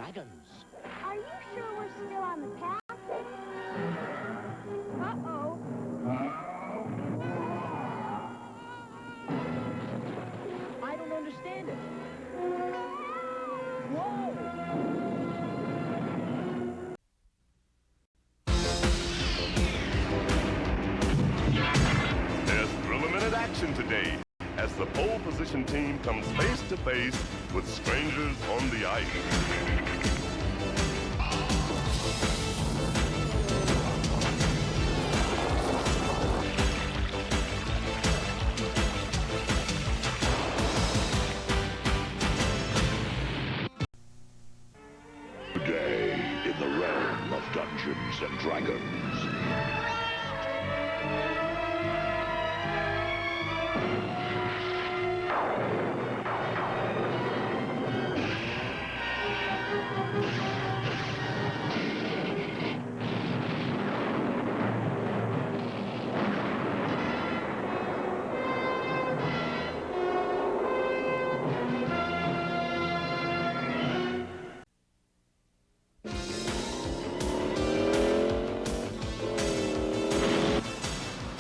Dragons. Are you sure we're still on the path? Uh-oh. I don't understand it. Whoa! There's thrill-a-minute action today as the pole position team comes face to face with strangers on the ice. Today, in the realm of Dungeons and Dragons.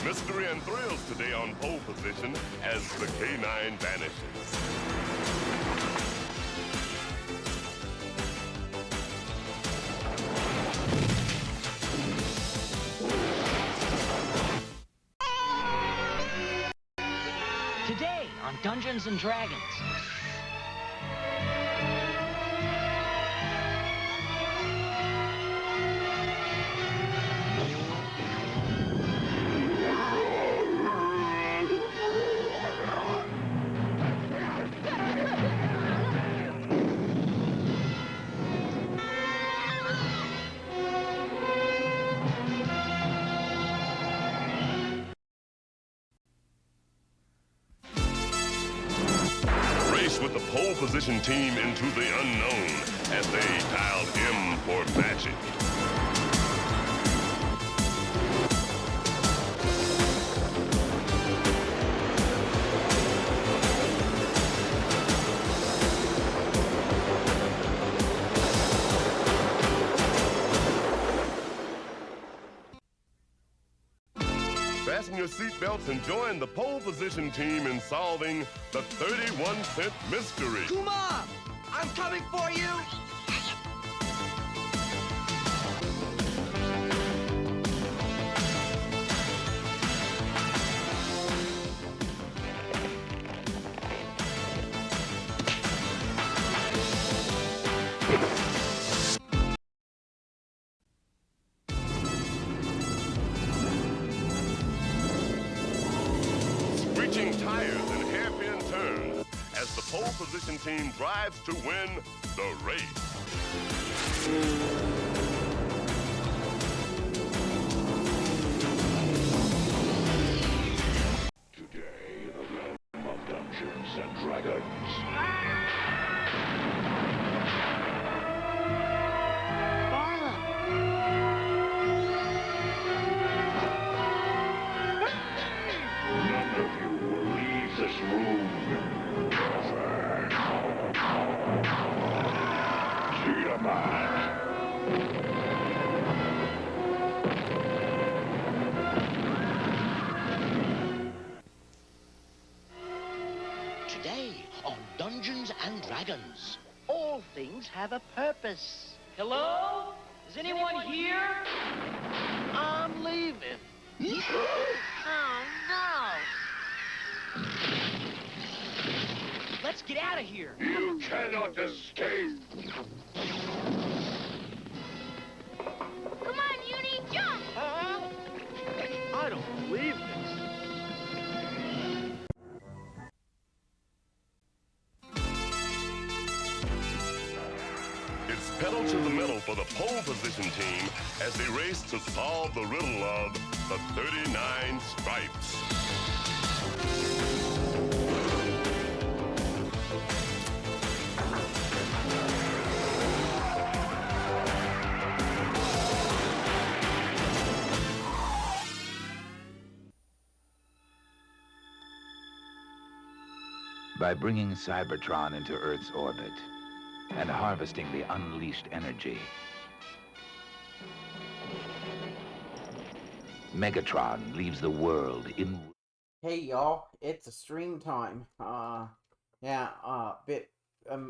Mystery and thrills today on pole position as the K9 vanishes. Today on Dungeons and Dragons. With the pole position team into the unknown as they dialed M for magic. Fasten your seatbelts and join the pole position team in solving the 31-cent mystery. Kuma! I'm coming for you! Screeching tires and hairpin turns as the pole position team drives to win the race. Today, in the realm of Dungeons and Dragons. None of you will leave this room. Tiamat. Today on Dungeons and Dragons. All things have a purpose. Hello? Is anyone here? I'm leaving. Oh, no! Let's get out of here. You cannot escape. Come on, Uni, jump! I don't believe this. It's pedal to the metal for the pole position team as they race to solve the riddle of the 39 stripes. By bringing Cybertron into Earth's orbit, and harvesting the unleashed energy. Megatron leaves the world in... Hey y'all, it's a stream time.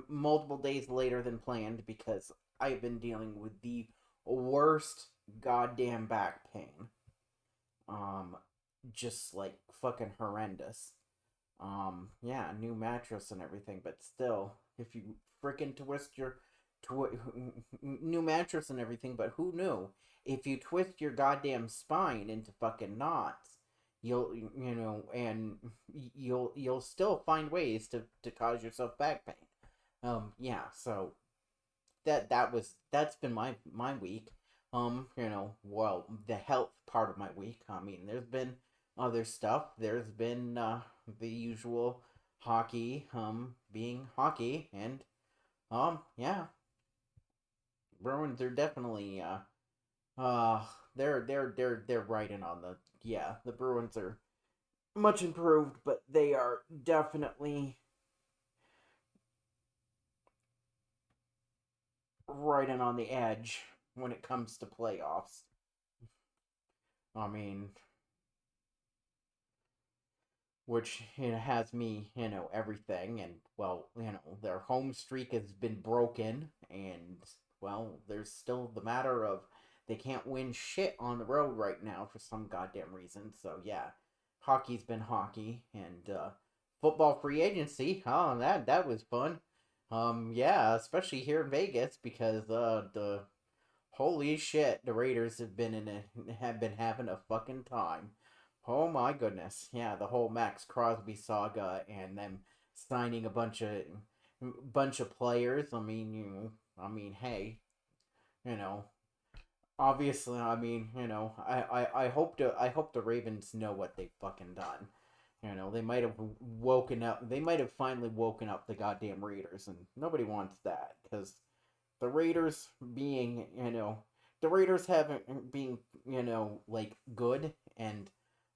Multiple days later than planned because I've been dealing with the worst goddamn back pain. Just like fucking horrendous. New mattress and everything, but still, if you frickin' twist your new mattress and everything, but who knew? If you twist your goddamn spine into fucking knots, you'll still find ways to cause yourself back pain. So that's been my week. The health part of my week. I mean, there's been other stuff. There's been the usual hockey, being hockey, and Bruins are definitely they're riding on the Bruins are much improved, but they are definitely riding on the edge when it comes to playoffs. I mean, which has me, everything, and their home streak has been broken, and there's still the matter of they can't win shit on the road right now for some goddamn reason. So yeah, hockey's been hockey, and football free agency. Oh, that was fun. Especially here in Vegas because the holy shit, the Raiders have been having a fucking time. Oh my goodness. Yeah, the whole Max Crosby saga and them signing a bunch of players. Hey, obviously, I hope the Ravens know what they've fucking done. They might have woken up. They might have finally woken up the goddamn Raiders, and nobody wants that because the Raiders being, the Raiders haven't being, like good and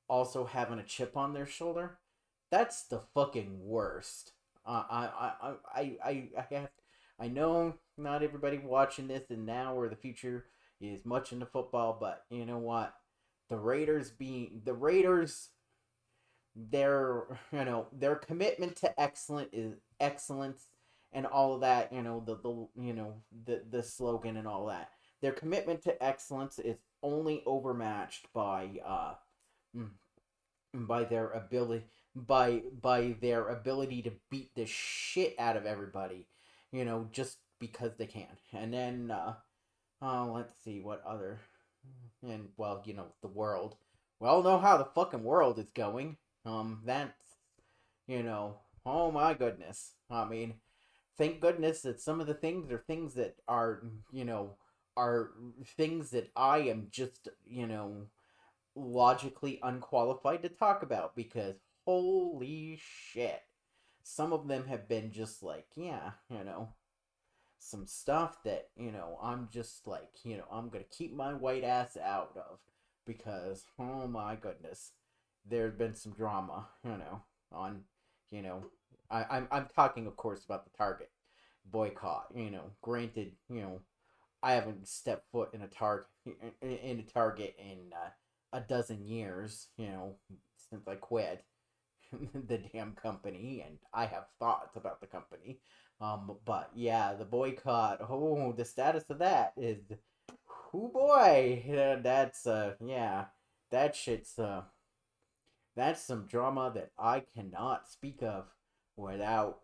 also having a chip on their shoulder. That's the fucking worst. I know not everybody watching this and now or the future is much into football, but you know what? The Raiders, their commitment to excellence and all of that, the slogan and all that. Their commitment to excellence is only overmatched by their ability by their ability to beat the shit out of everybody, just because they can. And then let's see what other, and the world. We all know how the fucking world is going. That's, oh my goodness. I mean, thank goodness that some of the things are things that are, are things that I am just, logically unqualified to talk about because holy shit. Some of them have been just like, some stuff that, I'm just like, I'm gonna keep my white ass out of because, oh my goodness, there's been some drama, on, I'm talking, of course, about the Target boycott. Granted, I haven't stepped foot in a Target in a dozen years, since I quit the damn company, and I have thoughts about the company. But yeah, the boycott. Oh, the status of that is, oh boy, that's that shit's that's some drama that I cannot speak of without,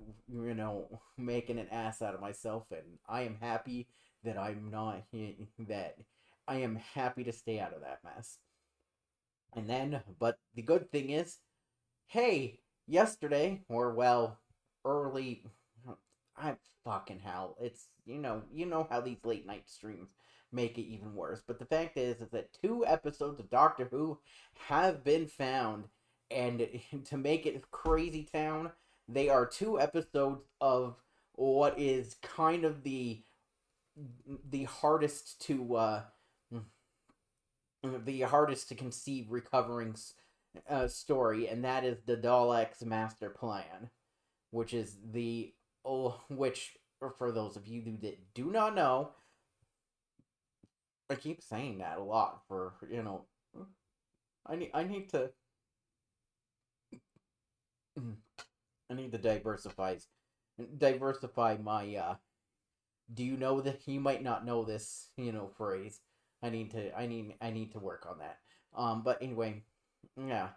making an ass out of myself, and I am happy that I'm not, that I am happy to stay out of that mess. And then, but the good thing is, hey, yesterday, or early, I fucking hell, it's, you know how these late night streams make it even worse. But the fact is that 2 episodes of Doctor Who have been found, and to make it Crazy Town, they are 2 episodes of what is kind of the hardest to conceive recovering story, and that is the Daleks' master plan, which is which for those of you that do not know, I keep saying that a lot for, I need to I need to diversify my do you know that you might not know this, phrase. I need to work on that. But anyway, yeah.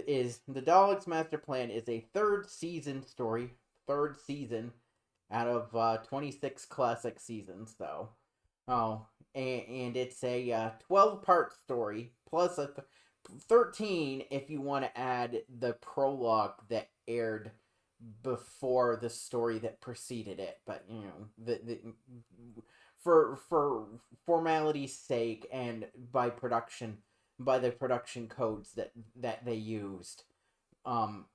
Is the Daleks' Master Plan is a third season story. Third season out of 26 classic seasons, though. Oh, and it's a 12-part story, plus 13 if you want to add the prologue that aired before the story that preceded it. But, for formality's sake and by the production codes that they used, um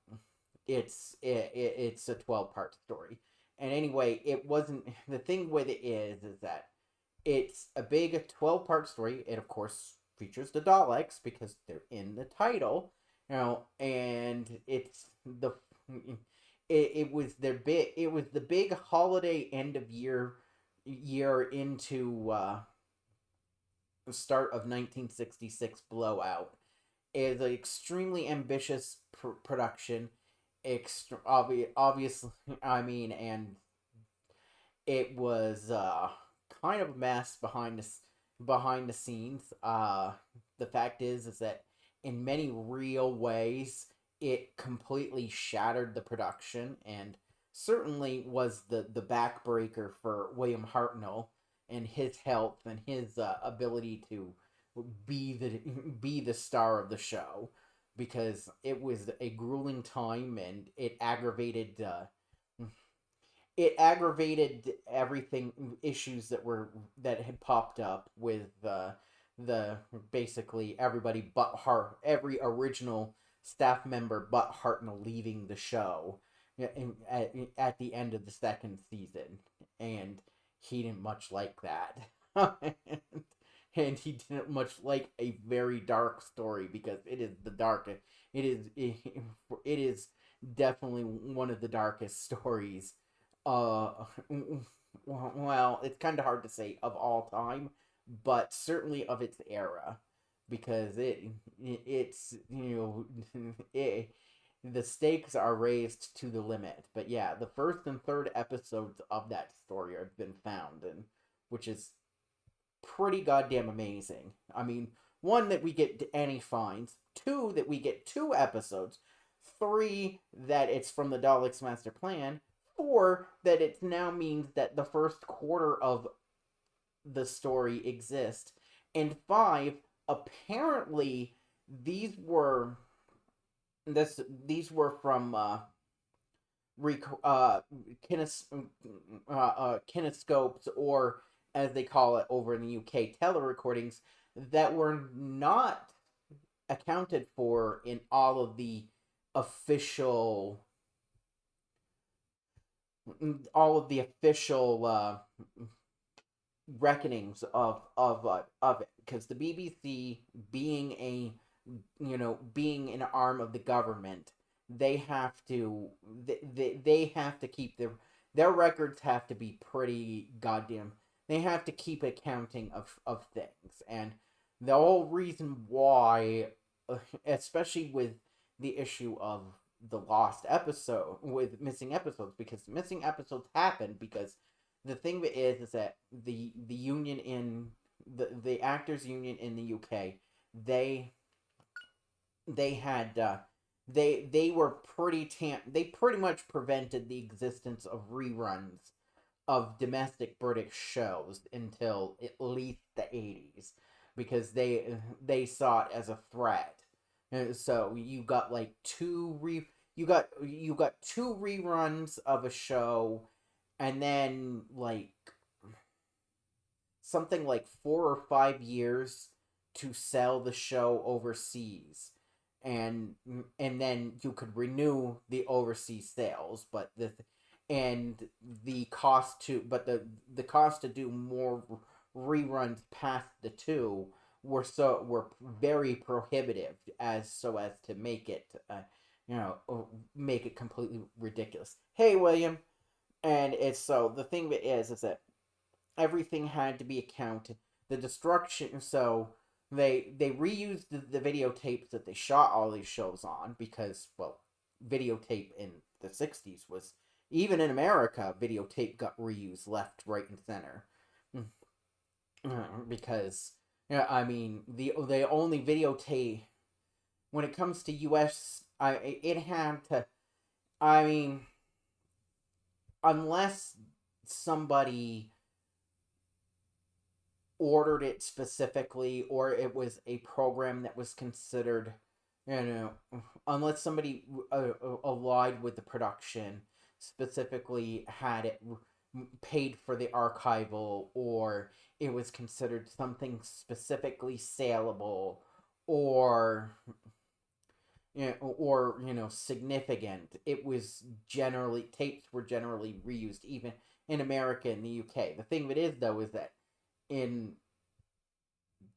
it's a 12-part story. And anyway, it wasn't the thing with it is that it's a big 12-part story. It of course features the Daleks because they're in the title, and it's the it was the big holiday end of year into the start of 1966 blowout. Is an extremely ambitious production. Obviously, and it was kind of a mess behind the scenes. The fact is that in many real ways, it completely shattered the production and certainly was the backbreaker for William Hartnell and his health and his ability to be the star of the show, because it was a grueling time and it aggravated everything issues that had popped up with the basically everybody but every original staff member but Hartnell leaving the show at the end of the second season, and he didn't much like that. And he didn't much like a very dark story, because it is the darkest. It is definitely one of the darkest stories. Well, it's kind of hard to say of all time, but certainly of its era, because the stakes are raised to the limit. But yeah, the first and third episodes of that story have been found, and which is pretty goddamn amazing. I mean, one, that we get Annie finds, two, that we get 2 episodes, 3, that it's from the Daleks' Master Plan, 4, that it now means that the first quarter of the story exists, and 5, apparently these were from kinescopes, or as they call it over in the UK, telerecordings, that were not accounted for in all of the official reckonings of it, because the BBC, being an arm of the government, they have to keep their records have to be pretty goddamn. They have to keep accounting of things, and the whole reason why, especially with the issue of the lost episode, with missing episodes, because missing episodes happen because the thing is that the union in the actors union in the UK, they had they were they pretty much prevented the existence of reruns of domestic British shows until at least the 80s, because they saw it as a threat. And so you got like you got 2 reruns of a show, and then like something like 4 or 5 years to sell the show overseas, and then you could renew the overseas sales, but the cost to do more reruns past the 2 were very prohibitive, as to make it make it completely ridiculous. Hey, William. And it's so the thing that is that everything had to be accounted. The destruction, so they reused the videotapes that they shot all these shows on because, well, videotape in the 60s was, even in America, videotape got reused left, right, and center. Because, yeah, I mean, the only videotape, when it comes to US, it had to, I mean, unless somebody ordered it specifically or it was a program that was considered, unless somebody allied with the production specifically had it paid for the archival, or it was considered something specifically saleable, or significant. It was generally, tapes were generally reused even in America and the UK. The thing that is, though, is that in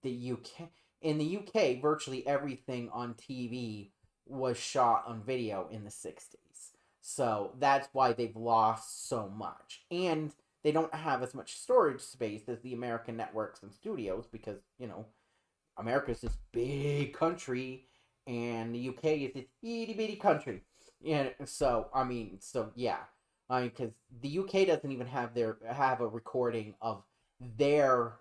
the UK, virtually everything on TV was shot on video in the 60s. So that's why they've lost so much. And they don't have as much storage space as the American networks and studios because, America's this big country and the UK is this itty bitty country. Yeah, so, yeah. Because the UK doesn't even have a recording of their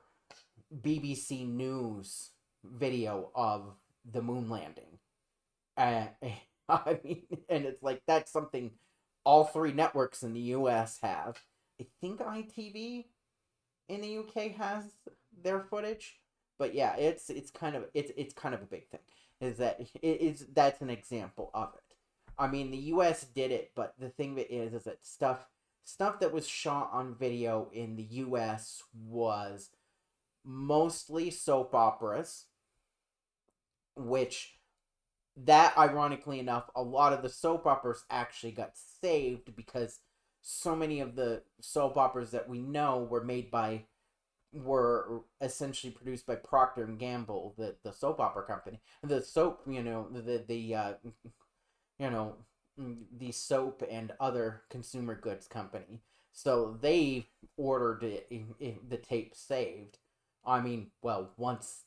BBC News video of the moon landing. And and it's like, that's something all three networks in the US have. I think ITV in the UK has their footage, but yeah, it's kind of a big thing. That's an example of it. I mean, the US did it, but the thing that is that stuff that was shot on video in the US was mostly soap operas, which, that ironically enough, a lot of the soap operas actually got saved because so many of the soap operas that we know were essentially produced by Procter and Gamble, the soap opera company. The soap, the soap and other consumer goods company. So they ordered the tape saved. I mean, well, once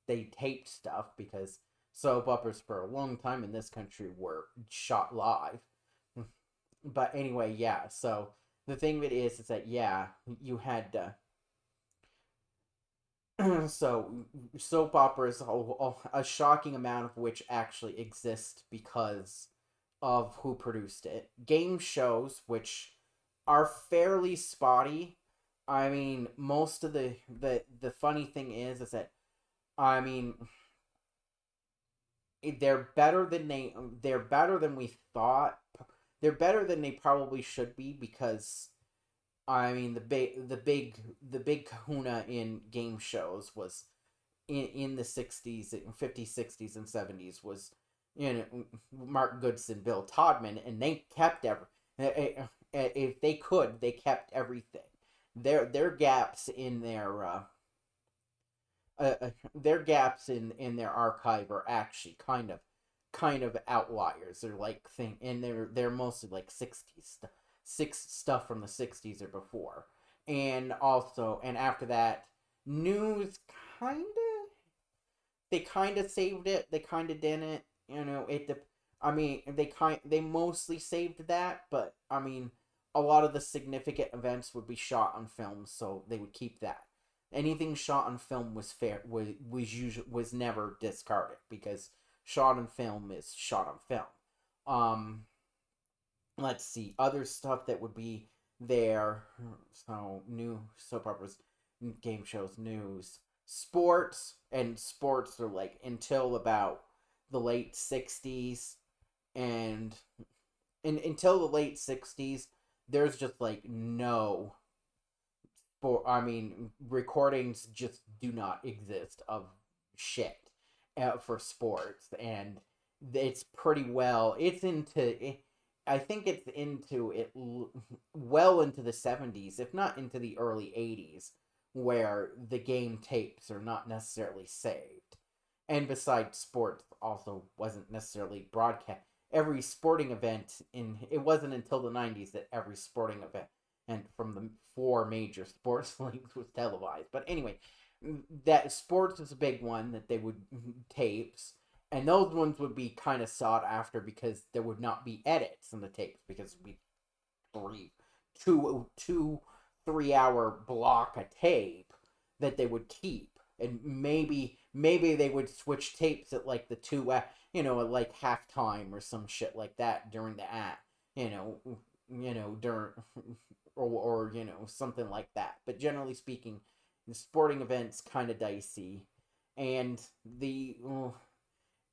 they taped stuff, because soap operas for a long time in this country were shot live. But anyway, yeah, so the thing that is that, yeah, you had so soap operas, a shocking amount of which actually exist because of who produced it. Game shows, which are fairly spotty. I mean, most of the funny thing is that, I mean, they're better than we thought. They're better than they probably should be because, I mean, the big kahuna in game shows was in the 60s, 50s, 60s, and 70s was, Mark Goodson, Bill Todman, and they kept if they could, they kept everything. Their gaps in their gaps in their archive are actually kind of outliers. They're like and they're mostly like 60s stuff from the 60s or before. And also, and after that, news they kind of saved it, they kind of didn't. They mostly saved that, but I mean, a lot of the significant events would be shot on film, so they would keep that. Anything shot on film was never discarded, because shot on film is shot on film. Let's see, other stuff that would be there. So, new soap operas, game shows, news, sports, and sports are like until about the late 60s, and until the late 60s, there's just like no, recordings just do not exist of shit for sports, and it's pretty well, I think it's into it well into the 70s, if not into the early 80s, where the game tapes are not necessarily saved. And besides, sports also wasn't necessarily broadcast. Every sporting event it wasn't until the 90s that every sporting event and from the 4 major sports leagues was televised. But anyway, that sports is a big one that they would tapes, and those ones would be kind of sought after because there would not be edits in the tapes because it would be 3-hour block of tape that they would keep, and maybe they would switch tapes at like the 2 at like halftime or some shit like that during the act, during or something like that. But generally speaking, the sporting events kind of dicey, and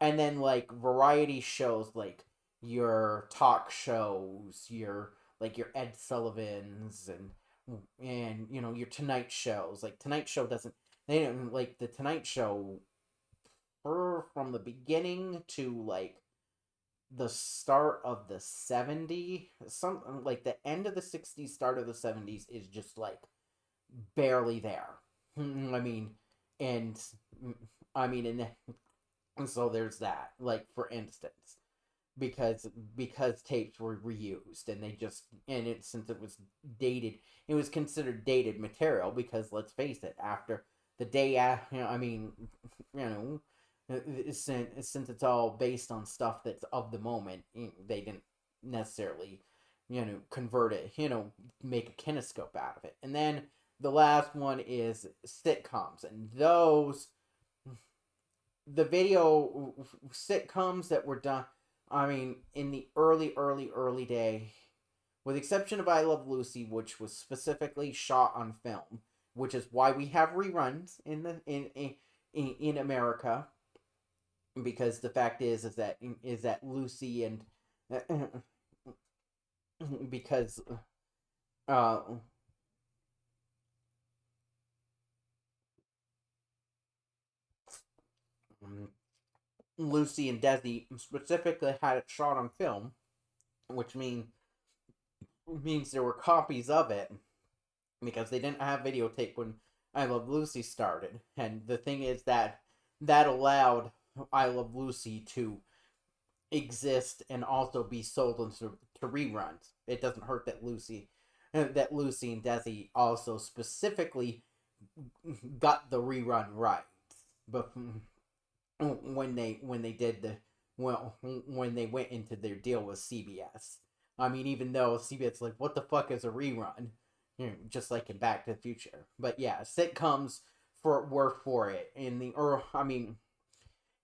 and then like variety shows like your talk shows, your Ed Sullivan's and your Tonight shows. Like Tonight Show doesn't they don't like the Tonight Show from the beginning to like the start of the 70s, some like the end of the 60s, start of the 70s is just like barely there. I mean, and and so there's that. Like for instance, because tapes were reused and they just since it was dated, it was considered dated material because let's face it, after the day since it's all based on stuff that's of the moment, they didn't necessarily convert it, make a kinescope out of it. And then the last one is sitcoms, and the video sitcoms that were done, in the early day, with the exception of I Love Lucy, which was specifically shot on film, which is why we have reruns in America, because the fact is that Lucy and because Lucy and Desi specifically had it shot on film, which means there were copies of it because they didn't have videotape when I Love Lucy started. And the thing is that allowed I Love Lucy to exist and also be sold into reruns. It doesn't hurt that Lucy and Desi also specifically got the rerun rights, but when they did when they went into their deal with CBS. Even though CBS like, what the fuck is a rerun? Just like in Back to the Future. But yeah, sitcoms were for it.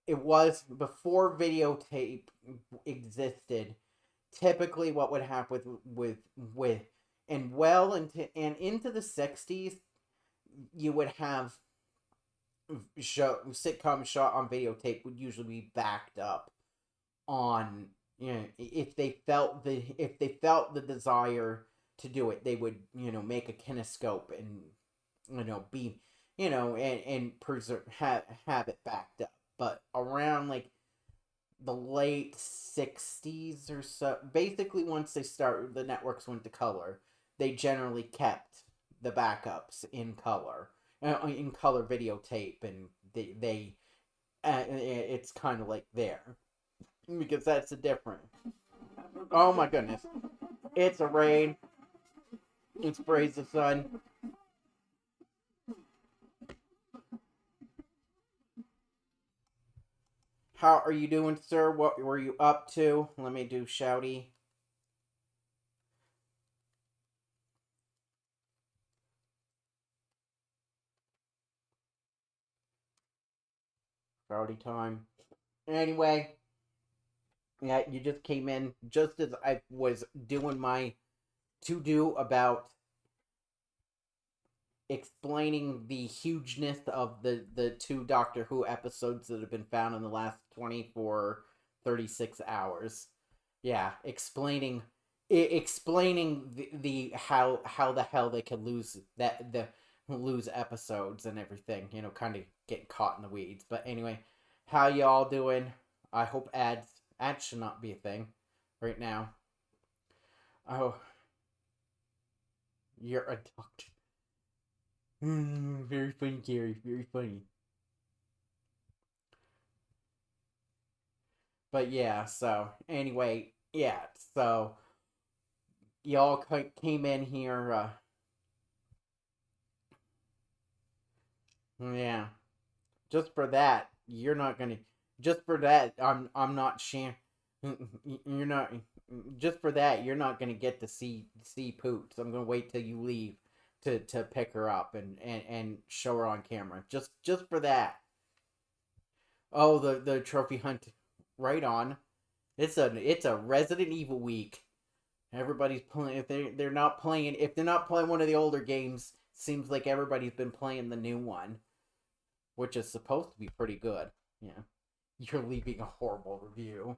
It was before videotape existed. Typically, what would happen with into the 60s, you would have sitcoms shot on videotape would usually be backed up on, if they felt the desire to do it, they would make a kinescope and be and preserve have it backed up. But around like the late 60s or so, basically once the networks went to color, they generally kept the backups in color videotape, and they it's kind of like there, because that's the difference. Oh my goodness, it's a rain, it's praise the sun. How are you doing, sir? What were you up to? Let me do shouty. Shouty time. Anyway, yeah, you just came in just as I was doing my to-do about explaining the hugeness of the 2 Doctor Who episodes that have been found in the last 36 hours. Yeah, explaining the how the hell they could lose episodes and everything, kind of getting caught in the weeds. But anyway, how y'all doing? I hope ads should not be a thing right now. Oh, you're a doctor. Very funny, Gary. Very funny. But yeah, so anyway, yeah, so y'all came in here, yeah. Just for that, you're not gonna. Just for that, I'm not You're not. Just for that, you're not gonna get to see Poots. I'm gonna wait till you leave to pick her up and show her on camera. Just for that. Oh, the trophy hunt, right on. It's a Resident Evil week. Everybody's playing. If they're not playing, if they're not playing one of the older games, seems like everybody's been playing the new one, which is supposed to be pretty good. Yeah, you're leaving a horrible review.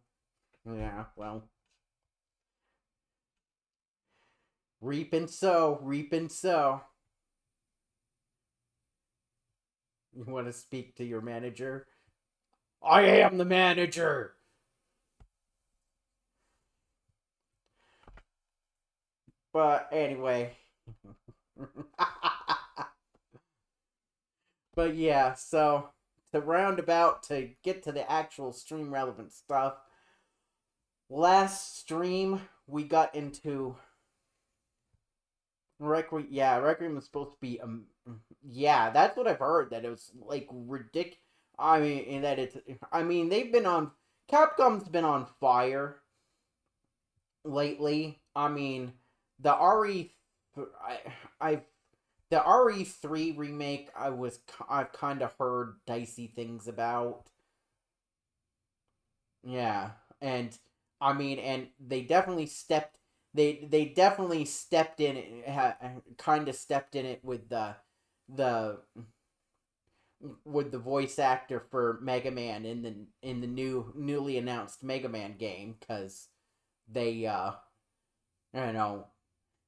Yeah, well, reap and sow, reap and sow. You want to speak to your manager? I am the manager. But anyway. But yeah, so to roundabout to get to the actual stream relevant stuff. Last stream we got into Requiem. Yeah, Requiem was supposed to be yeah, that's what I've heard, that it was like ridiculous. I mean, and that it's. I mean, they've been on. Capcom's been on fire lately. I mean, the RE, I the RE3 remake. I've kind of heard dicey things about. Yeah, and I mean, and they definitely stepped. They definitely stepped in it. Kind of stepped in it the with the voice actor for Mega Man in the newly announced Mega Man game, because they you know,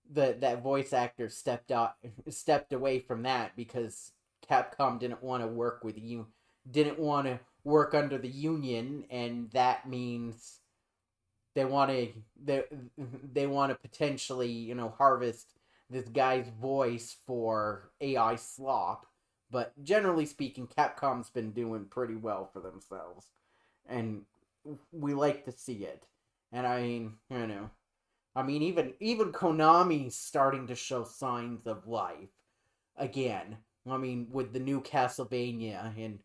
that voice actor stepped away from that because Capcom didn't want to work with you, didn't want to work under the union, and that means they want to they want to potentially, harvest this guy's voice for AI slop. But generally speaking, Capcom's been doing pretty well for themselves, and we like to see it. And I mean, even Konami's starting to show signs of life again. I mean, with the new Castlevania, and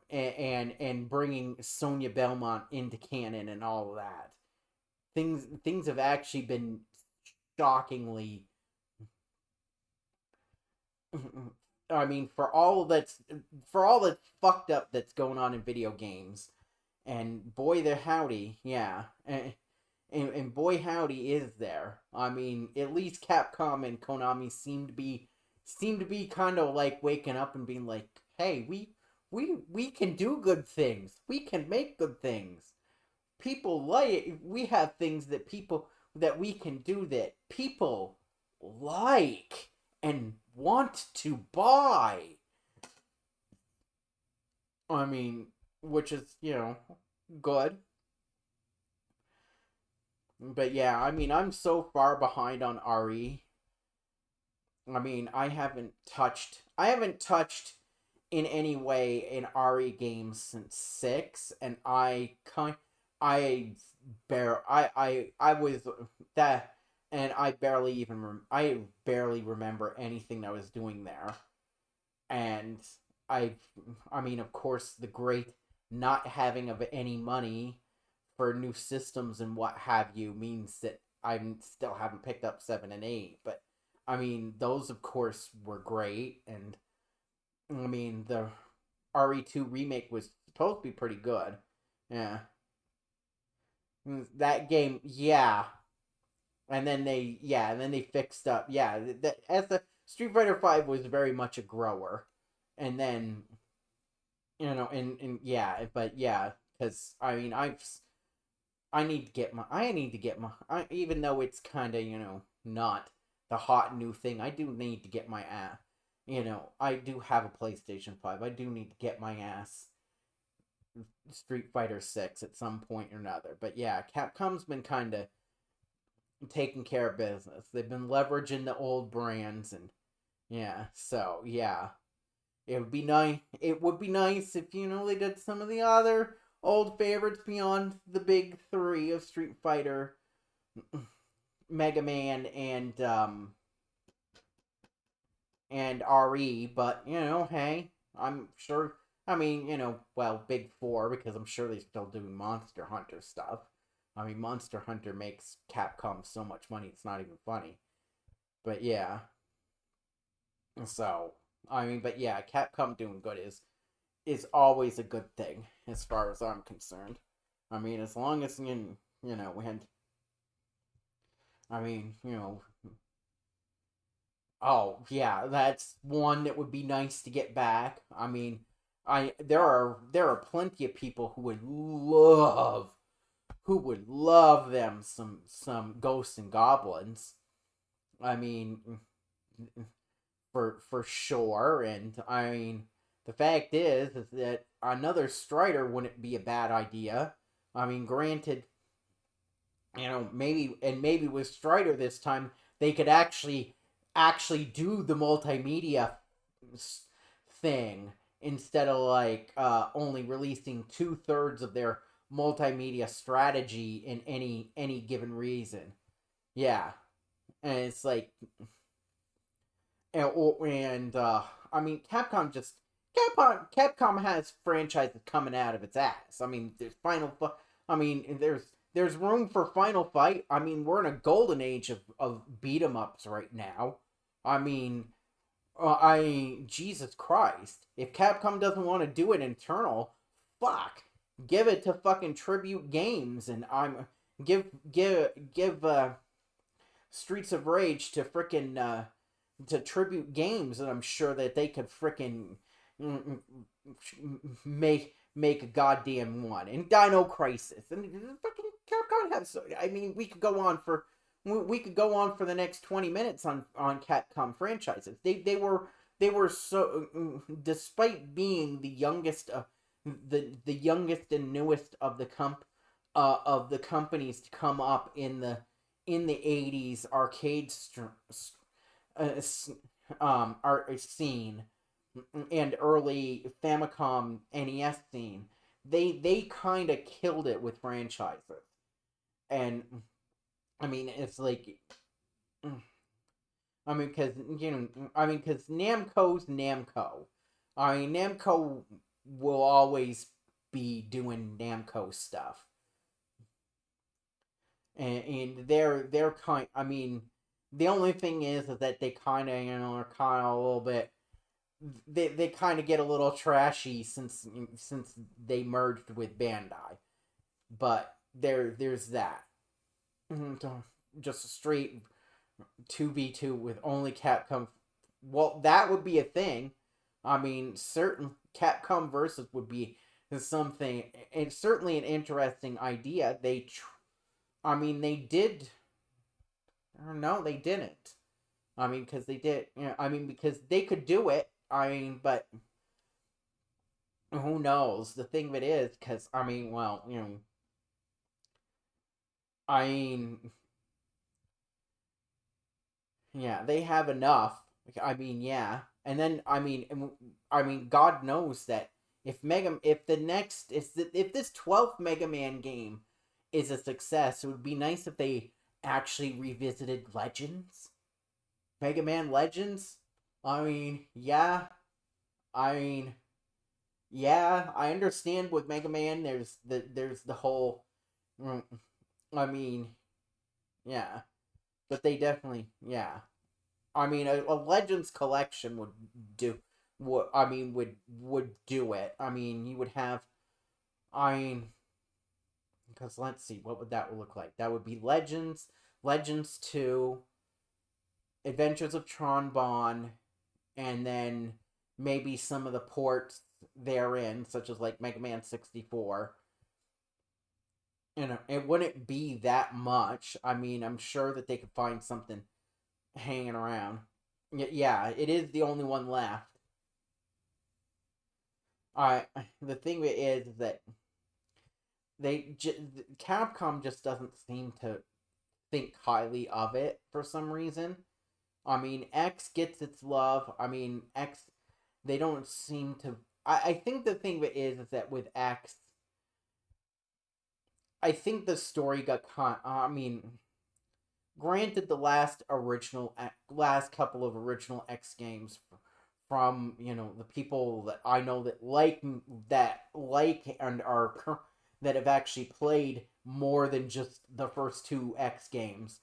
and bringing Sonya Belmont into canon and all of that. Things have actually been shockingly. I mean, for all that's fucked up that's going on in video games, and boy, the howdy, yeah, and boy, howdy is there. I mean, at least Capcom and Konami seem to be kind of like waking up and being like, hey, we can do good things. We can make good things. People like, we have things that we can do that people like and want to buy. I mean, which is, good. But yeah, I mean, I'm so far behind on RE. I mean, I haven't touched in any way an RE game since 6, and I was that, and I barely remember anything that I was doing there. And I mean, of course, the great not having of any money for new systems and what have you means that I still haven't picked up 7 and 8. But I mean, those of course were great, and I mean, the RE2 remake was supposed to be pretty good. Yeah. That game, yeah. And then they fixed up. Yeah, as the Street Fighter 5 was very much a grower. And then and yeah, but yeah, cuz I mean, I need to get my even though it's kind of, not the hot new thing, I do need to get my ass. I do have a PlayStation 5. I do need to get my ass Street Fighter 6 at some point or another. But yeah, Capcom's been kind of taking care of business. They've been leveraging the old brands, and yeah, so yeah. It would be nice if they did some of the other old favorites beyond the big 3 of Street Fighter. Mega Man and RE, but hey, I'm sure. I mean, well, Big Four, because I'm sure they're still doing Monster Hunter stuff. I mean, Monster Hunter makes Capcom so much money, it's not even funny. But yeah. So, I mean, but yeah, Capcom doing good is always a good thing, as far as I'm concerned. I mean, as long as, we had. I mean, oh yeah, that's one that would be nice to get back. I mean, there are plenty of people who would love them some ghosts and goblins. I mean, for sure. And I mean, the fact is that another Strider wouldn't be a bad idea. I mean, granted, maybe with Strider this time they could actually do the multimedia thing instead of like only releasing 2/3 of their multimedia strategy in any given reason. Yeah, and it's like, I mean, Capcom has franchises coming out of its ass. I mean, I mean, there's room for Final Fight. I mean, we're in a golden age of beat 'em ups right now. I mean, Jesus Christ, if Capcom doesn't want to do it internal, fuck, give it to fucking Tribute Games, and give Streets of Rage to frickin' to Tribute Games, and I'm sure that they could frickin' make a goddamn one. And Dino Crisis, and fucking Capcom has. I mean, we could go on for the next 20 minutes on Capcom franchises. They were so, despite being the youngest the youngest and newest of the companies to come up in the 80s arcade art scene and early Famicom NES scene. They kind of killed it with franchises. And I mean, it's like, I mean, because Namco's Namco. I mean, Namco will always be doing Namco stuff, and they're kind. I mean, the only thing is that they kind of are kind of a little bit. They kind of get a little trashy since they merged with Bandai, but there's that. Just a straight 2v2 with only Capcom. Well, that would be a thing. I mean, certain Capcom versus would be something. It's certainly an interesting idea. I mean, they did. Or no, they didn't. I mean, because they did. I mean, because they could do it. I mean, but who knows? The thing of it is, because I mean, well, I mean, yeah, they have enough. I mean, yeah, and then I mean, God knows that if this 12th Mega Man game is a success, it would be nice if they actually revisited Legends, Mega Man Legends. I mean, yeah, I mean, yeah, I understand with Mega Man. There's the whole. I mean, yeah, but they definitely, yeah. I mean, a Legends collection would do. What I mean would do it. I mean, you would have. I mean, because let's see, what would that look like? That would be Legends 2, Adventures of Tron Bonne, and then maybe some of the ports therein, such as like Mega Man 64. It wouldn't be that much. I mean, I'm sure that they could find something hanging around. Yeah, it is the only one left. The thing is that Capcom just doesn't seem to think highly of it for some reason. I mean, X gets its love. I mean, X, they don't seem to. I think the thing is that with X, I think the story got I mean, granted, the last couple of original X games from, the people that I know that like and that have actually played more than just the first two X games,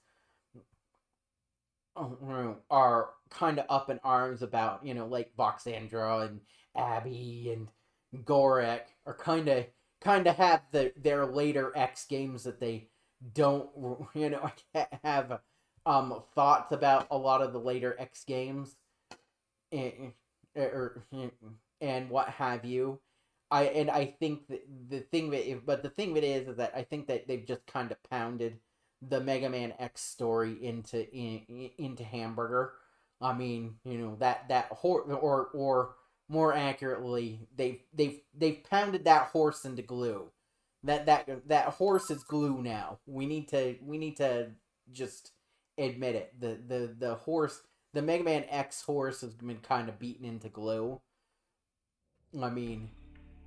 are kind of up in arms about, like Voxandra and Abby and Gorek are kind of have their later X games that they don't, have thoughts about a lot of the later X games, and, and what have you. I think that the thing that is that I think that they've just kind of pounded the Mega Man X story into Hamburger. I mean, or more accurately, they've pounded that horse into glue. That horse is glue now. We need to just admit it. The horse, the Mega Man X horse, has been kind of beaten into glue. I mean,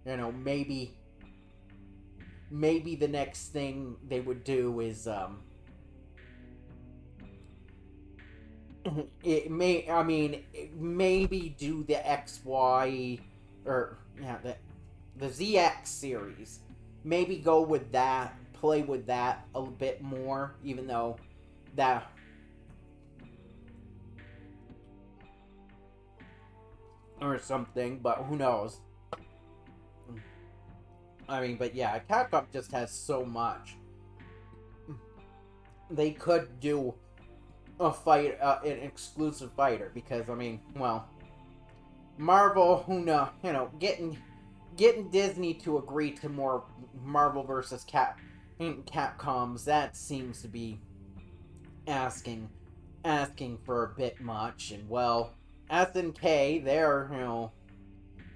maybe the next thing they would do is maybe do the XY, or the ZX series. Maybe go with that, play with that a bit more, even though that, or something, but who knows. I mean, but yeah, Capcom just has so much. They could do a fight, an exclusive fighter, because I mean, well, Marvel, who know, getting Disney to agree to more Marvel versus Capcoms, that seems to be asking for a bit much. And well, SNK,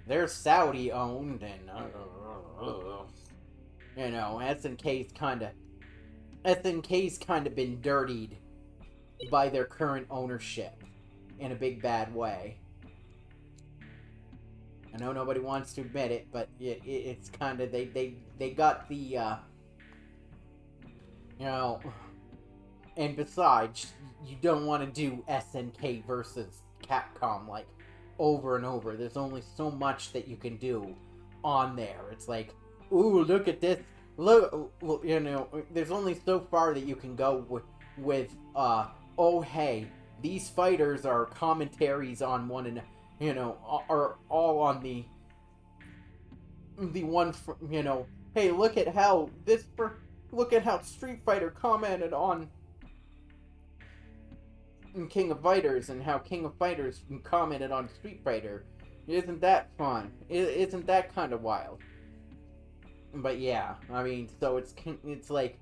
they're Saudi owned, and SNK's kind of been dirtied by their current ownership in a big bad way. I know nobody wants to admit it, but it's kind of, they got the and besides, you don't want to do SNK versus Capcom like over and over. There's only so much that you can do on there. It's like, ooh, look at this. Look, there's only so far that you can go with oh hey, these fighters are commentaries on one, and are all on the one, hey, look at how Street Fighter commented on King of Fighters, and how King of Fighters commented on Street Fighter. Isn't that fun? Isn't that kind of wild? But yeah, I mean, so it's like,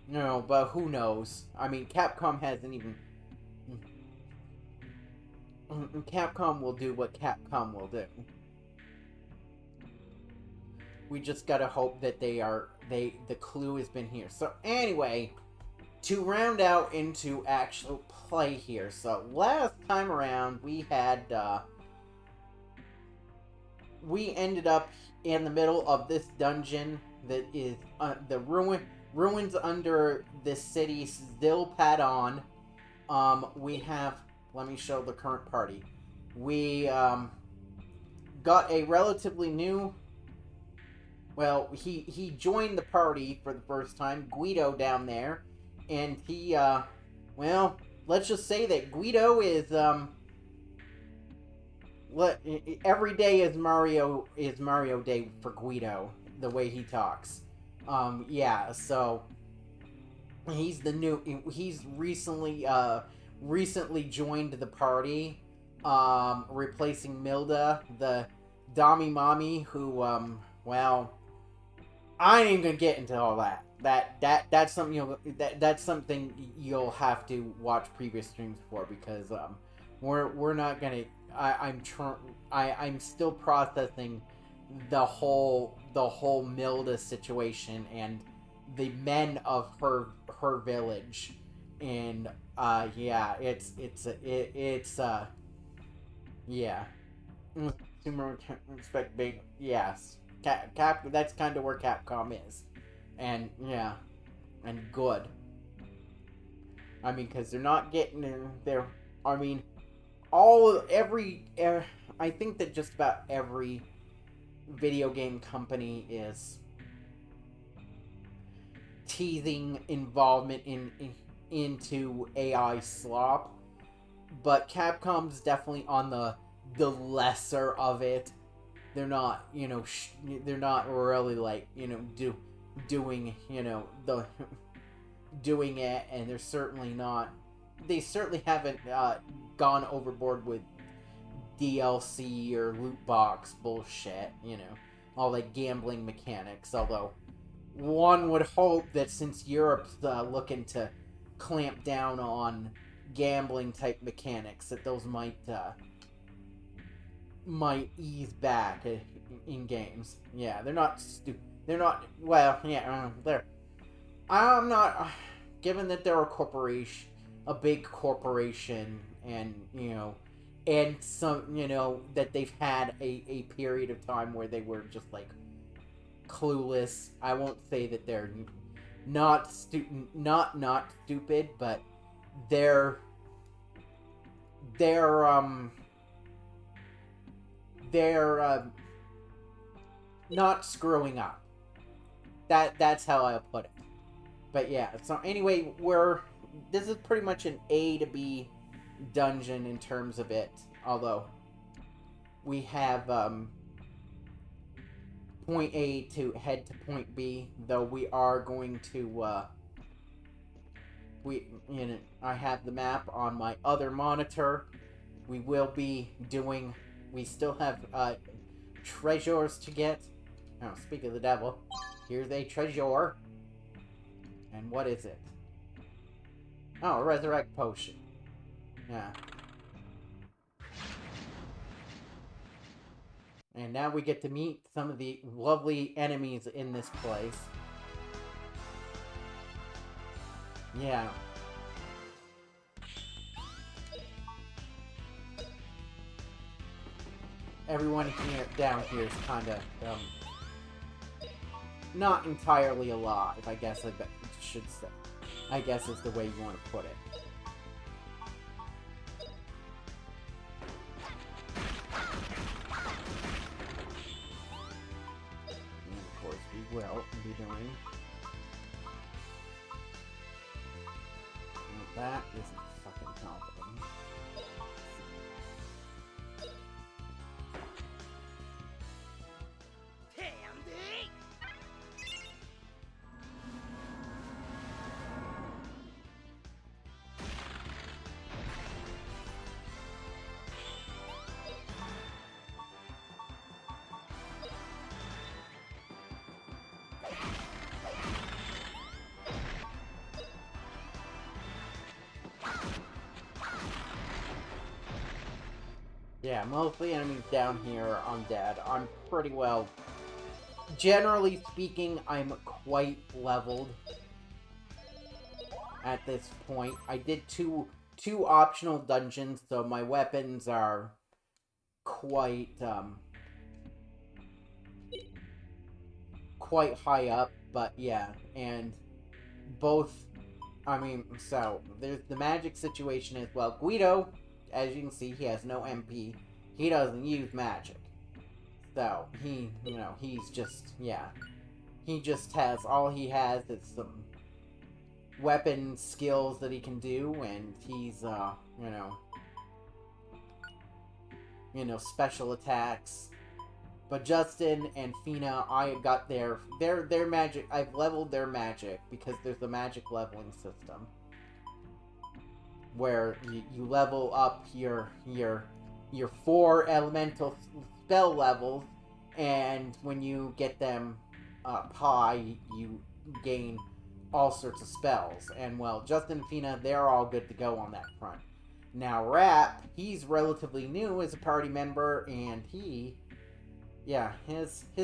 but who knows? I mean, Capcom hasn't even. Capcom will do what Capcom will do. We just gotta hope that the clue has been here. So anyway, to round out into actual play here. So last time around, we ended up in the middle of this dungeon that is the ruins under the city Zil Ruins. We have, let me show the current party. We got a relatively new, well, he joined the party for the first time, Guido down there, and he well, let's just say that Guido is every day is Mario Day for Guido, the way he talks. Yeah, so he's recently joined the party, replacing Milda, the Dami Mommy, who well, I ain't gonna get into all that. That's something that's something you'll have to watch previous streams for, because we're not gonna. I'm still processing the whole Milda situation and the men of her village, and yeah, it's yeah. Consumer respect big, yes. Cap that's kind of where Capcom is, and yeah, and good. I mean, because they're not getting their. I mean, I think that just about every video game company is teasing involvement into AI slop, but Capcom's definitely on the lesser of it. They're not, they're not really like, doing, doing it, and they're certainly not. They certainly haven't gone overboard with DLC or loot box bullshit, all like gambling mechanics. Although one would hope that since Europe's looking to clamp down on gambling type mechanics, that those might ease back in games. Yeah, they're not they're not. Well, yeah, they're. I'm not. Given that they're a big corporation, and and some, that they've had a period of time where they were just like clueless. I won't say that they're not stupid, but they're not screwing up. That's how I'll put it. But yeah, so anyway, this is pretty much an A to B dungeon in terms of it. Although we have point A to head to point B, though we are going to I have the map on my other monitor. We will be doing. We still have treasures to get. Oh, speak of the devil, here's a treasure. And what is it? Oh, a resurrect potion. Yeah. And now we get to meet some of the lovely enemies in this place. Yeah. Everyone down here is kind of not entirely alive, I guess should say. I guess is the way you want to put it. And of course we will be doing. Well, that isn't fucking helping. Yeah, mostly enemies down here are undead. I'm pretty well... Generally speaking, I'm quite leveled at this point. I did two optional dungeons, so my weapons are quite high up, but yeah, and both... I mean, so, there's the magic situation as well. Guido, as you can see, he has no MP. He doesn't use magic. So, he's just, yeah. He just has, all he has is some weapon skills that he can do, and he's, special attacks. But Justin and Feena, I got their magic, I've leveled their magic, because there's a magic leveling system. Where you level up your 4 elemental spell levels, and when you get them up high, you gain all sorts of spells. And well, Justin and Feena, they're all good to go on that front. Now Rap, he's relatively new as a party member, and his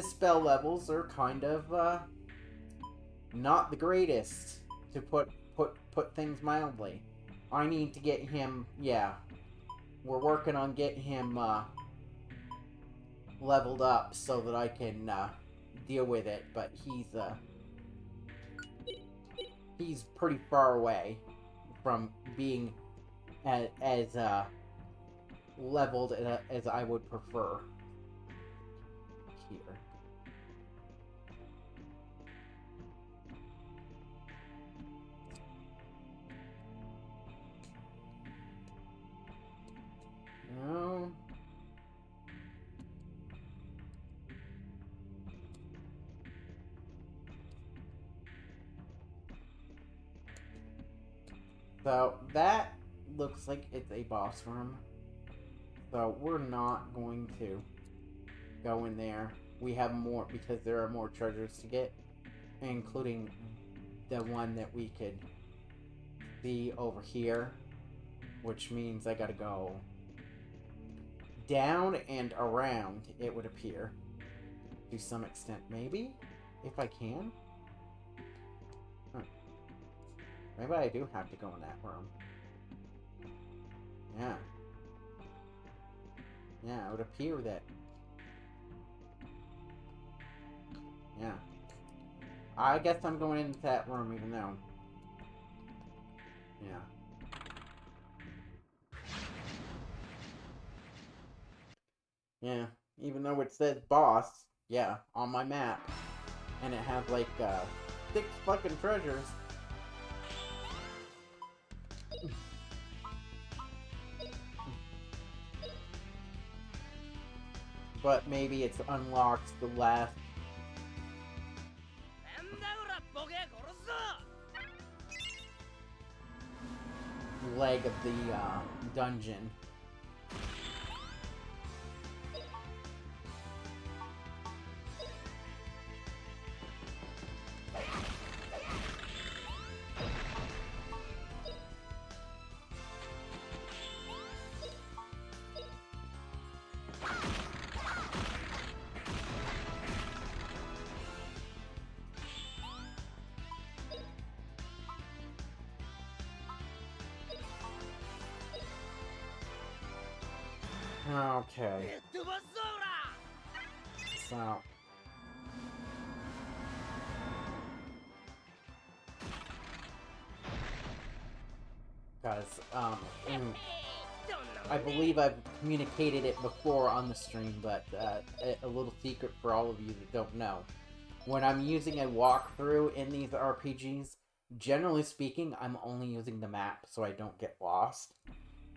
spell levels are kind of not the greatest, to put things mildly. I need to get him, we're working on getting him leveled up so that I can deal with it, but he's pretty far away from being as leveled as I would prefer. Here. No. So that looks like it's a boss room. So we're not going to go in there. We have more because there are more treasures to get, including the one that we could see over here, which means I gotta go down and around, it would appear, to some extent, maybe, if I can. Maybe I do have to go in that room. Yeah. Yeah, it would appear that. Yeah. I guess I'm going into that room even though. Yeah. Yeah. Even though it says boss, yeah, on my map. And it has like 6 fucking treasures. But maybe it's unlocked the last leg of the dungeon. Okay. So. Guys, I believe I've communicated it before on the stream, but a little secret for all of you that don't know. When I'm using a walkthrough in these RPGs, generally speaking, I'm only using the map so I don't get lost.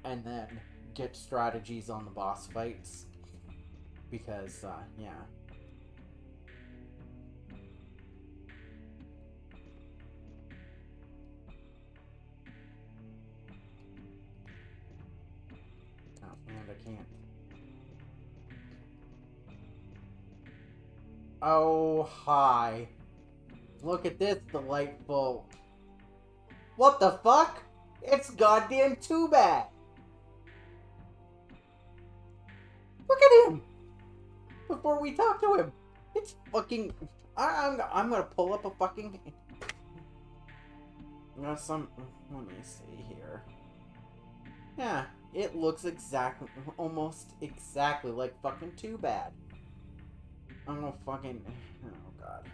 And then get strategies on the boss fights. Because, yeah. Oh, and I can't. Oh, hi. Look at this delightful... What the fuck? It's goddamn too bad. Look at him! Before we talk to him. It's fucking... I'm gonna pull up a fucking... Let me see here. Yeah, it looks exactly... Almost exactly like fucking Too Bad. I'm gonna fucking... Oh, God.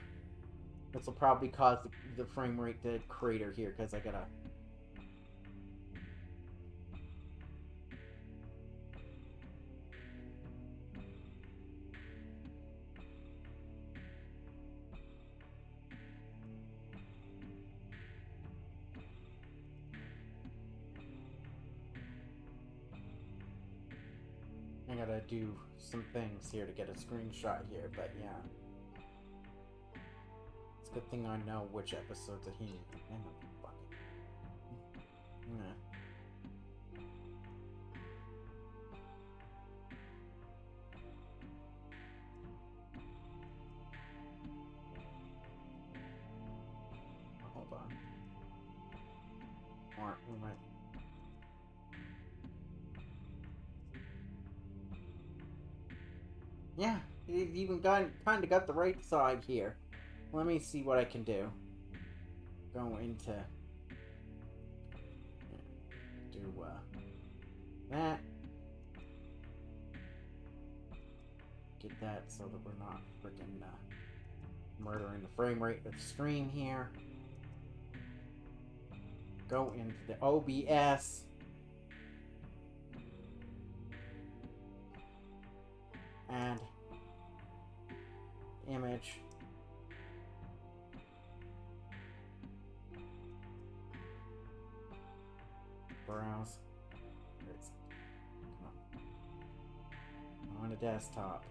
This will probably cause the frame rate to crater here, because I gotta... I gotta do some things here to get a screenshot here, but yeah. It's a good thing I know which episodes that he needs. Yeah. Hold on. Or we might... Yeah, you've even kind of got the right side here. Let me see what I can do. Go into... Do, that. Get that so that we're not freaking, murdering the frame rate of the stream here. go into the OBS. Add image. Browse. Come on. On a desktop.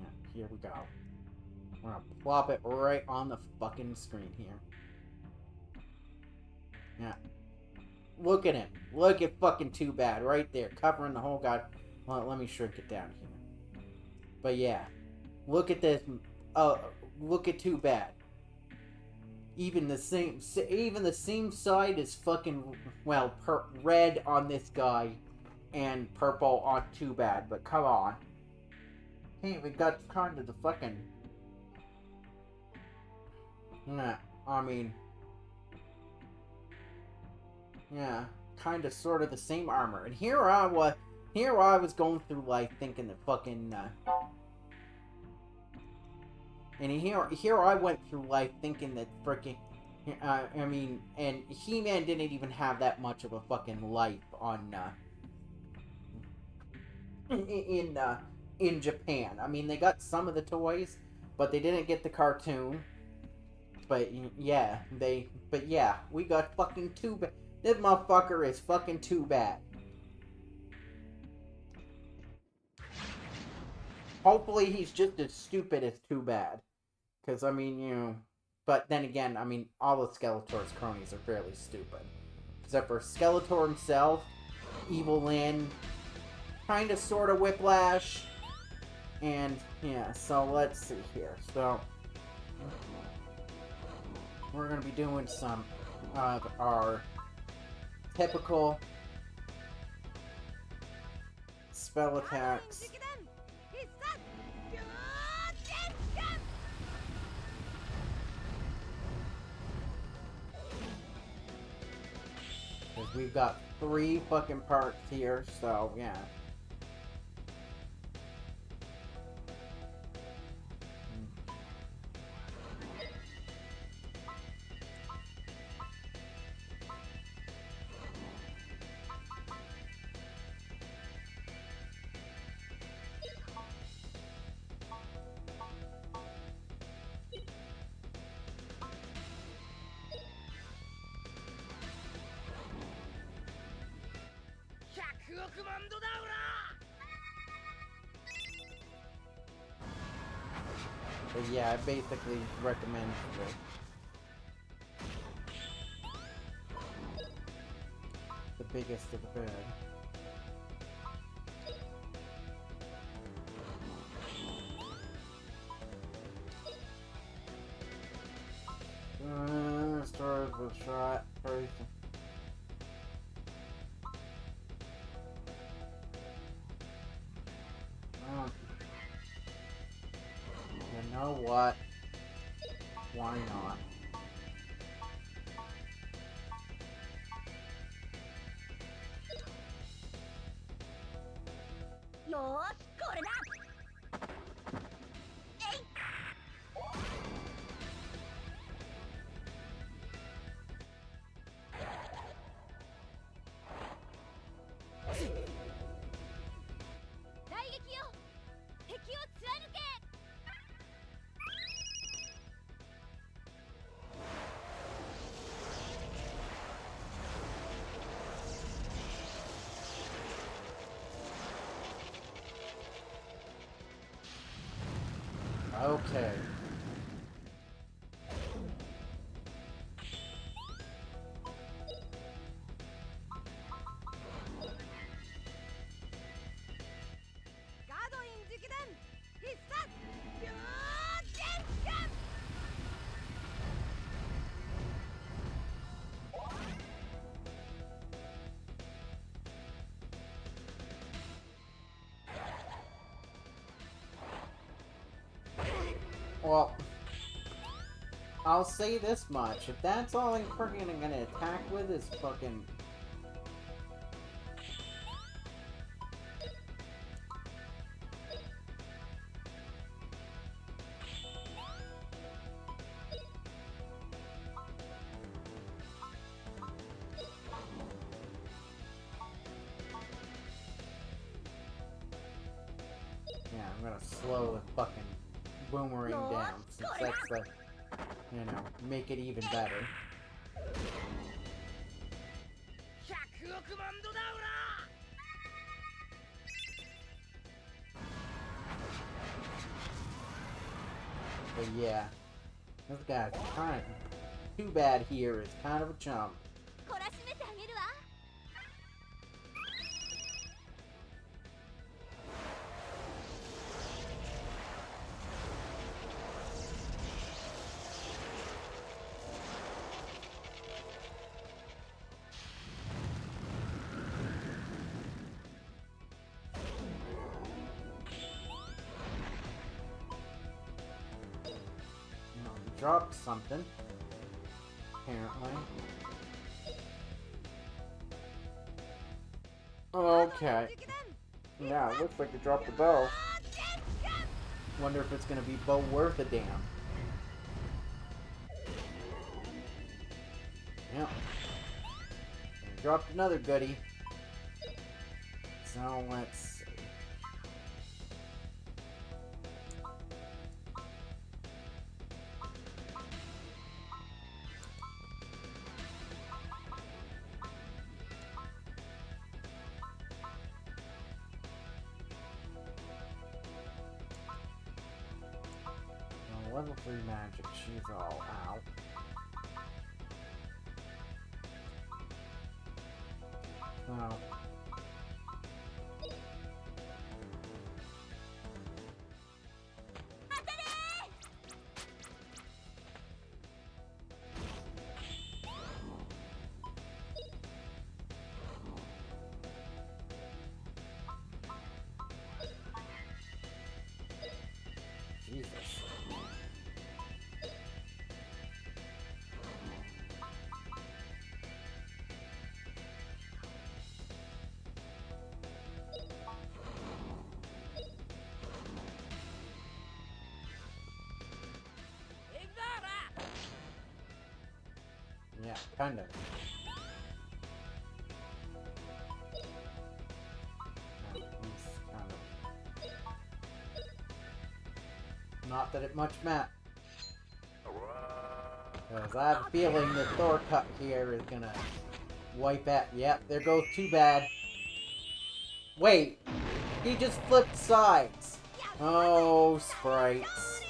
Yeah, here we go. We're gonna plop it right on the fucking screen here. Yeah. Look at him. Look at fucking Too Bad right there, covering the whole god. Well, let me shrink it down here. But yeah, look at this. Look at Too Bad. Even the same side is fucking red on this guy, and purple on Too Bad. But come on, hey, we got kind of the fucking. Nah, I mean. Yeah, kind of, sort of the same armor. And here I was going through life thinking that fucking, and here I went through life thinking that freaking, I mean, and He-Man didn't even have that much of a fucking life on, in Japan. I mean, they got some of the toys, but they didn't get the cartoon. But yeah, we got fucking Too Bad. This motherfucker is fucking Too Bad. Hopefully he's just as stupid as Too Bad. Because, I mean, you know... But then again, I mean, all of Skeletor's cronies are fairly stupid. Except for Skeletor himself, Evil Lyn, kind of, sort of Whiplash, and, yeah, so let's see here. So, we're going to be doing some of our typical spell attacks. Because we've got 3 fucking parts here, so yeah. But yeah, I basically recommend the biggest of the bad. Start with shot first. You know what? Why not? Okay. Well, I'll say this much. If that's all I'm freaking gonna attack with is fucking... gonna slow the fucking boomerang down since that's the, you know, make it even better. But yeah, this guy's kind of too bad here is kind of a chump. Dropped something, apparently. Okay. Yeah, it looks like it dropped the bow. Wonder if it's gonna be bow worth a damn. Yep. Dropped another goodie. So let's see. Level 3 magic, she's all out. So... Jesus. Yeah, kind of. Not that it much matters. Because I have a feeling that Thor Cut here is gonna wipe out. Yep, there goes Too Bad. Wait, he just flipped sides. Oh, sprites.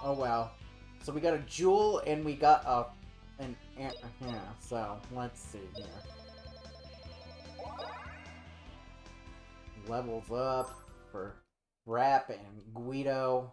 Oh well. So we got a jewel and we got yeah, so let's see here. Levels up for Rap and Guido.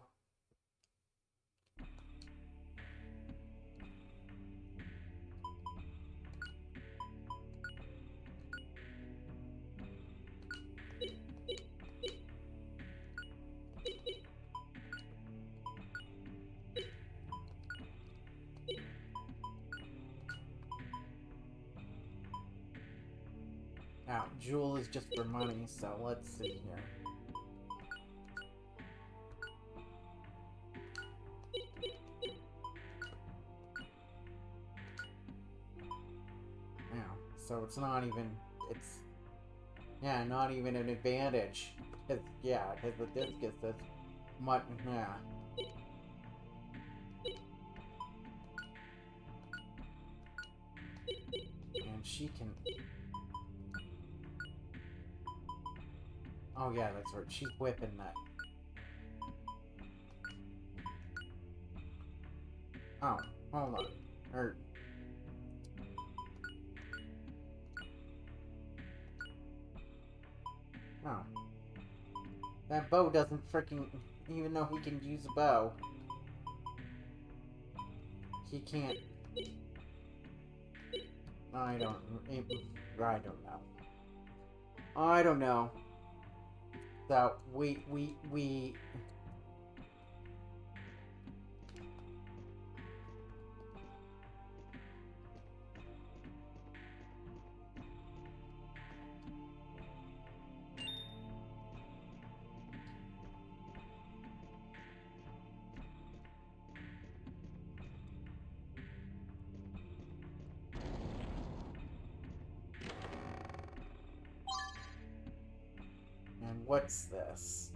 Now, jewel is just for money, so let's see here. Now, so it's not even, yeah, not even an advantage. Yeah, because the disc is this much, yeah. And she can... Oh yeah, that's right. She's whipping that. Oh, hold on. Oh. That bow doesn't freaking... Even though he can use a bow, he can't... I don't know. I don't know. So, we... And what's this?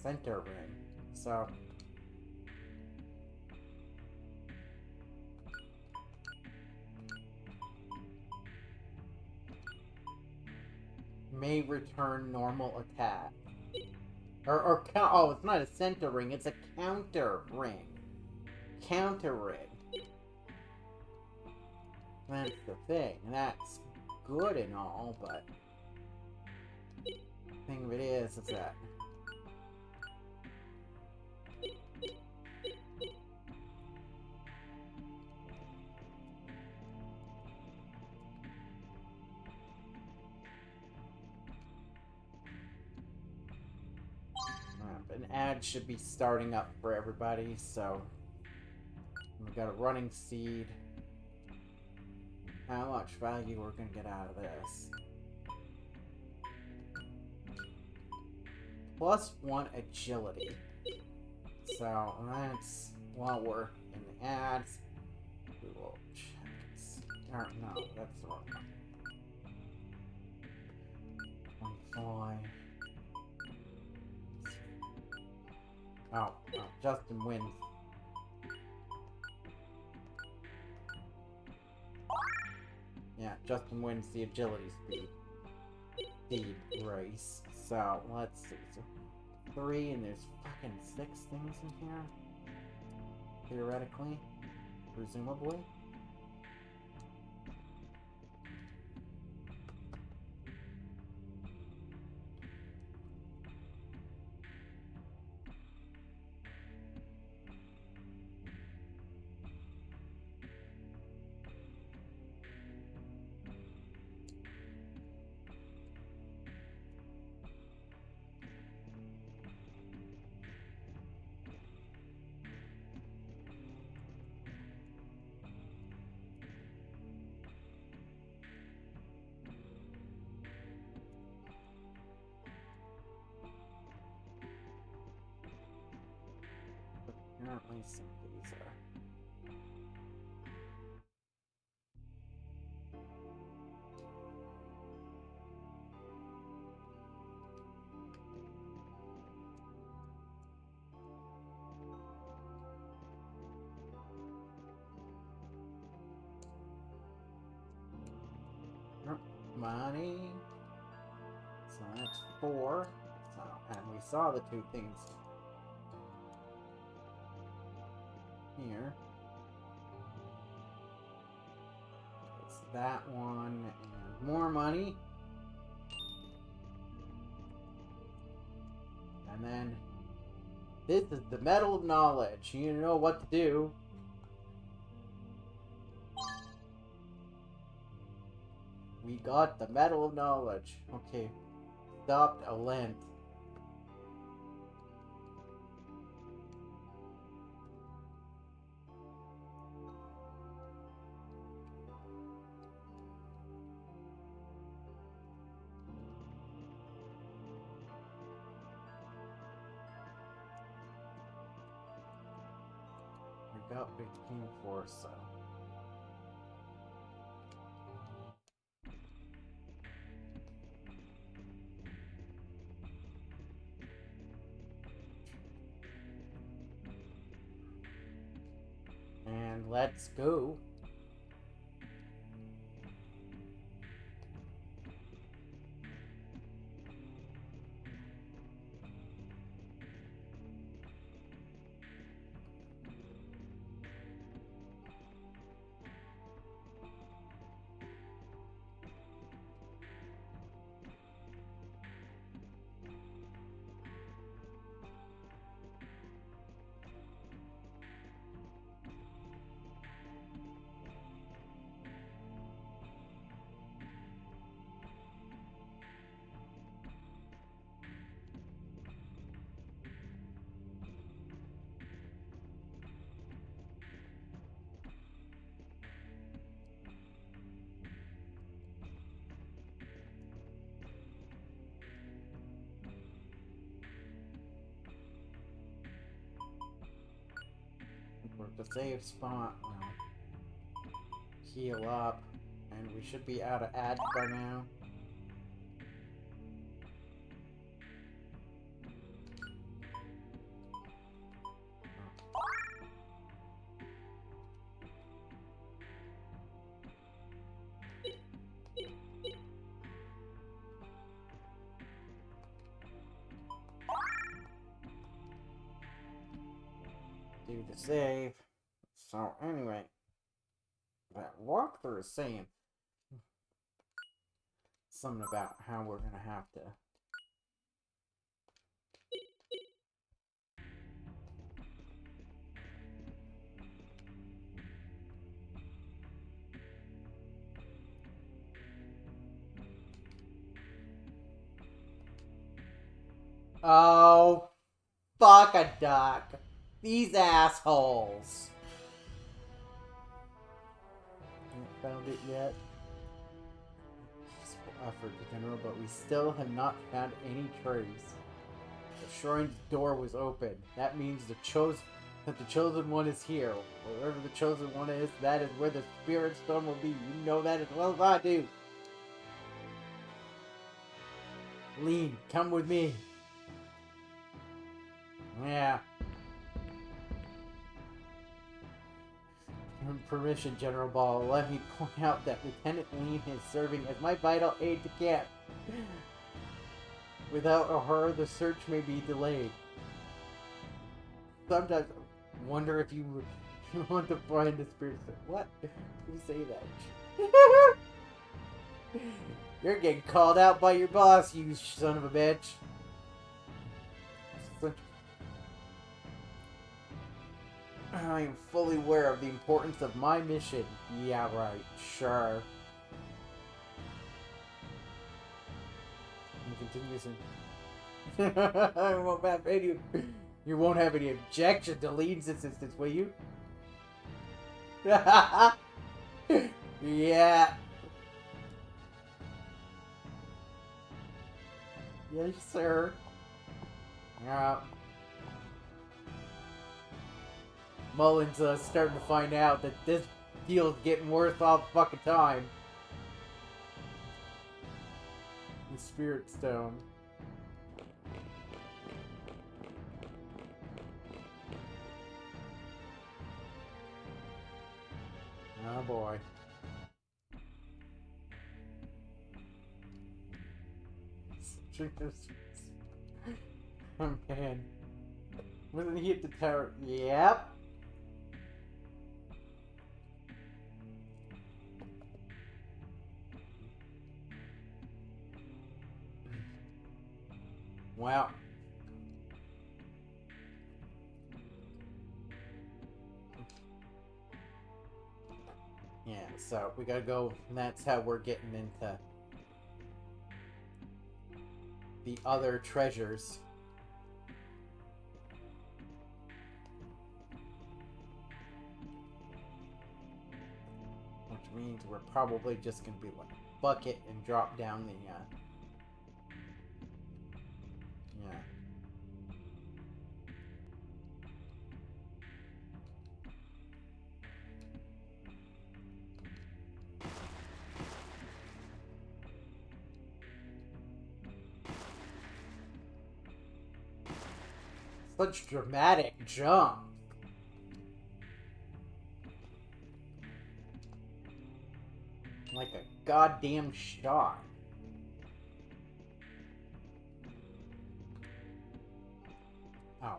Center ring. So may return normal attack. Oh, it's not a center ring, it's a counter ring. Counter ring. That's the thing. That's good and all, but the thing of it is that an ad should be starting up for everybody, so we got a running seed. How much value we're gonna get out of this? +1 agility. So that's while we're in the ads. We will check and see. Or, no, that's the wrong one. 25. Oh, Justin wins. Yeah, Justin wins the agility speed race. So, let's see. So, 3, and there's fucking 6 things in here? Theoretically? Presumably? Apparently some of these are. Money. So that's 4. So, and we saw the 2 things here. It's that one and more money. And then this is the Medal of Knowledge. You know what to do. We got the Medal of Knowledge. Okay. Stopped Alent. We got big team force, so. And let's go. We're at the save spot. Heal up. And we should be out of ads by now. save. So, anyway, that walkthrough is saying something about how we're gonna have to. Oh, fuck a duck. These assholes. Haven't found it yet. Effort, General, but we still have not found any trace. The shrine's door was open. That means the chosen one is here. Wherever the chosen one is, that is where the spirit stone will be. You know that as well as I do. Lean, come with me. Yeah. Permission, General Baal. Let me point out that Lieutenant Lean is serving as my vital aide to camp. Without her, the search may be delayed. Sometimes I wonder if you want to find the spirit. What? You say that? You're getting called out by your boss, you son of a bitch. I am fully aware of the importance of my mission. Yeah, right. Sure. And continues in... I won't have any... You won't have any objection to Lean's assistance, will you? Yeah. Yes, sir. Yeah. Mullen's starting to find out that this deal's getting worse all the fucking time. The Spirit Stone. Oh boy. Oh man. Wasn't he at the tower? Yep. Wow. Yeah, so we gotta go, and that's how we're getting into the other treasures. Which means we're probably just gonna be like bucket and drop down the yeah. Such dramatic jump. Like a goddamn shot. Oh.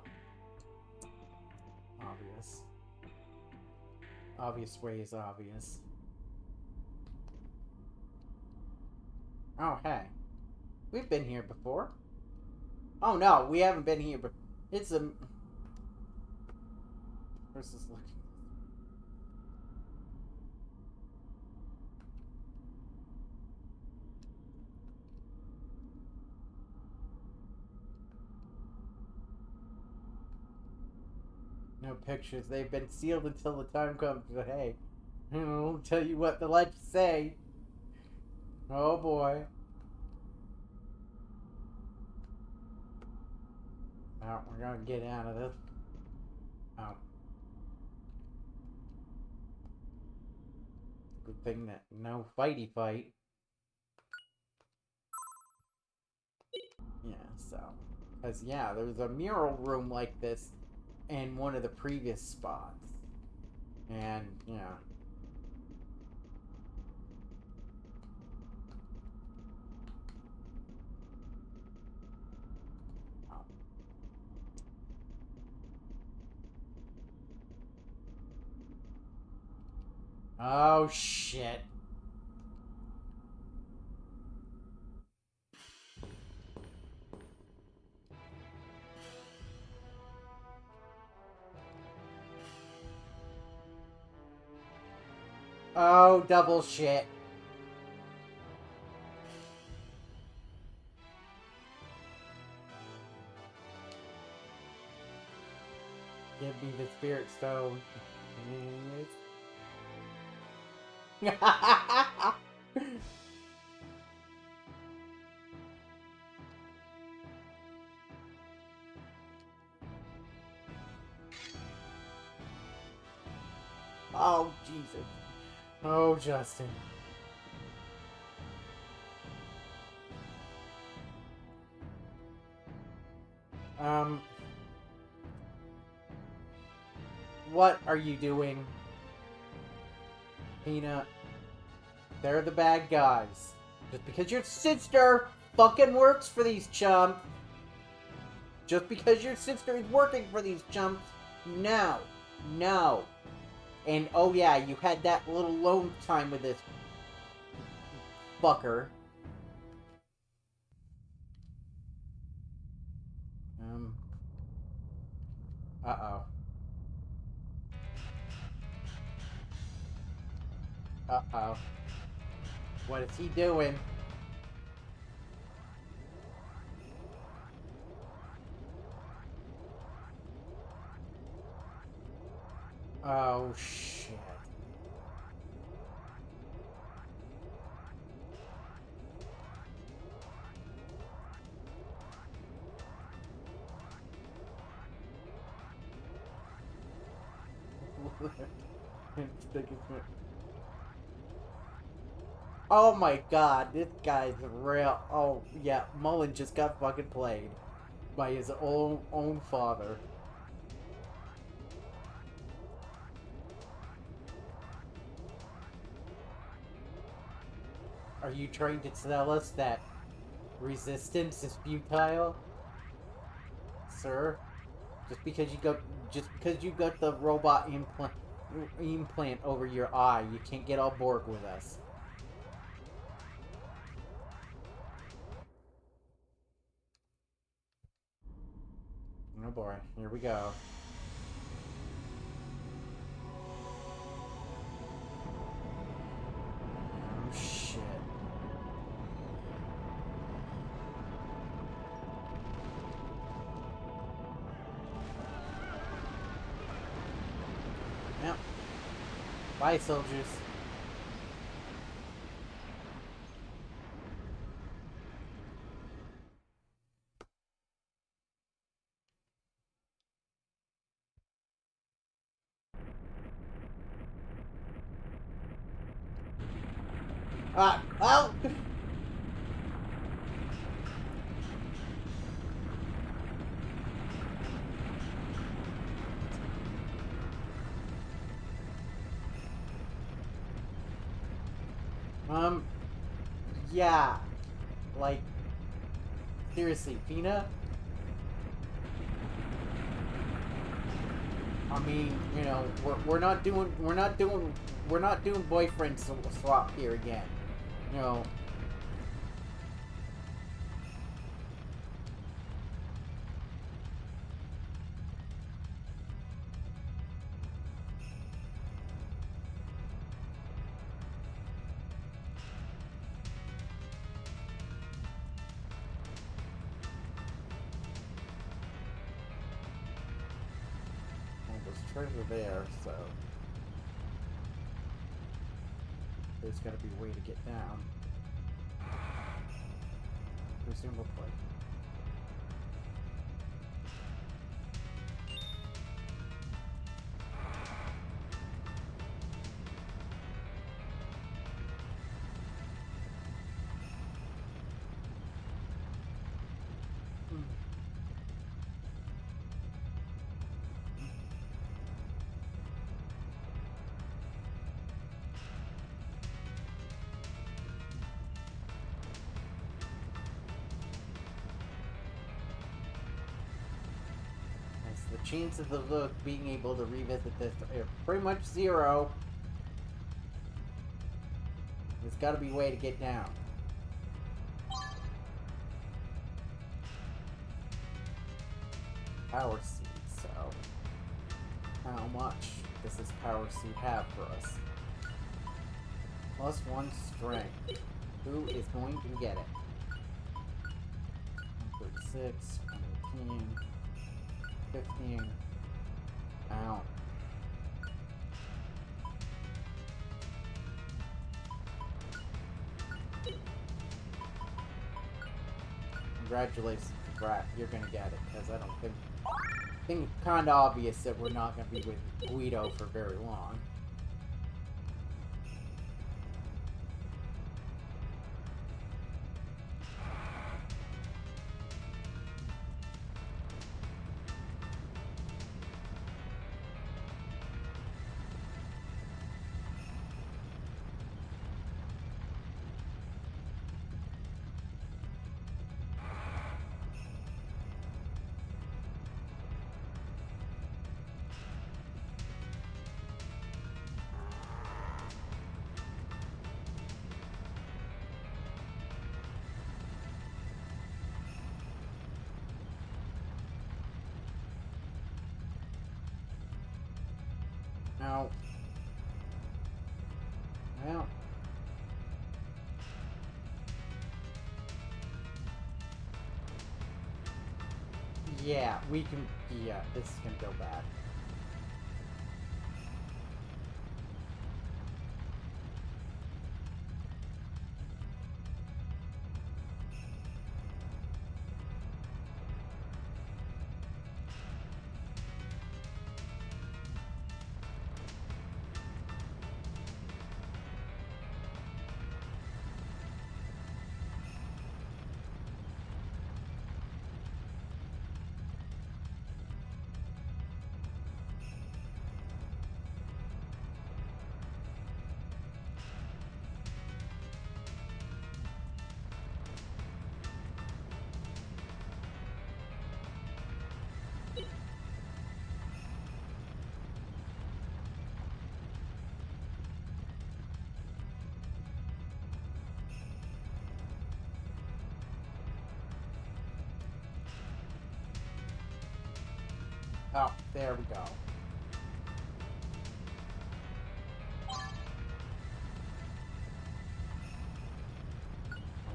Obvious. Obvious way is obvious. Oh, hey. We've been here before. Oh, no, we haven't been here, but it's a... Where's this looking? No pictures. They've been sealed until the time comes. But hey, I'll tell you what the legends say. Oh boy. Oh, we're gonna get out of this. Oh. Good thing that no fighty fight. Yeah, so. Because, yeah, there's a mural room like this in one of the previous spots. And, yeah. Oh, shit. Oh, double shit. Give me the spirit stone. Oh, Jesus. Oh, Justin. What are you doing? Feena, they're the bad guys. Just because your sister fucking works for these chumps. Just because your sister is working for these chumps. No. No. And oh yeah, you had that little alone time with this fucker. Uh-oh. Uh-oh. What is he doing? Oh, shit. Oh my god, this guy's real. Oh, yeah, Mullen just got fucking played by his own father. Are you trying to tell us that resistance is futile, sir? Just because you got the robot implant over your eye, you can't get on board with us. Oh boy, here we go. Oh shit. Yep. Bye, soldiers. Oh! Yeah. Like, seriously, Feena? I mean, you know, we're not doing boyfriend swap here again. You know. There's treasure there, so there's gotta be a way to get down. Presumably. The chances of being able to revisit this are pretty much zero. There's gotta be a way to get down. Power seed, so how much does this power seed have for us? +1 strength. Who is going to get it? 136, 118, 15. Ow. Congratulations, Brat. You're gonna get it, because I don't think... I think it's kinda obvious that we're not gonna be with Guido for very long. Now, well, yeah, we can, yeah, this is gonna go bad. Oh, there we go.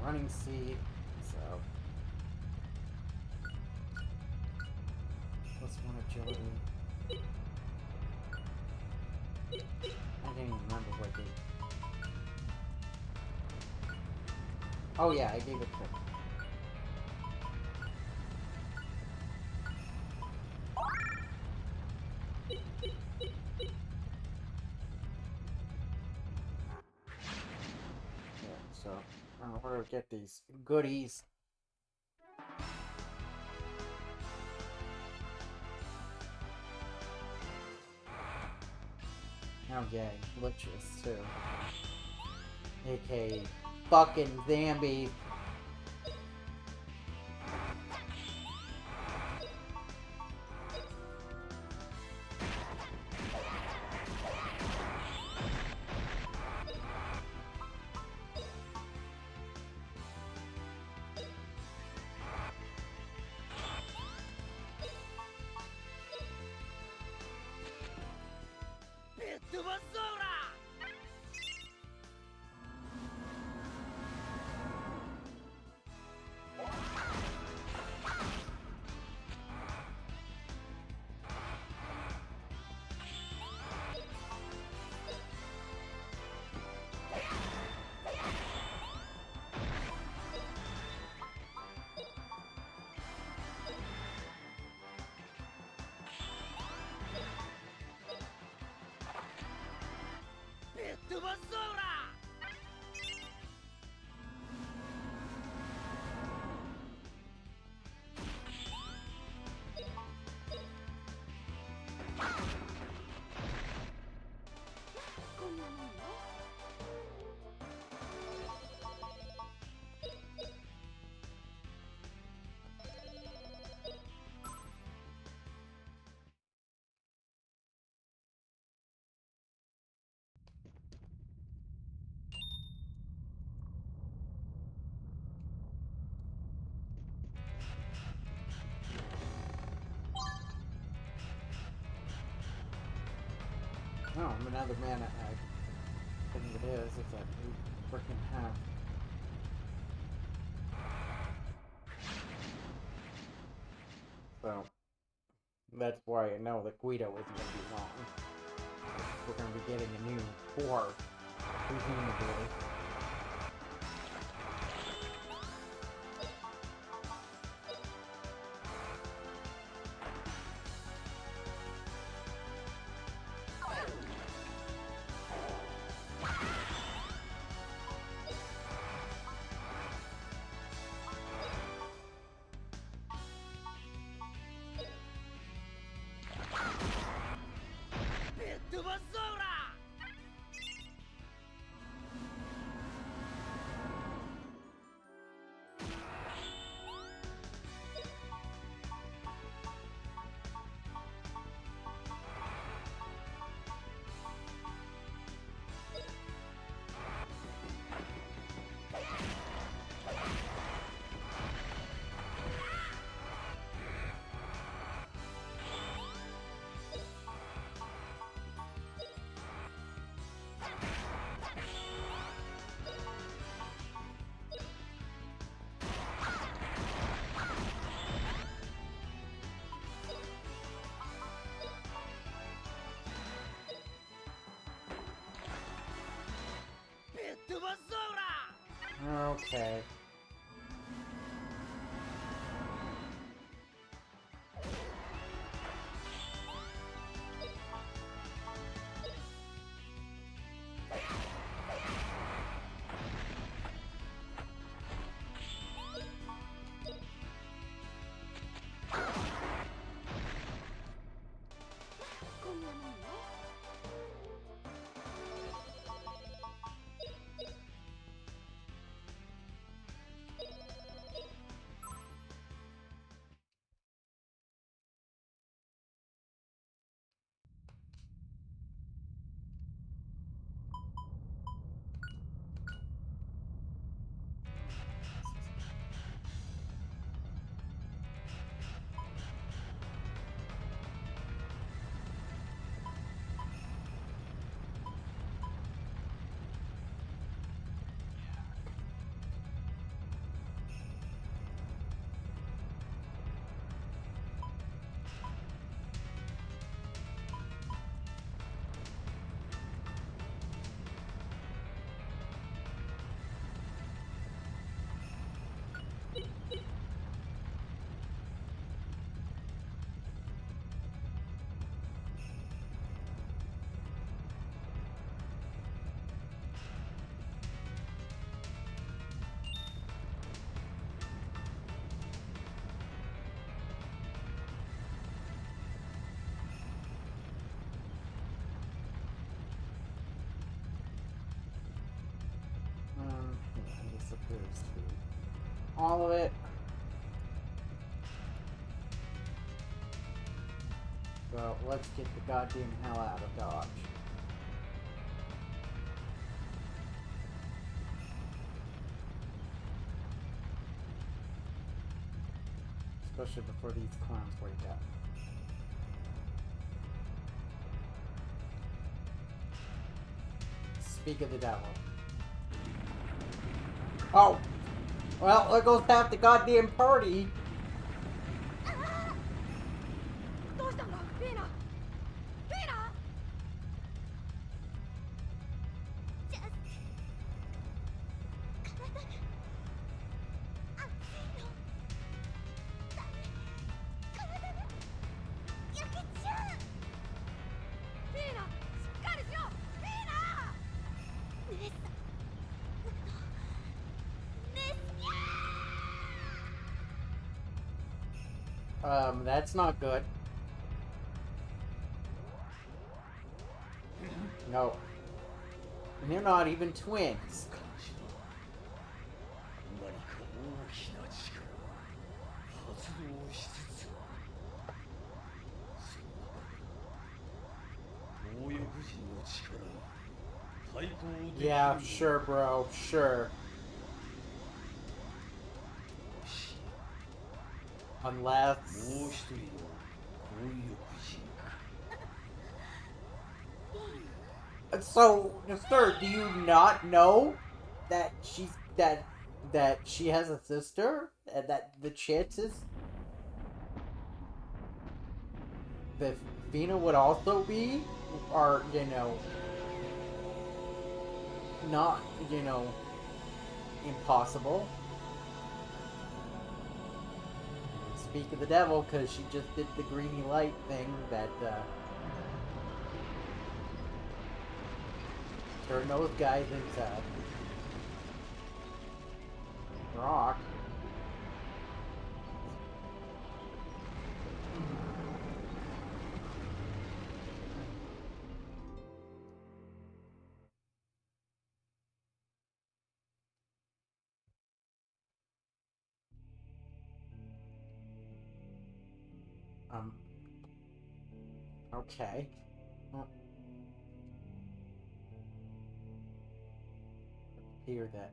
Running seed, so +1 agility. I can't even remember what I gave. Oh yeah, I gave it to. So, I don't know where to get these goodies. Oh yeah, glitches too. AKA fucking Zambi. Oh, another mana egg. I think it is. It's that we freaking have. So, that's why I know that Guido isn't going to be long. We're going to be getting a new 4, presumably. Okay. Yeah, this appears to be all of it. So let's get the goddamn hell out of Dodge. Especially before these clowns wake up. Speak of the devil. Oh! Well, there goes half the goddamn party! That's not good. No. And they're not even twins. Yeah, sure, bro. Sure. Unless... So, sir, do you not know that that she has a sister, and that the chances that Feena would also be are, not, impossible. Speak of the devil, because she just did the greeny light thing that turned those guys into rock. Okay. Well, hear that.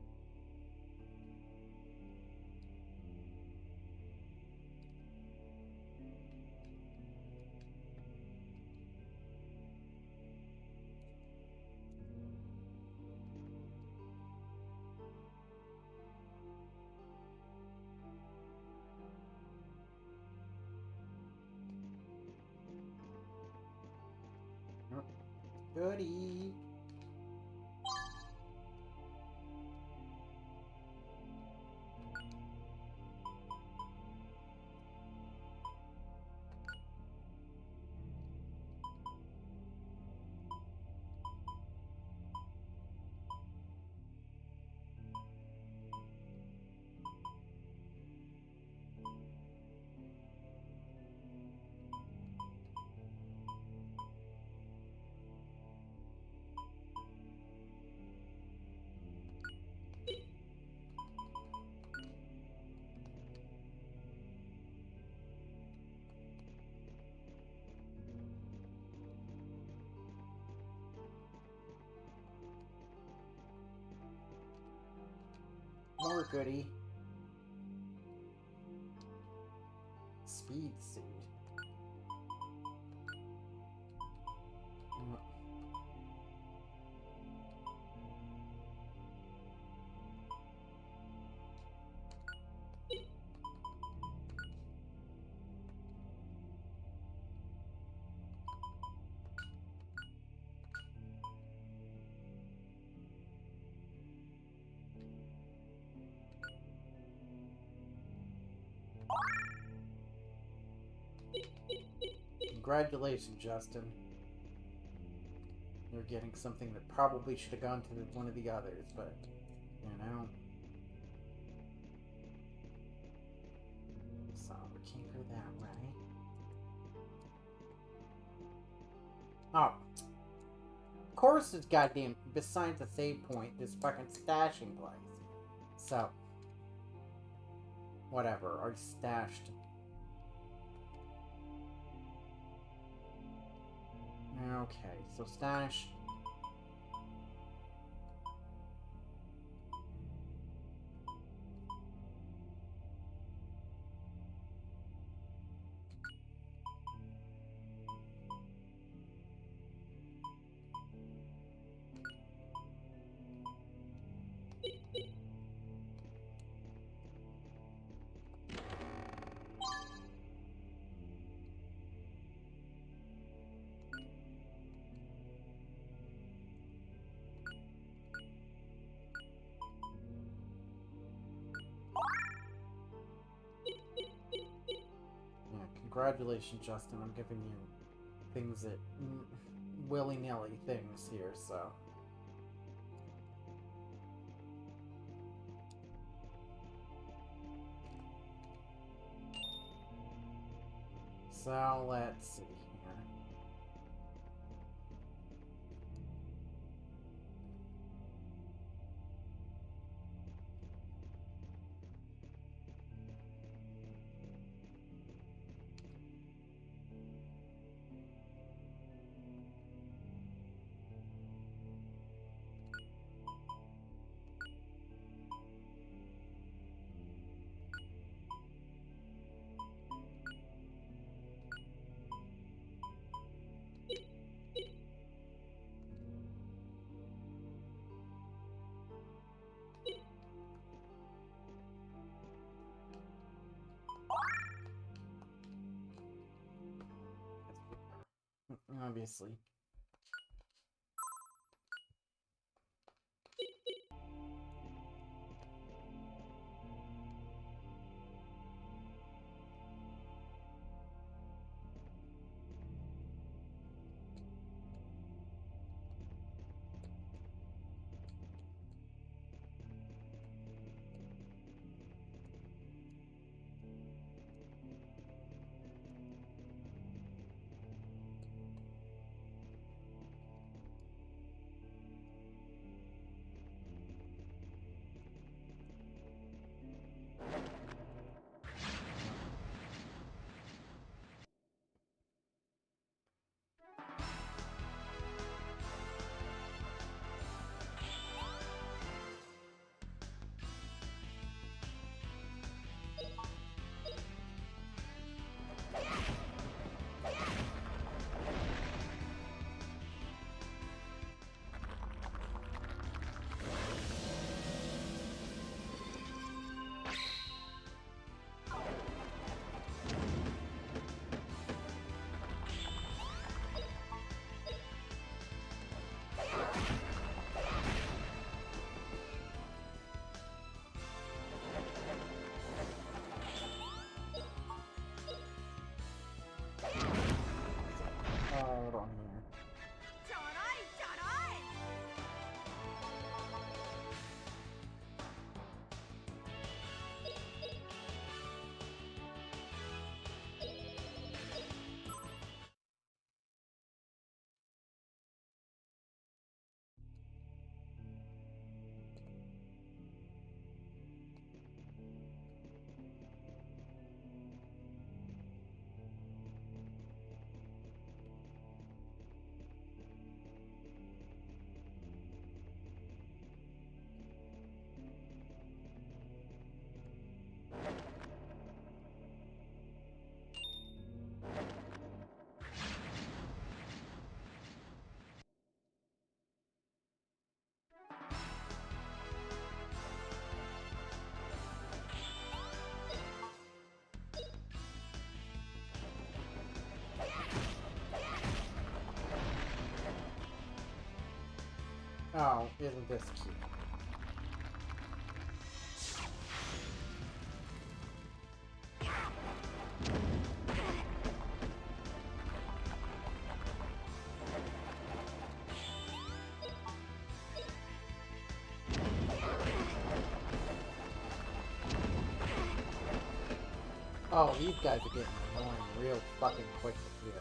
Goody. More goody. Speed suit. Congratulations, Justin. You're getting something that probably should have gone to one of the others, but, So, we can't go that way. Oh. Of course it's goddamn, besides the save point, this fucking stashing place. So. Whatever, I stashed. Okay, so stash. Congratulations, Justin. I'm giving you things that willy-nilly things here, so. So, let's see here. obviously. Hold on here. Oh, isn't this cute? Oh, these guys are getting annoying real fucking quick here.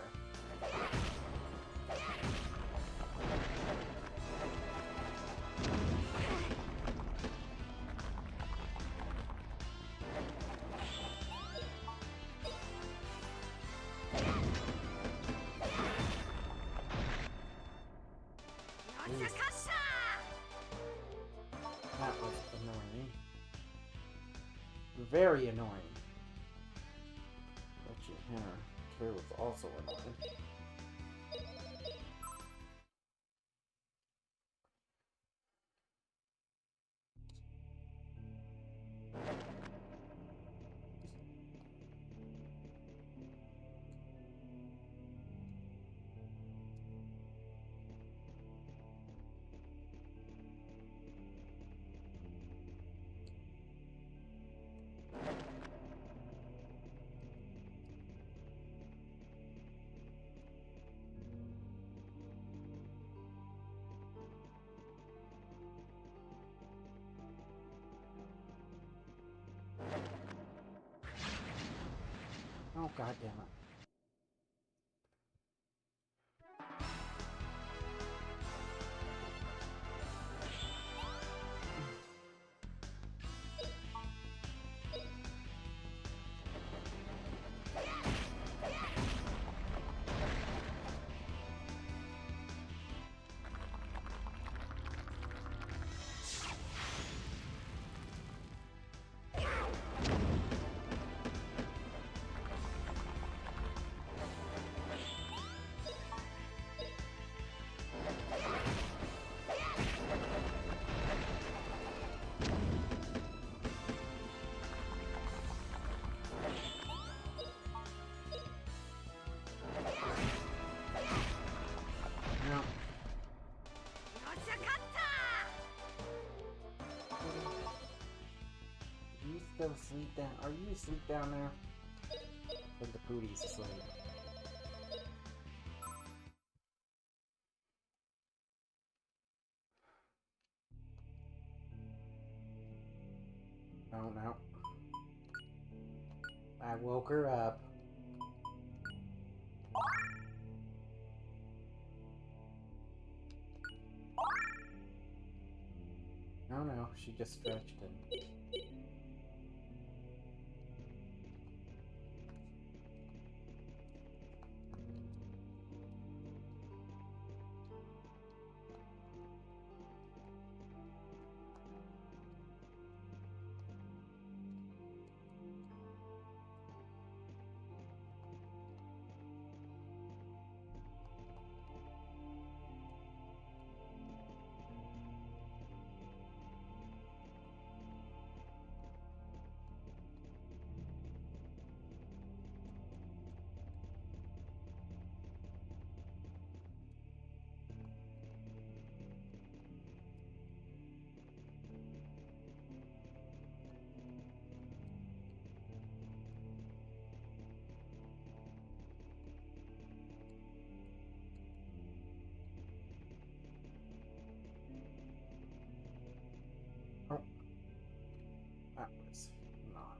That was annoying. Very annoying. But your hair, too, was also annoying. Oh, god damn it. still asleep down? Are you asleep down there? But the Pootie's asleep. Oh no. I woke her up. Oh no, she just stretched and... Oh. That was not...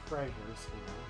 treasures, you know.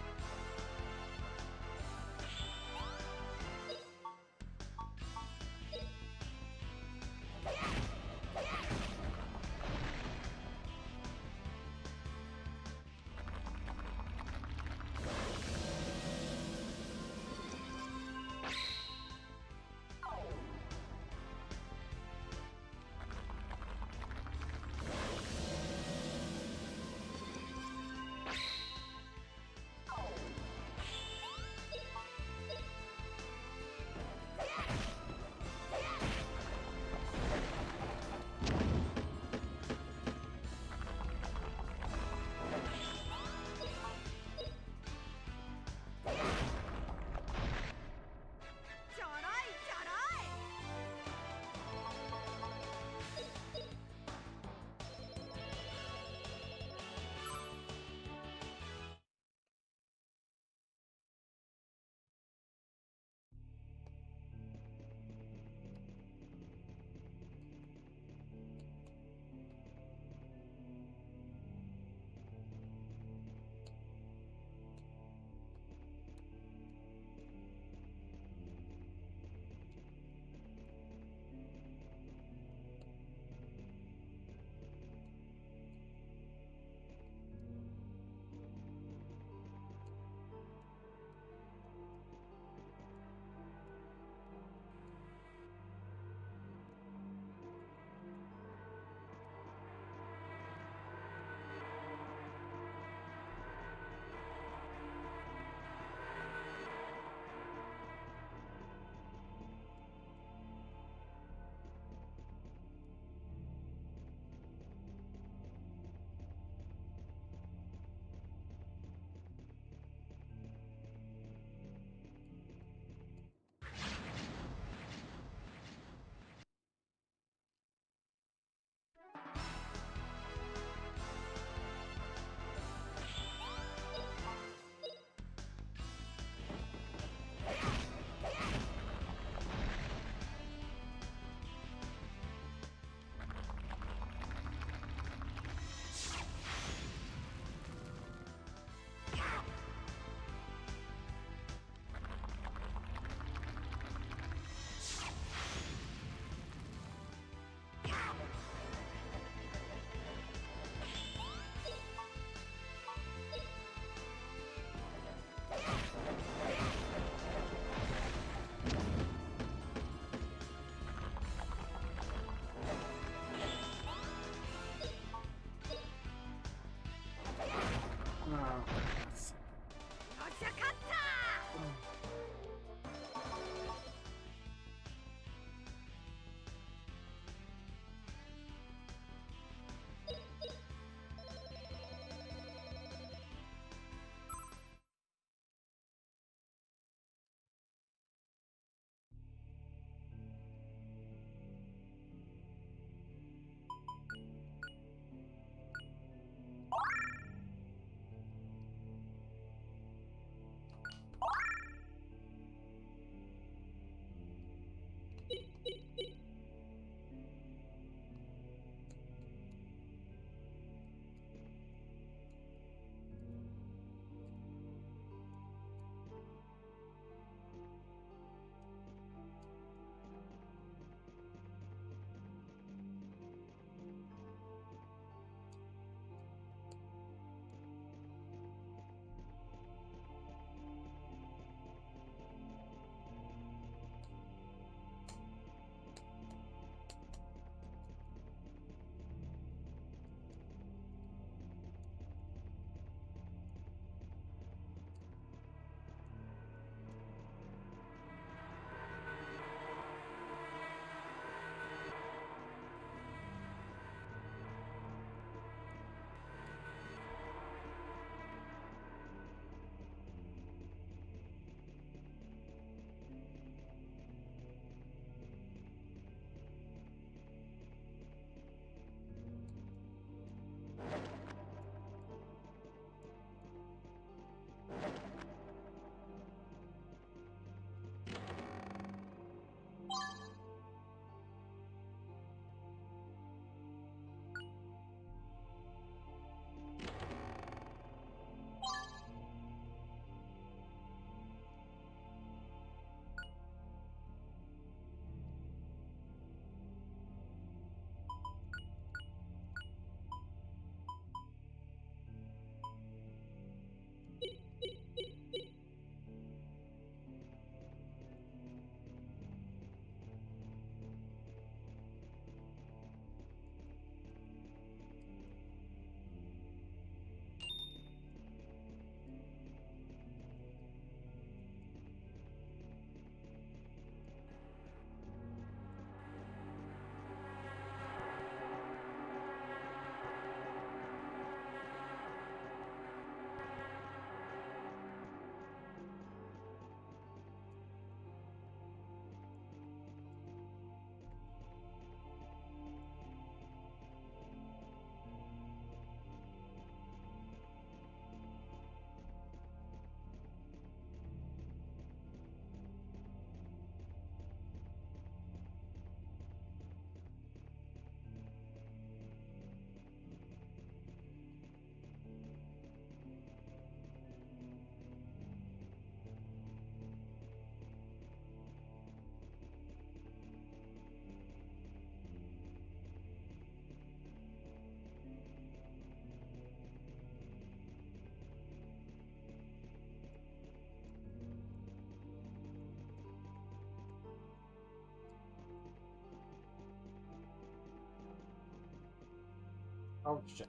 Oh shit.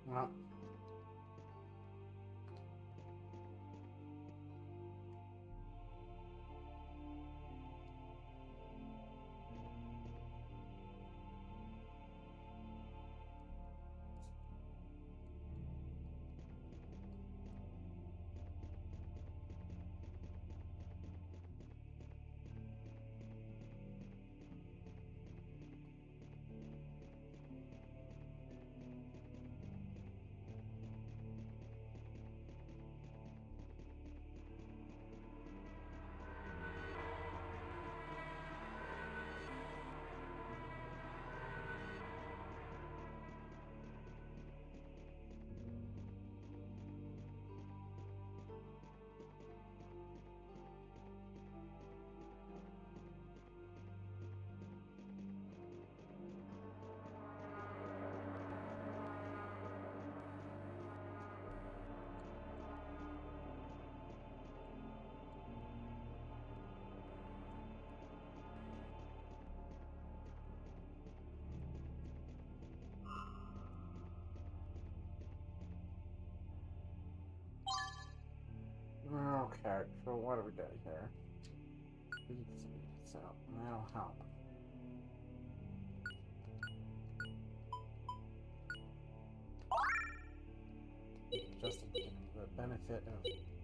Well. Okay, so what do we got here? So, that'll help. Just the benefit of...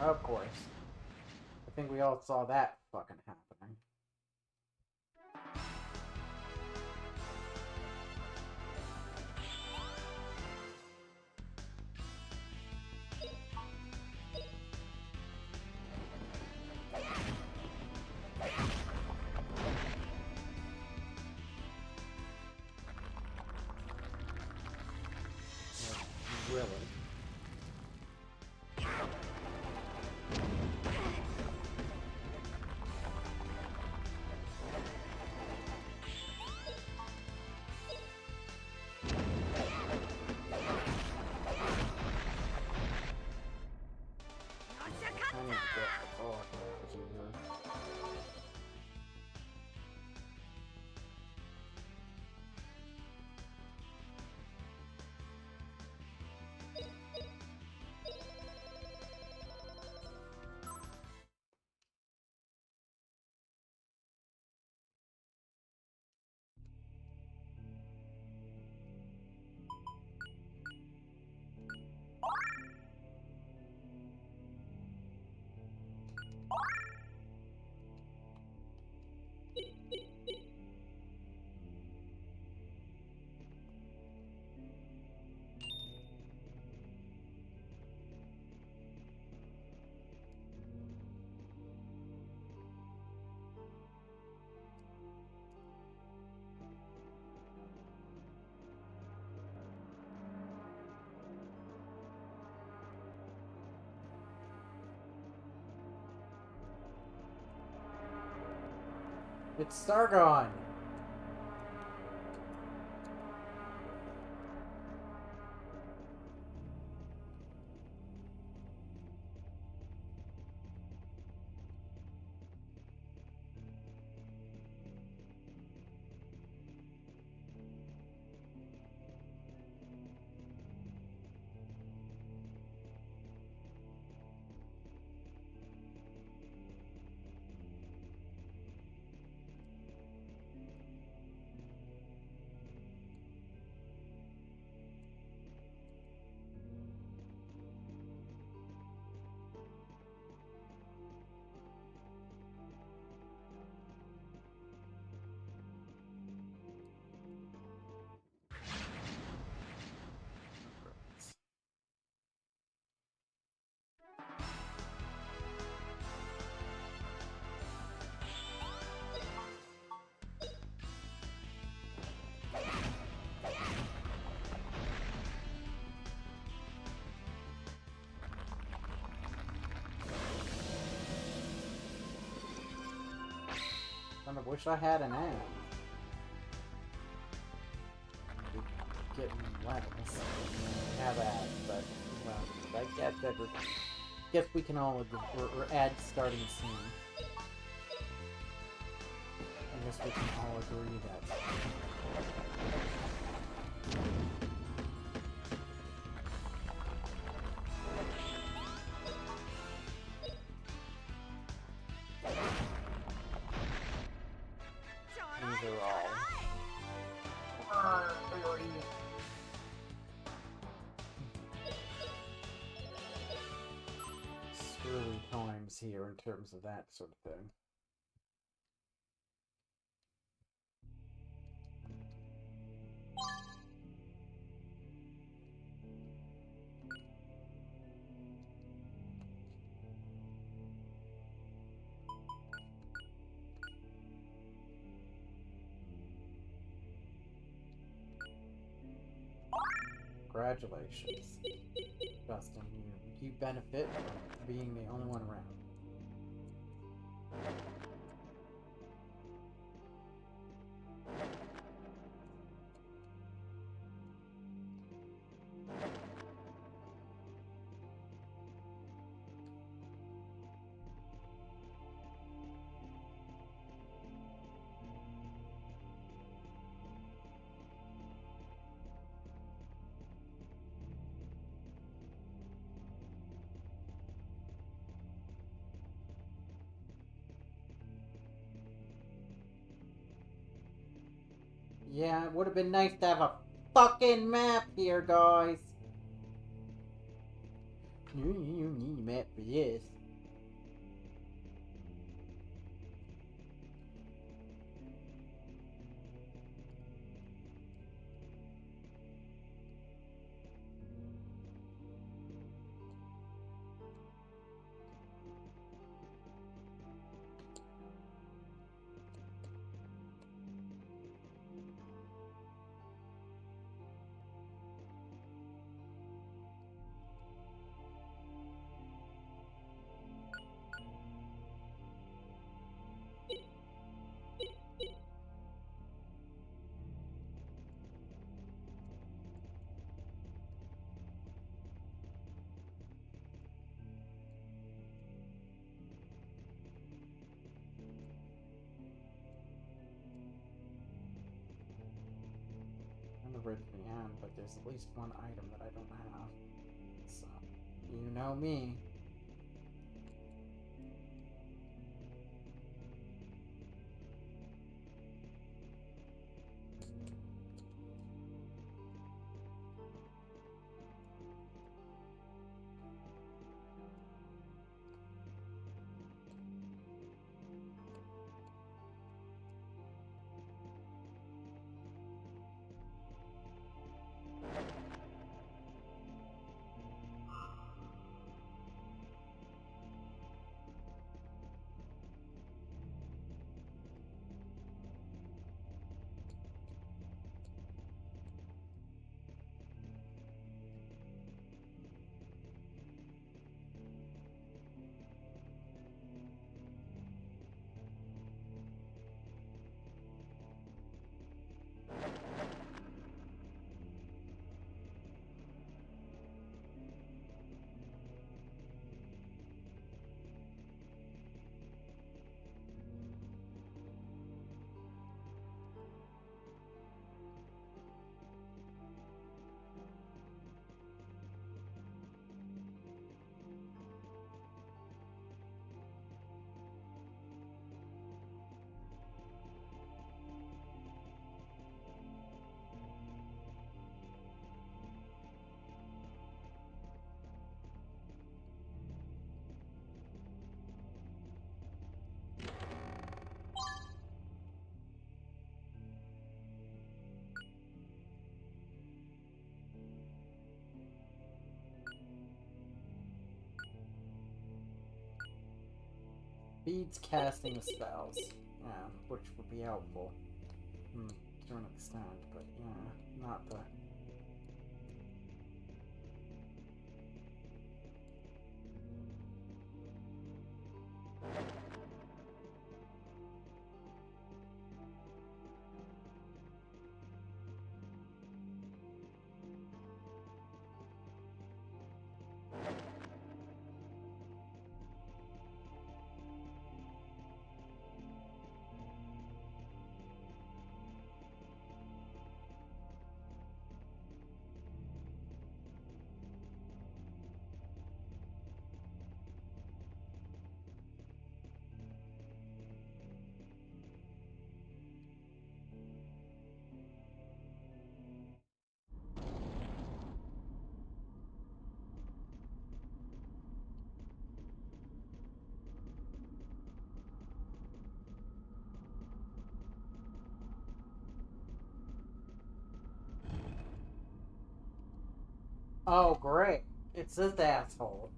Of course. I think we all saw that fucking happening. Really? I need to get the ball here. It's Sargon! I wish I had an app. Getting levels. Have ads, but well, I guess we can all agree. We're ads starting soon. I guess we can all agree that. These are all screwy times here in terms of that sort of thing. Congratulations, Dustin. You benefit from being the only one around. Yeah, it would have been nice to have a fucking map here, guys. You need map for this. I'm never at the end, but there's at least one item that I don't have. So, you know me. Beads casting the spells. Yeah, which would be helpful. To an extent, but yeah, not the... Oh, great. It's this asshole.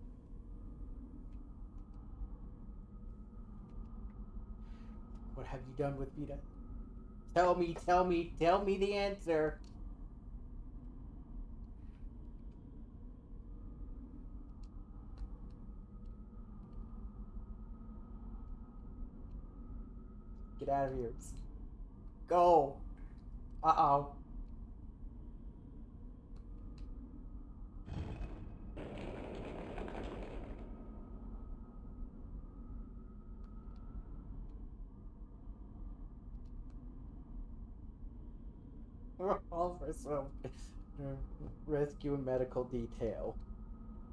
What have you done with Feena? Tell me the answer. Get out of here. Go. Uh-oh. We're all for some rescue and medical detail.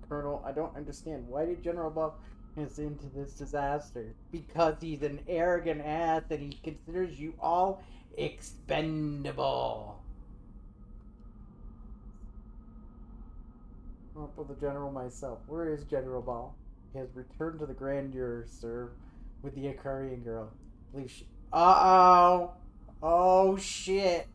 Colonel, I don't understand. Why did General Baal is into this disaster? Because he's an arrogant ass and he considers you all expendable. I'll put the general myself. Where is General Baal? He has returned to the Grandeur, sir, with the Icarian girl. Believe she... Uh-oh! Oh, shit!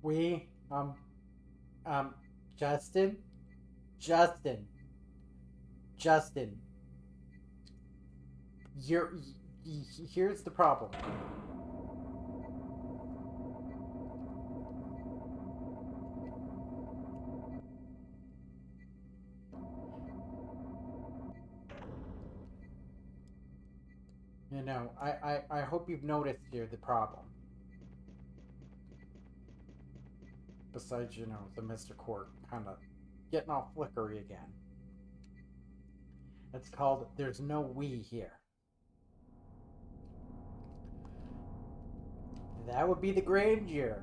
We, Justin? Justin. Justin. Here's the problem. You know, I hope you've noticed here the problem. Besides, you know, the Mr. Court kind of getting all flickery again. It's called There's No We Here. That would be the Grandeur.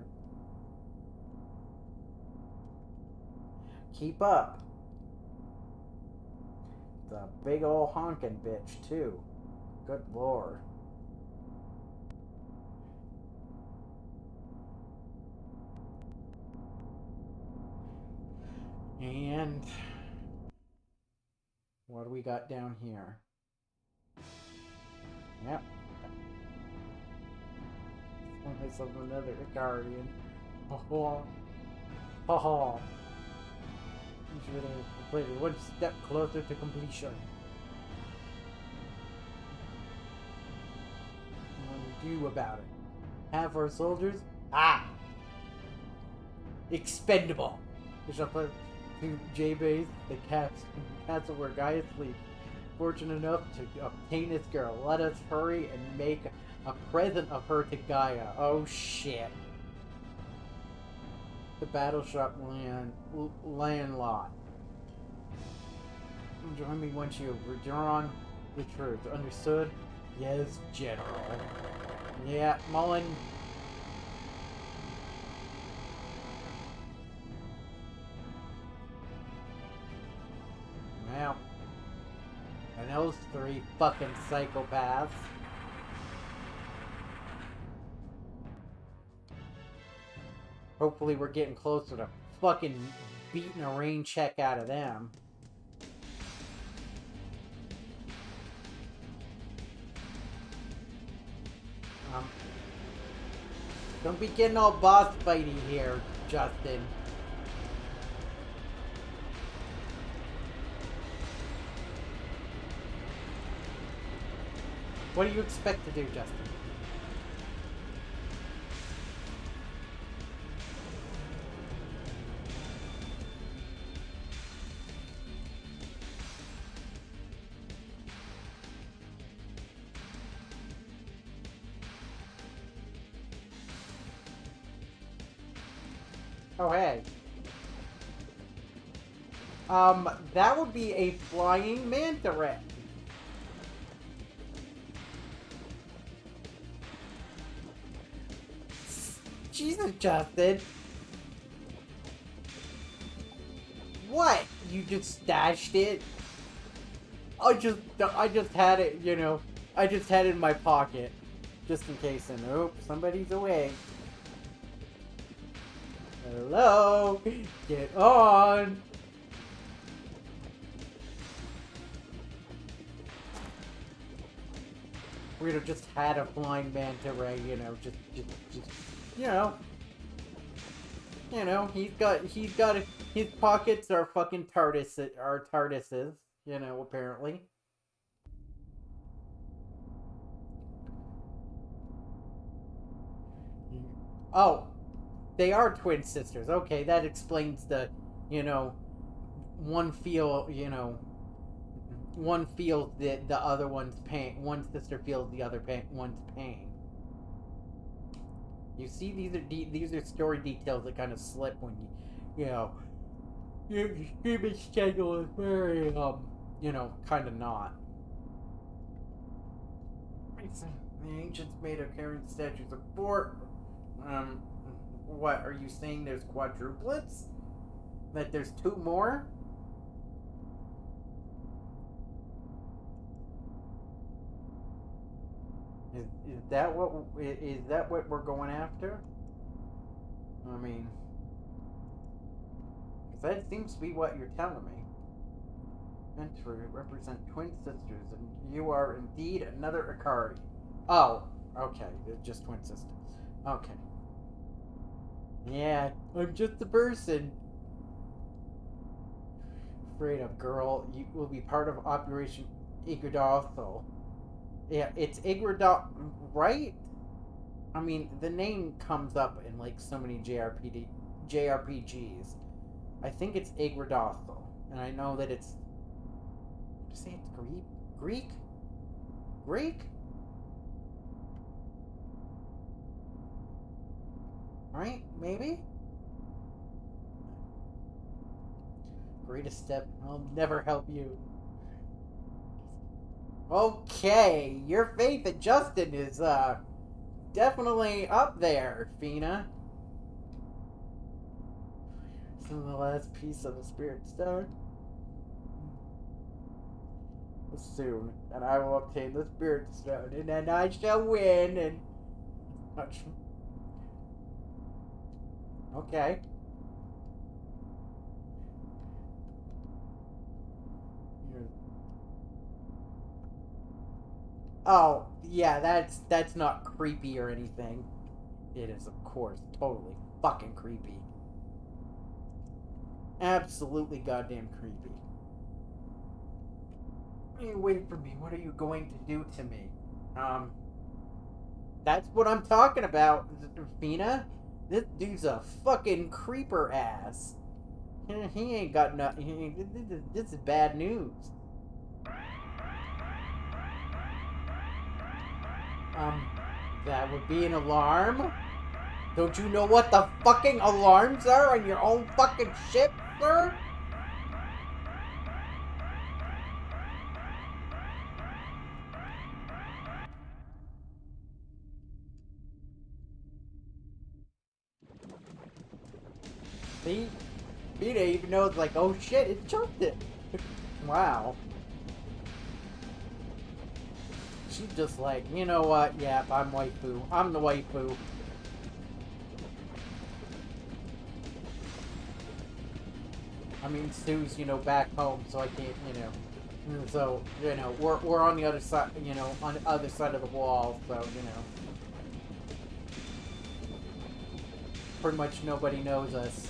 Keep up. The big ol' honkin' bitch, too. Good lord. And what do we got down here? Yep. Myself another Icarian. Ha ha. You should have completed one step closer to completion. What do we do about it? Have our soldiers? Expendable. We shall put to J-Base, the castle where Gaia sleeps. Fortunate enough to obtain this girl. Let us hurry and make a present of her to Gaia. Oh shit. The battle shop land lot. Join me once you have withdrawn the troops. Understood? Yes, General. Yeah, Mullen. Well, and those three fucking psychopaths. Hopefully we're getting closer to fucking beating a rain check out of them. Don't be getting all boss fighty here, Justin. What do you expect to do, Justin? Oh, hey. That would be a flying manta ray. Jesus, Justin. What? You just stashed it? I just had it, you know. I just had it in my pocket. Just in case, and oh, somebody's away. Hello? Get on! We'd have just had a flying manta ray, you know, just, you know, he's got, his pockets are fucking TARDISes, you know, apparently. Oh, they are twin sisters. Okay, that explains the, you know, one feels the other one's pain. One sister feels the other one's pain. You see, these are story details that kind of slip when you know, your streaming schedule is very, you know, kind of not. The ancients made of carrying statues of four. What, are you saying there's quadruplets? That there's two more? Is that what we're going after? I mean, 'cause that seems to be what you're telling me. Entry represent twin sisters, and you are indeed another Ikari. Oh, okay, they're just twin sisters. Okay. Yeah, I'm just a person. Afraid of, girl. You will be part of Operation Yggdrasil. Yeah, it's Yggdrasil, right? I mean, the name comes up in like so many JRPGs. I think it's Yggdrasil, and I know that it's. Did I say it's Greek? Greek? Right? Maybe? Greatest step. I'll never help you. Okay, your faith in Justin is definitely up there, Feena. This is the last piece of the Spirit Stone. Soon, and I will obtain the Spirit Stone, and then I shall win, and... Okay. Oh, yeah, that's not creepy or anything. It is, of course, totally fucking creepy. Absolutely goddamn creepy. Wait for me. What are you going to do to me? That's what I'm talking about, Feena. This dude's a fucking creeper ass. He ain't got nothing. This is bad news. That would be an alarm? Don't you know what the fucking alarms are on your own fucking ship, sir? See? Feena even knows, like, oh shit, it jumped it. Wow. She's just like, you know what? Yeah, I'm waifu. I'm the waifu. I mean, Stu's, back home, so I can't, So, we're on the other side, on the other side of the wall, so, pretty much nobody knows us.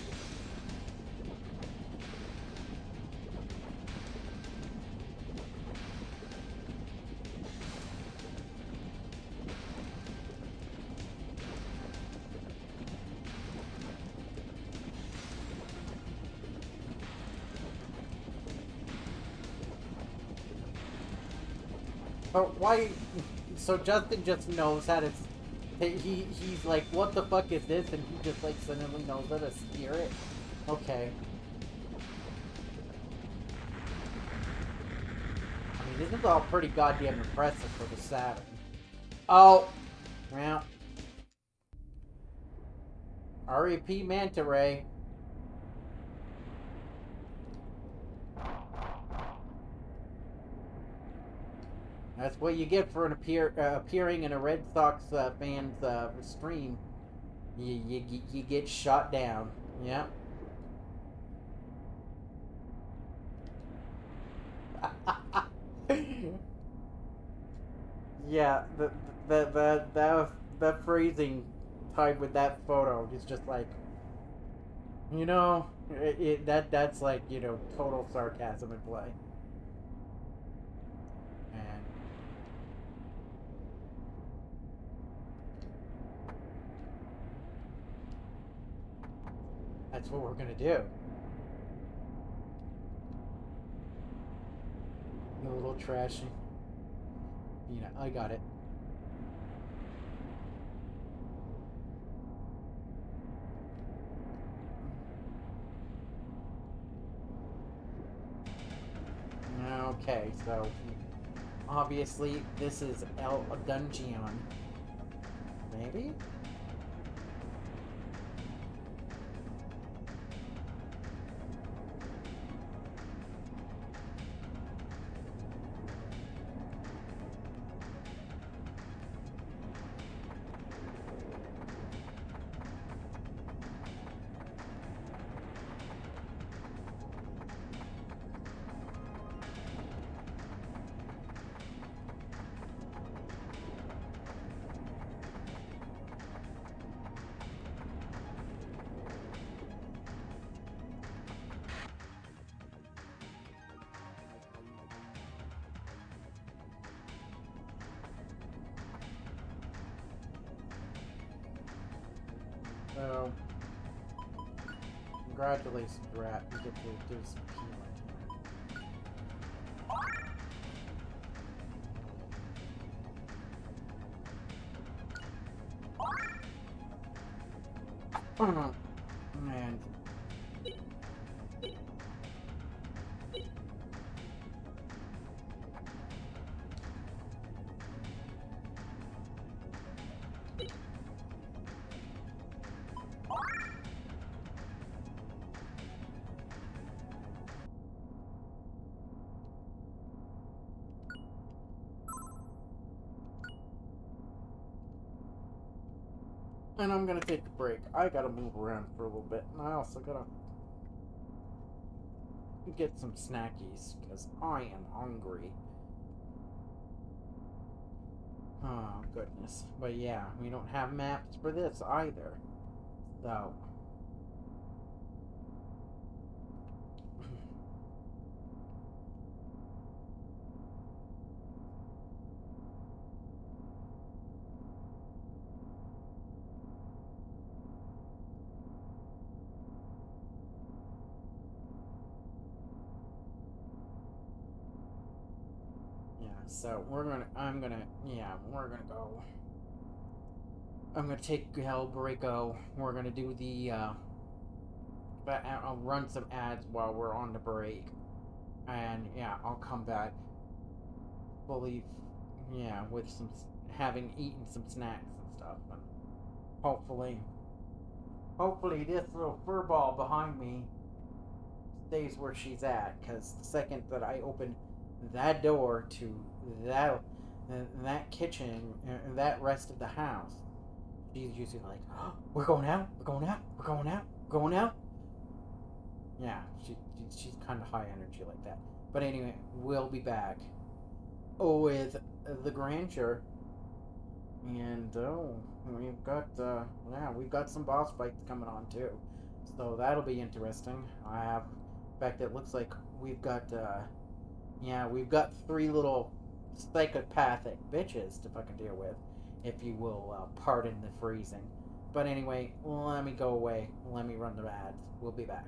But why? So Justin just knows how to. He's like, what the fuck is this? And he just like suddenly knows that a spirit. Okay. I mean, this is all pretty goddamn impressive for the Saturn. Oh, well. R.E.P. Manta Ray. That's what you get for appearing in a Red Sox fan's stream. You get shot down. Yeah. Yeah. The phrasing tied with that photo is just like, that's like total sarcasm in play. That's what we're gonna do. You little trashy. I got it. Okay, so obviously this is a dungeon. Maybe? So, congratulations, Rat. You get to do some healing. Man. And I'm gonna take a break. I gotta move around for a little bit, and I also gotta get some snackies, because I am hungry. Oh, goodness. But yeah, we don't have maps for this either. So... yeah, so we're gonna go. I'm gonna take Breako. We're gonna do the, I'll run some ads while we're on the break. And yeah, I'll come back fully, yeah, with some, having eaten some snacks and stuff. And hopefully this little fur ball behind me stays where she's at. Because the second that I open that door to that kitchen, that rest of the house, she's usually like, oh, we're going out, we're going out, we're going out, we're going out. Yeah, she's kind of high energy like that. But anyway, we'll be back with the grandeur, and we've got some boss fights coming on too, so that'll be interesting. In fact, it looks like we've got three little psychopathic bitches to fucking deal with, if you will pardon the phrasing. But anyway, let me go away. Let me run the ads. We'll be back.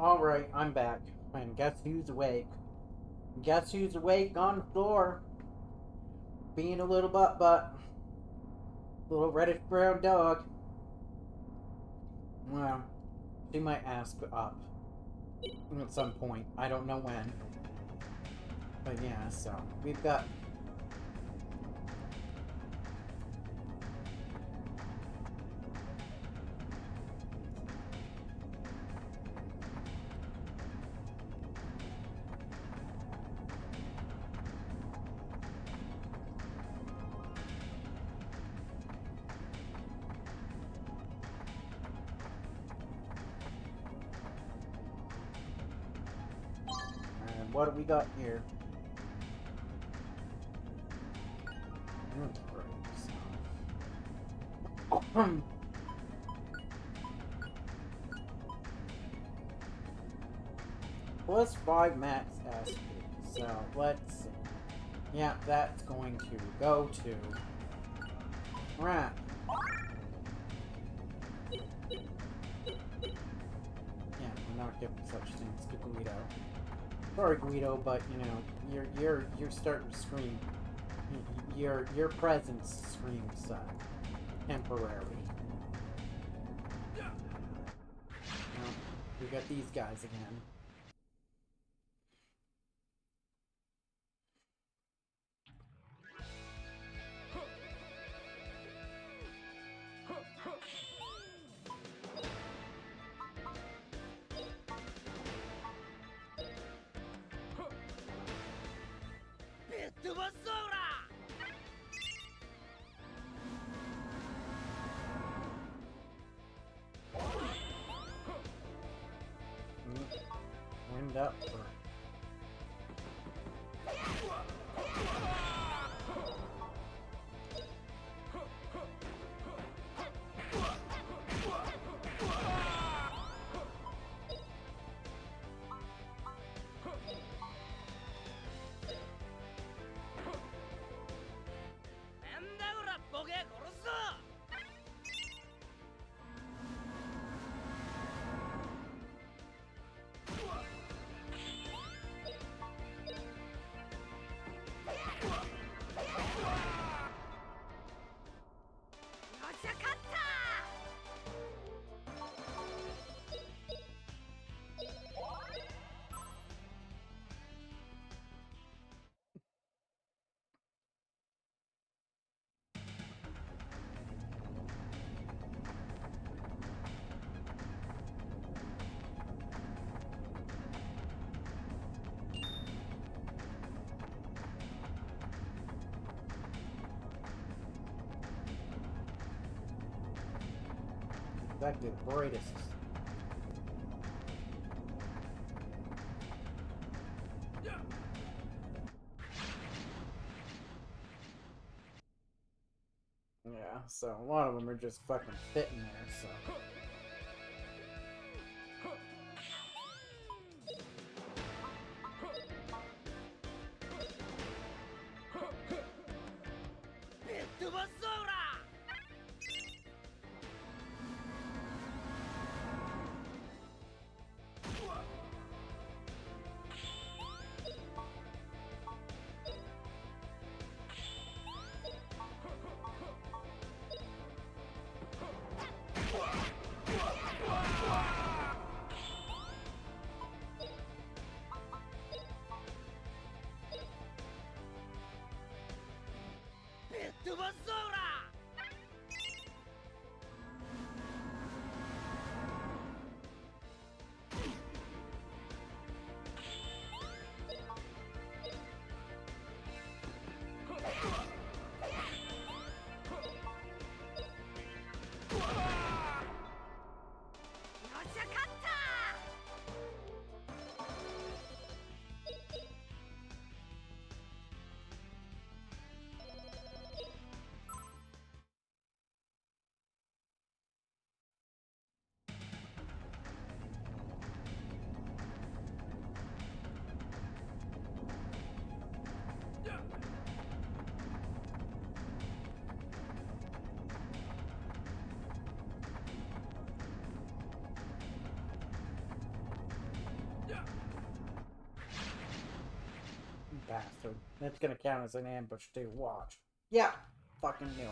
Alright, I'm back. And guess who's awake? Guess who's awake on the floor? Being a little butt. Little reddish brown dog. Well, she might ask up at some point. I don't know when. But yeah, so we've got... And what do we got here? Plus 5 max SP. So let's see. Yeah, that's going to go to Rat. Yeah, we're not giving such things to Guido. Sorry, Guido, but you know you're starting to scream. Your presence screams temporary. Well, we got these guys again. Wind up for... That did the greatest. Yeah, so a lot of them are just fucking fitting there, so... That's gonna count as an ambush too. Watch. Yeah, fucking knew it.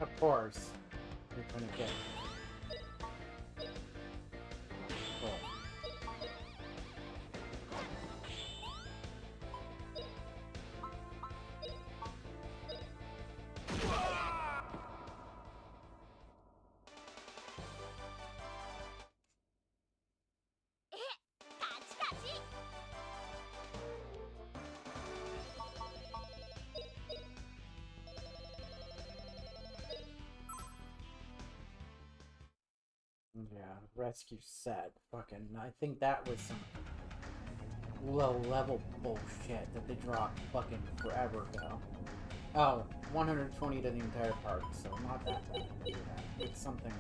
Of course, you're gonna get. Cool. Yeah, rescue set. Fucking, I think that was some low level bullshit that they dropped fucking forever ago. Oh, 120 to the entire park, so not that bad. But yeah, it's something.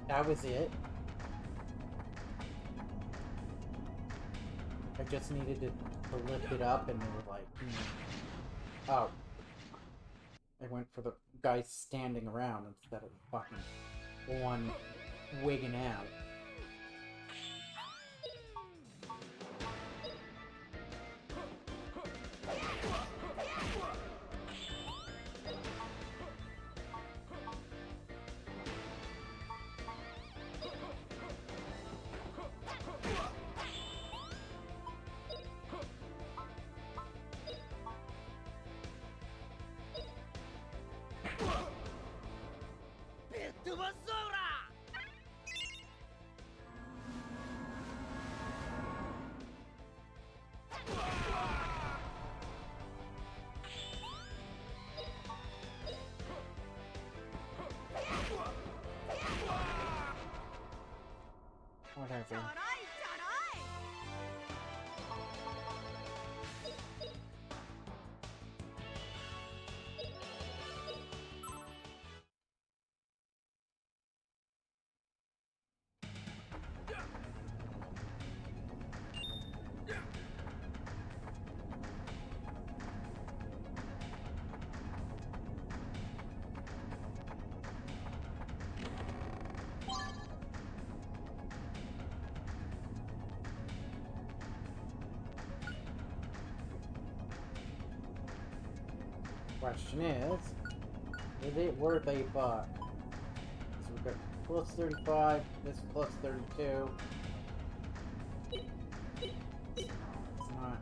That was it. I just needed to lift it up, and they were like, oh. I went for the guy standing around instead of fucking one wigging out. Whatever. Question is it worth $8? So we've got plus 35, this plus 32. No, it's not.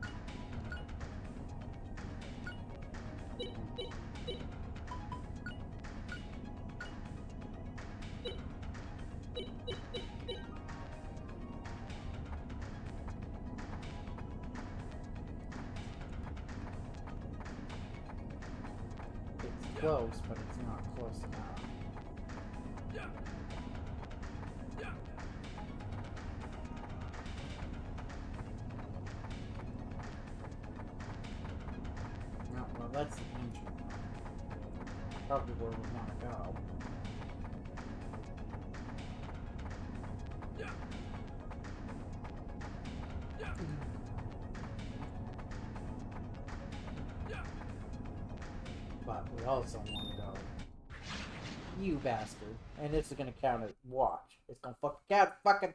Close, but it's not close enough. No, well, that's the engine. Probably where we want to go. We also want to go. You bastard. And this is gonna count as watch. It's gonna fucking count fucking.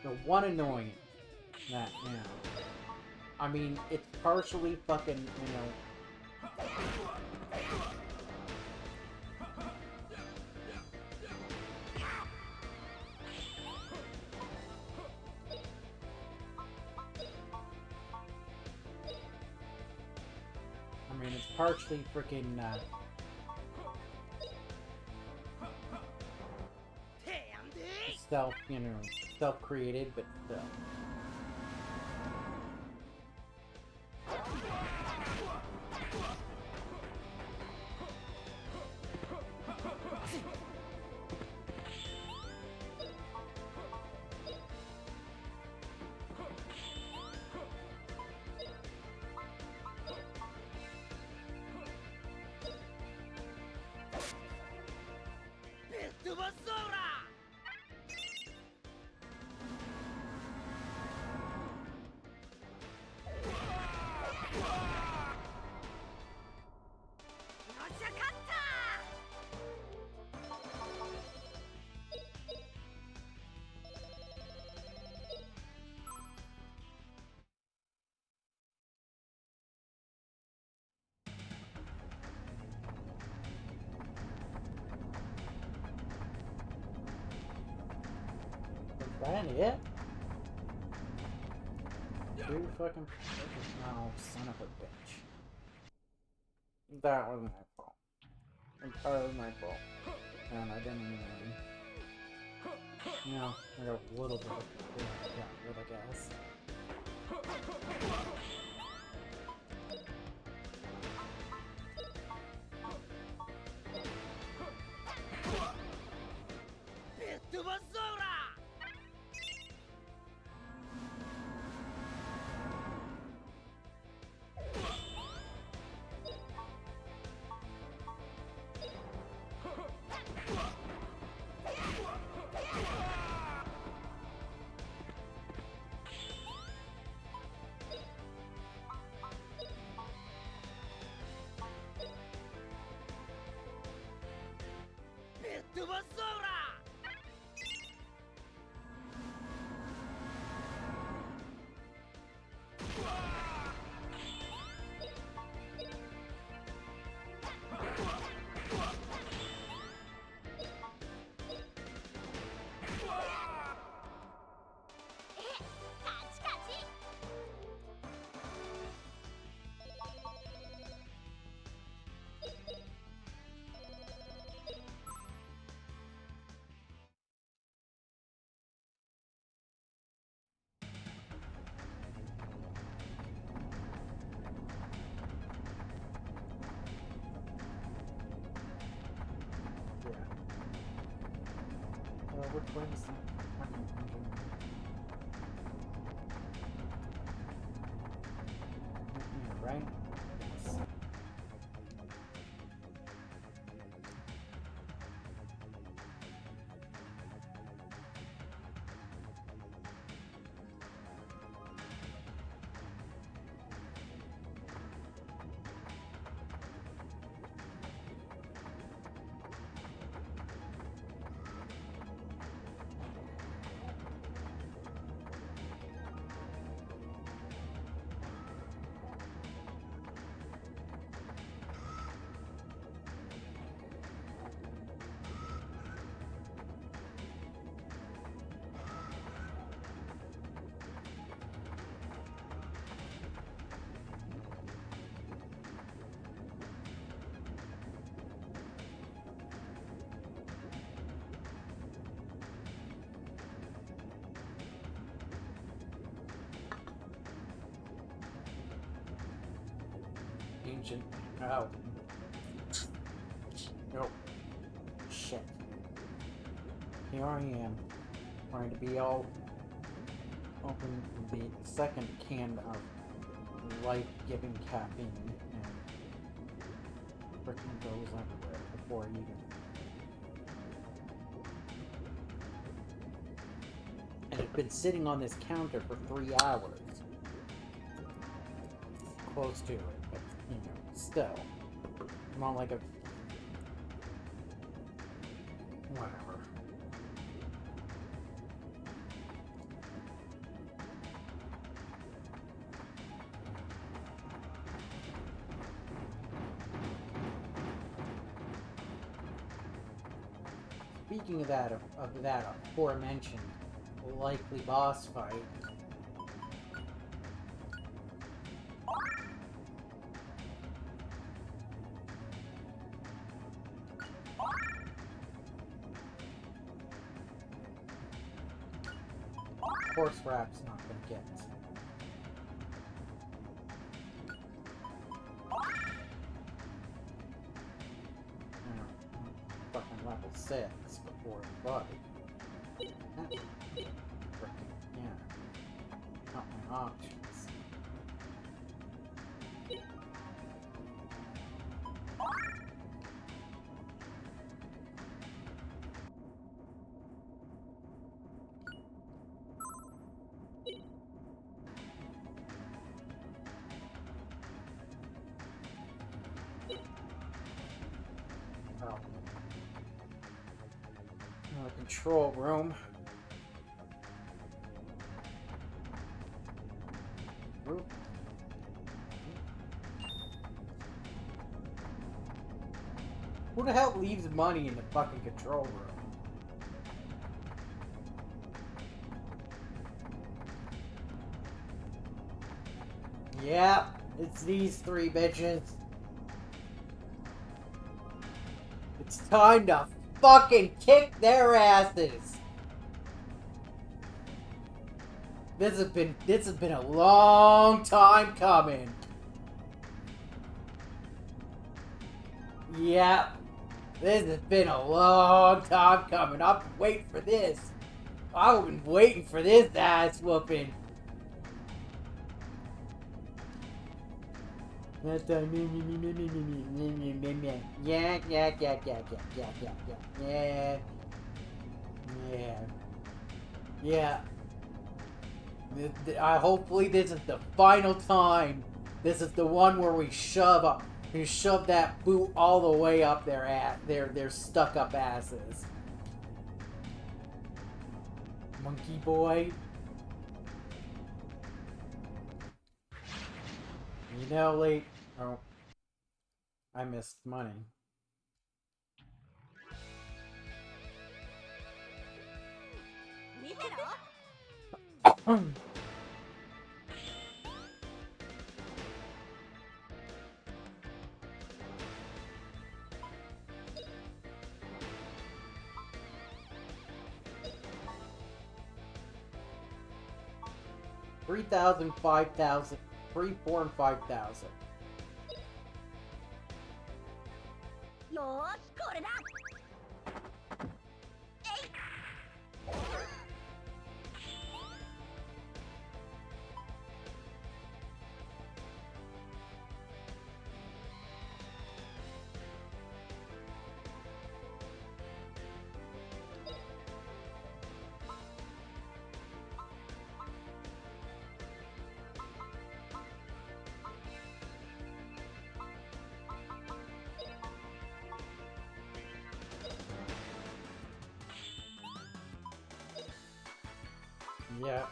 The one annoying that, you know. I mean, it's partially fucking, you know. I mean, it's partially freaking, self, you know, self-created, but still. Is that it? Two fucking... Oh, son of a bitch. That was my fault. Entirely my fault. And I didn't even... You know, I got a little bit of... Yeah, rid, I guess. Which way is that? Right? Yes. Ancient. Oh. Nope. Shit. Here I am, trying to be all open the second can of life-giving caffeine, and freaking goes everywhere before I even. And it's been sitting on this counter for 3 hours. close to it, but, you know, still. Not like a... Whatever. Speaking of that aforementioned likely boss fight, horse wrap's not gonna get. Fucking level 6 before the fight. Frickin', yeah. Not my options. Control room. Oop. Who the hell leaves money in the fucking control room? Yeah, it's these three bitches. It's time to fucking kick their asses. This has been a long time coming. Yeah, this has been a long time coming. I've been waiting for this. I've been waiting for this ass whooping. That time, yeah. Hopefully this is the final time. This is the one where we shove that boot all the way up their stuck up asses. Monkey boy. You know, late. Oh, I missed money. $3,000, $5,000, $3,000, $4,000, and $5,000. Yeah.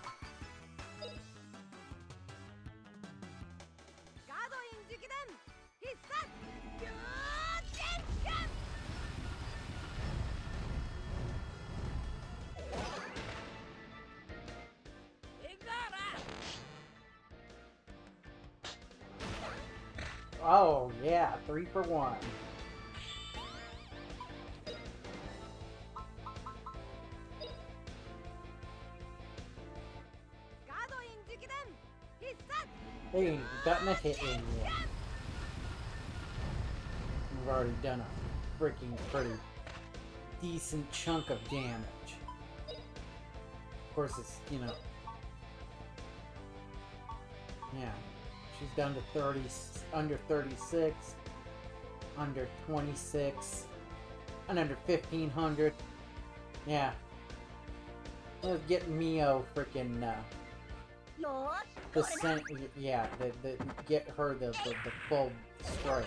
Oh yeah, 3 for 1. They ain't gotten a hit in yet. We've already done a freaking pretty decent chunk of damage. Of course, it's, you know... Yeah. She's down to 30, under 36, under 26, and under 1,500. Yeah. Let's get Mio freaking, Yeah, the get her the full straight.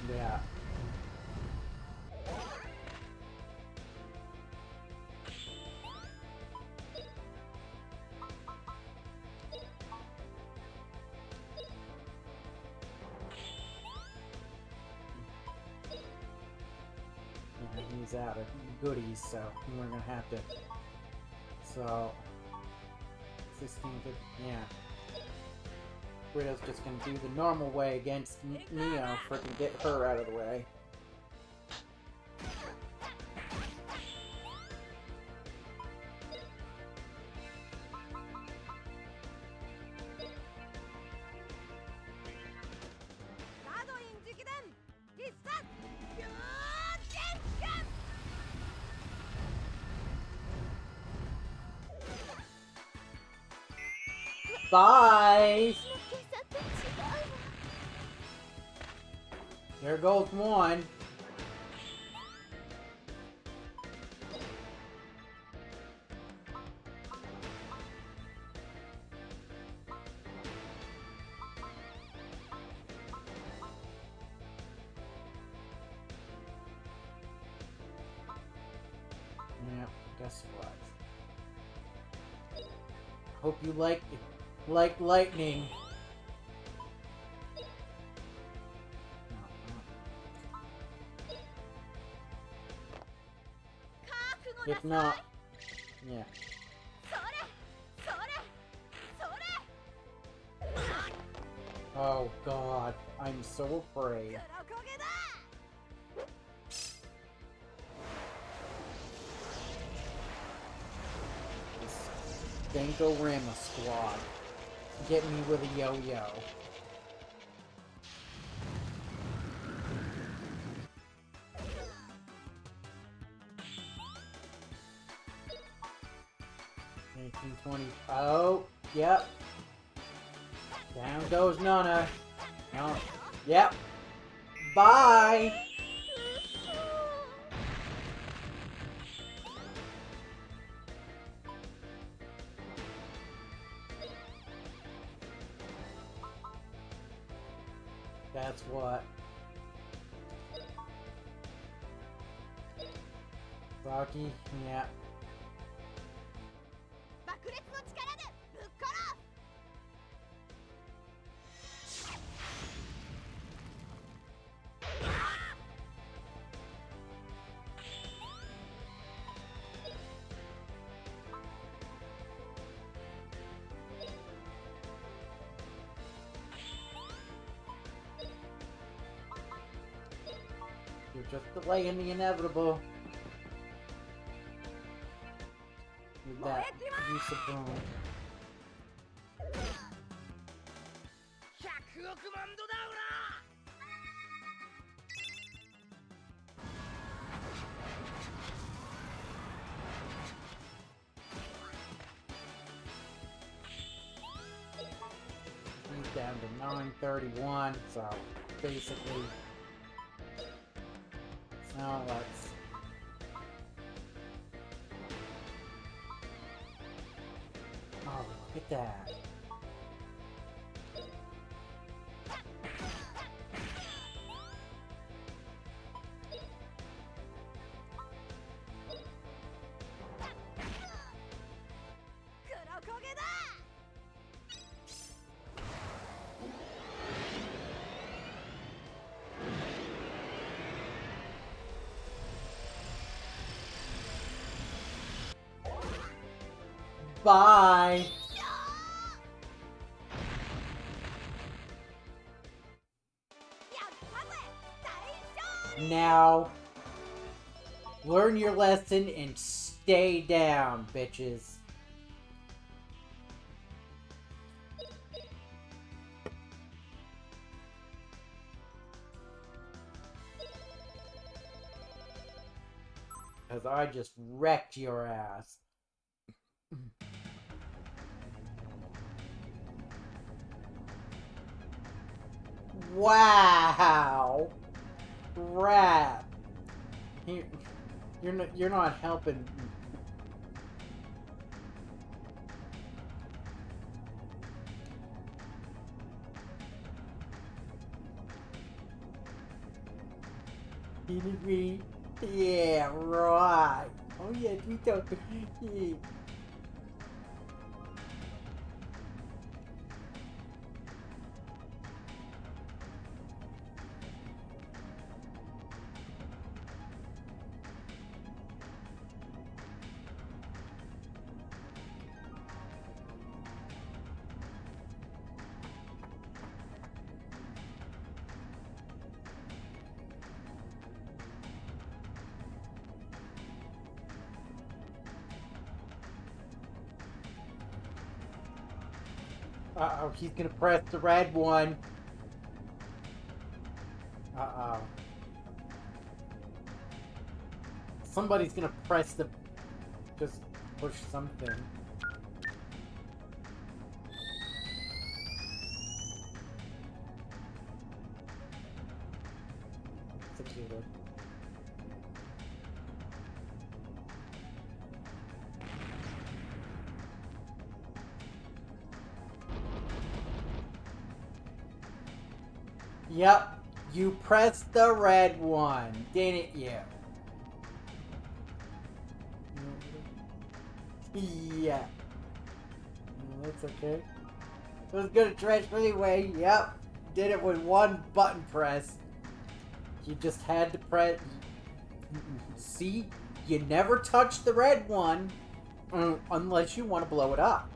Yeah. Yeah, he's out of goodies, so we're gonna have to. So, 16, yeah. Rito's just gonna do the normal way against Neo, freaking get her out of the way. Bye! There goes one. Yeah, guess what? Hope you like lightning. If not, yeah. Oh God, I'm so afraid. This Dankorama squad. Get me with a yo-yo. Oh, yep. Down goes Nana. No. Yep. Bye. That's what. Saki, yeah. You're just delaying the inevitable. With that use of boom. He's down to 931, so basically. Now let's. Oh, look at that. Bye! Now, learn your lesson and stay down, bitches. Because I just wrecked your ass. Wow! Crap! You're not helping. Yeah, right. Oh yes, we don't. Yeah. Uh-oh, he's gonna press the red one. Uh-oh. Somebody's gonna press the... Just push something. Executed. Yep, you pressed the red one, didn't you? Yeah. That's okay. It was gonna trash anyway. Yep. Did it with one button press. You just had to press. See? You never touch the red one unless you want to blow it up.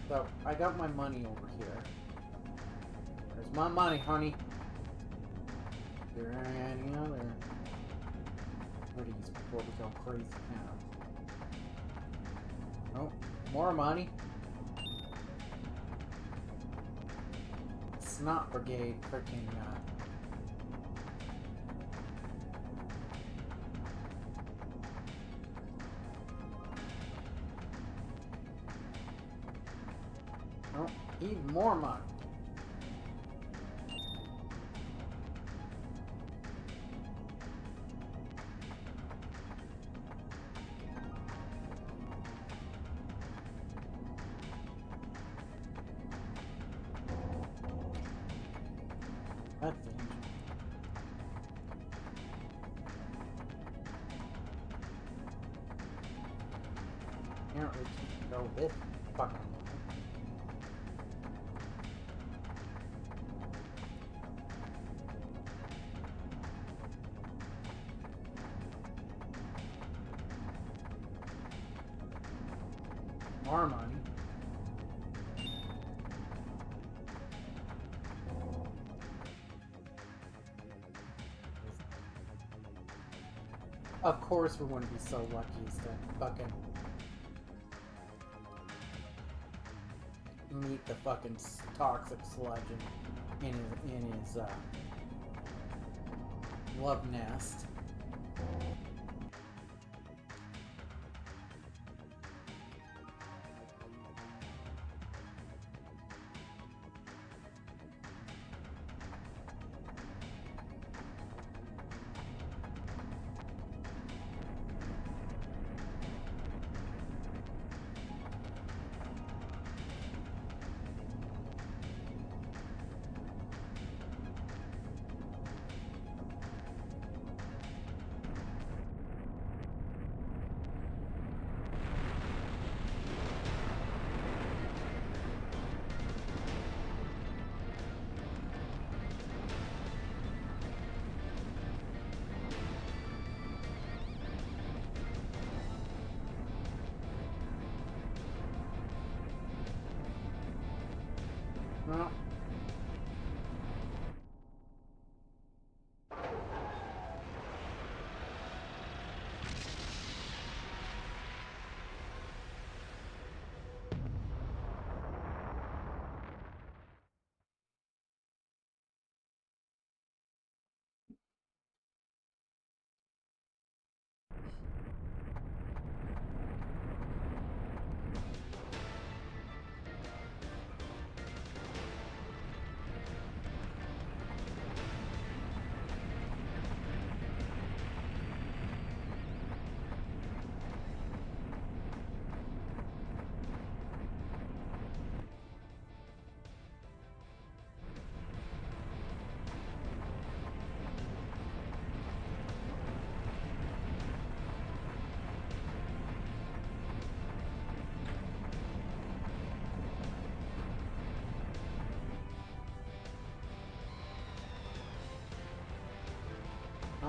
So, I got my money over here. Where's my money, honey? Is there any other goodies before we go crazy now? Oh, more money. Snot Brigade freaking oh, even more money. That's the engine. Apparently, you can go this fucking way. More money. Of course we wouldn't be so lucky as to fucking meet the fucking toxic sludge in his love nest. Well,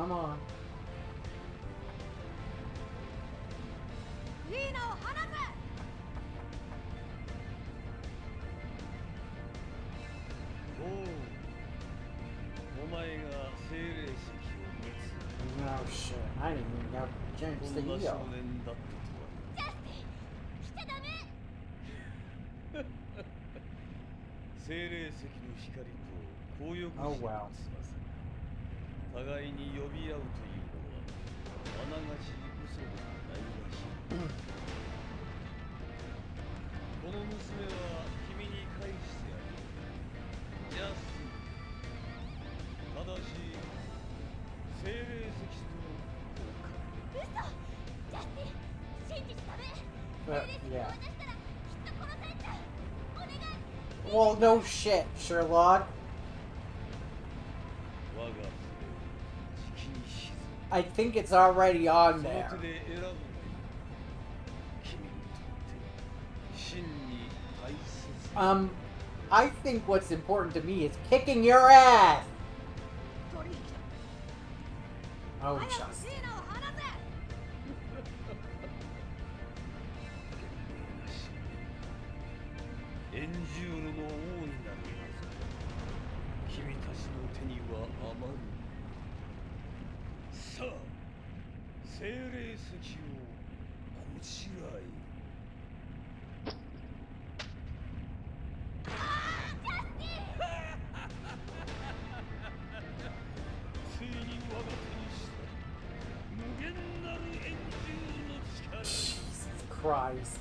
Come on. No shit. I didn't even have a chance to heal. Oh well. 互いに呼び合うというのはあながち嘘ではないらしい。この娘は君に返してあげる。ジャスティン。ただし精霊石と交換。嘘！ジャスティン、信じちゃダメ。精霊石を渡したらきっと殺されちゃう。お願い。Well, no shit, Sherlock. I think it's already on there. I think what's important to me is kicking your ass! Oh, just. Jesus Christ.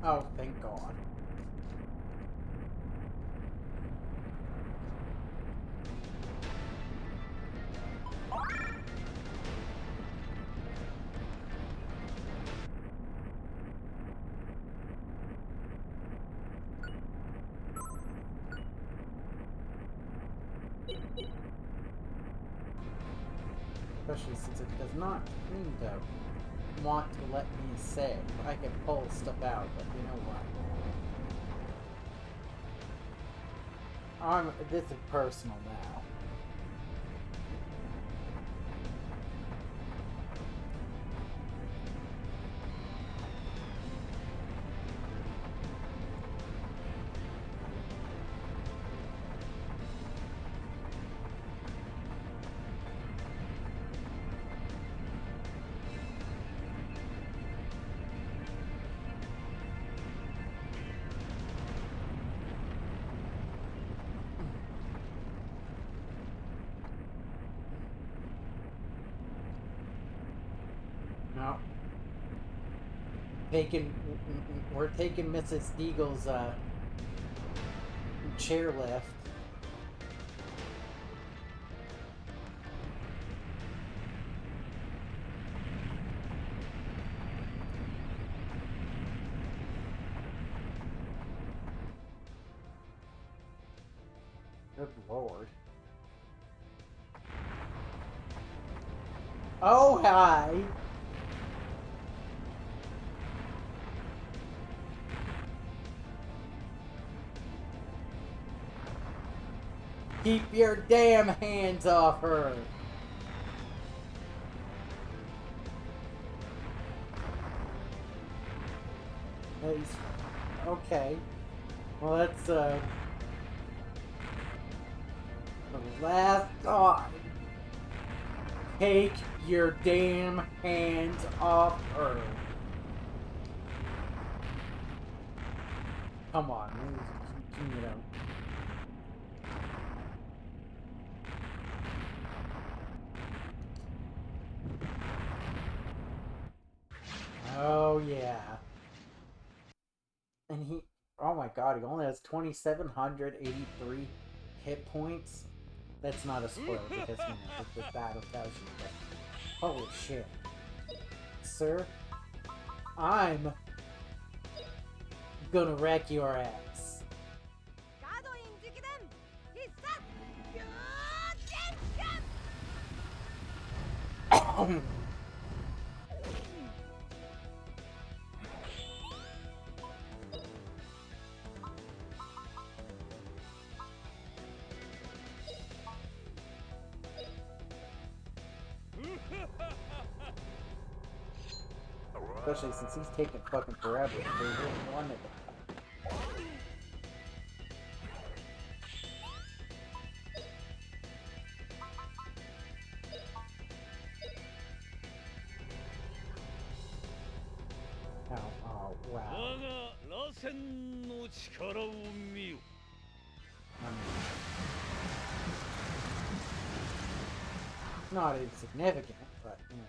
Oh, thank God. Especially since it does not seem to want to let me say. I can pull stuff out, but you know what? This is personal now. No. We're taking Mrs. Deagle's chairlift. Good Lord. Oh, hi! Keep your damn hands off her! Okay. Well, that's, the last time. Take your damn hands off her. come on. You know. Oh, yeah. And he... Oh my god, he only has 2,783 hit points. That's not a spoiler because, you know, the battle tells you, but... Holy shit. Sir, I'm gonna wreck your ass. Especially since he's taking fucking forever. They really wanted it. Oh, wow. Not insignificant, but, you know.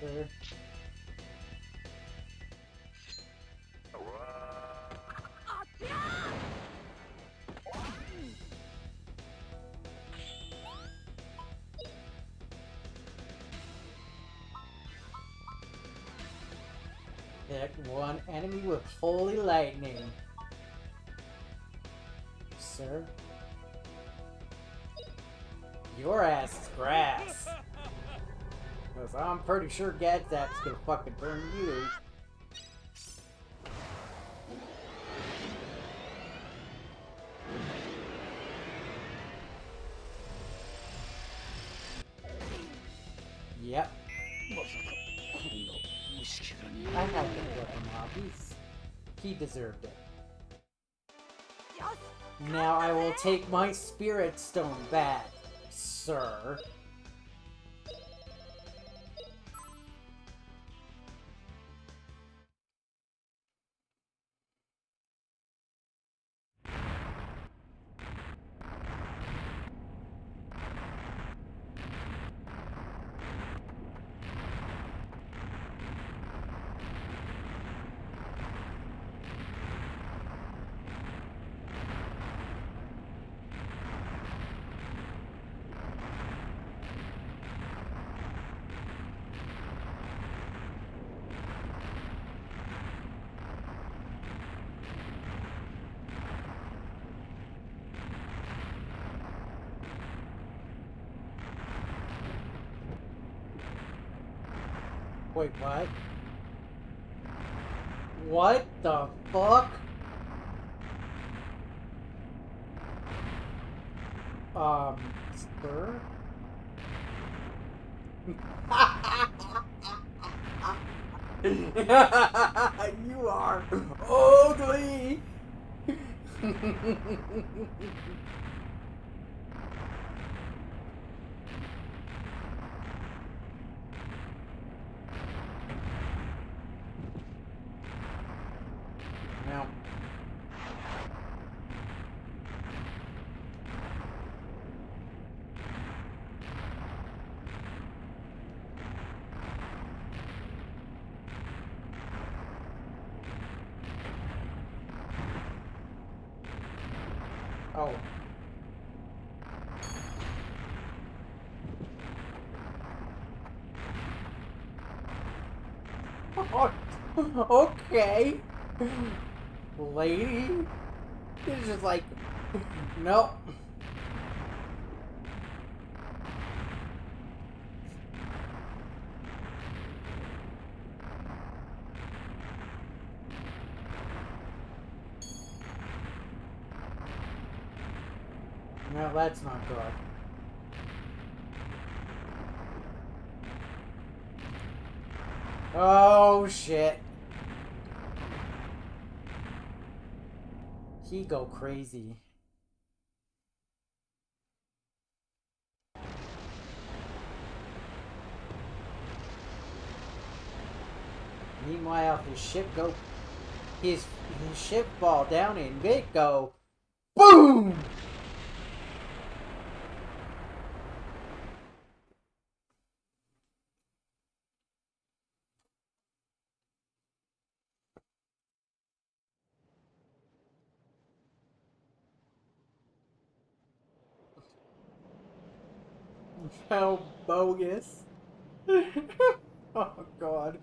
Sir. Hit one enemy with holy lightning. Sir? Your ass is grass. Because I'm pretty sure Gadzap's gonna fucking burn you. Yep. I had to flip him off. He deserved it. Now I will take my spirit stone back, sir. Wait, what? What the fuck? Sir? You are ugly! Now. Oh. Okay. Lady? It's just like, nope. No, that's not good. Oh, shit. He go crazy. Meanwhile, his ship fall down and it go boom. How bogus. Oh, God.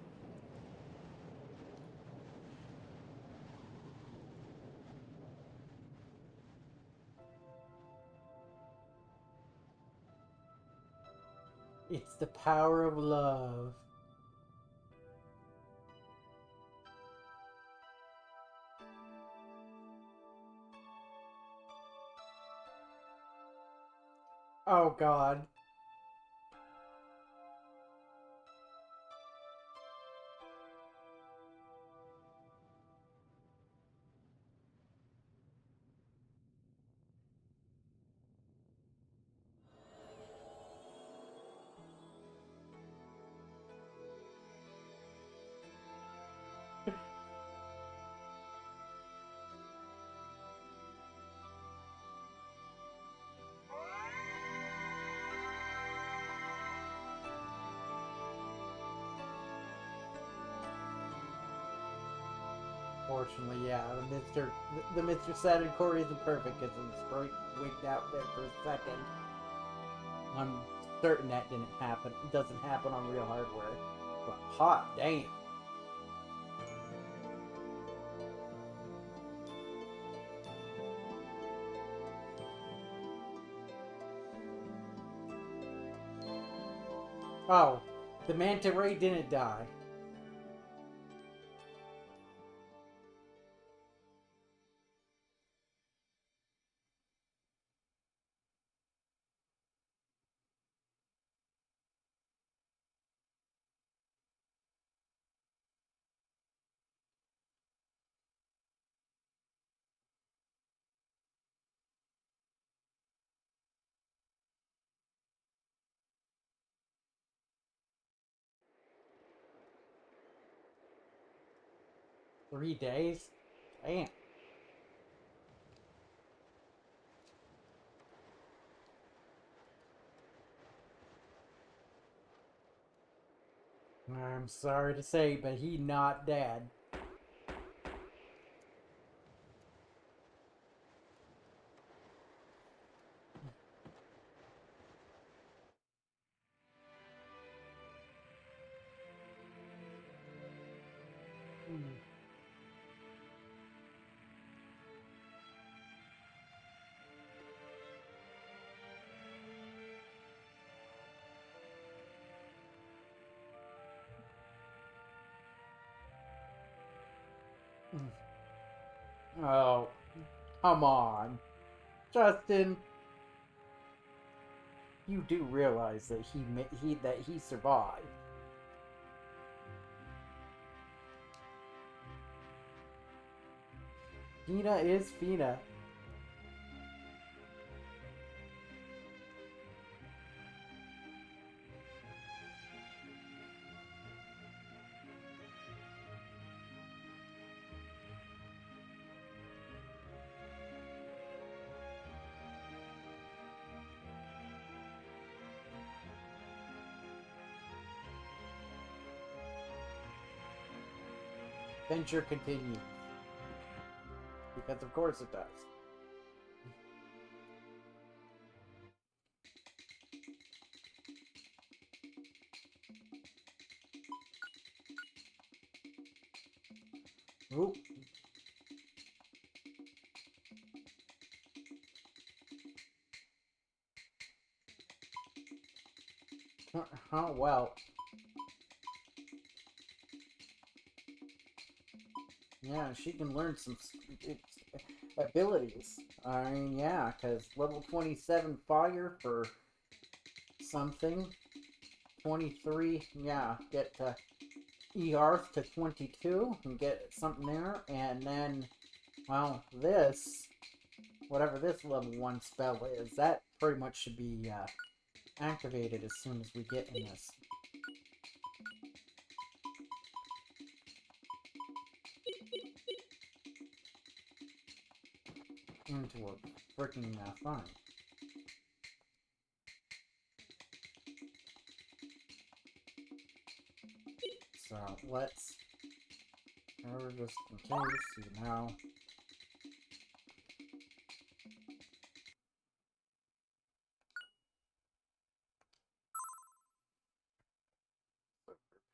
It's the power of love. Oh, God. Fortunately, yeah, the Mr. Saturn core isn't perfect because of the sprite wigged out there for a second. I'm certain that didn't happen. It doesn't happen on real hardware. But hot damn. Oh, the manta ray didn't die. Three days? Damn. I'm sorry to say, but he not dead. Oh, come on. Justin, you do realize that he survived. Feena is Feena. Adventure continues. Because of course it does. Oop. Oh, well. Yeah, she can learn some... abilities. I mean, yeah, because level 27 fire for something. 23, yeah, get ER to 22 and get something there. And then, well, this, whatever this level 1 spell is, that pretty much should be activated as soon as we get in this. Into a freaking fun. So let's just in case, you know.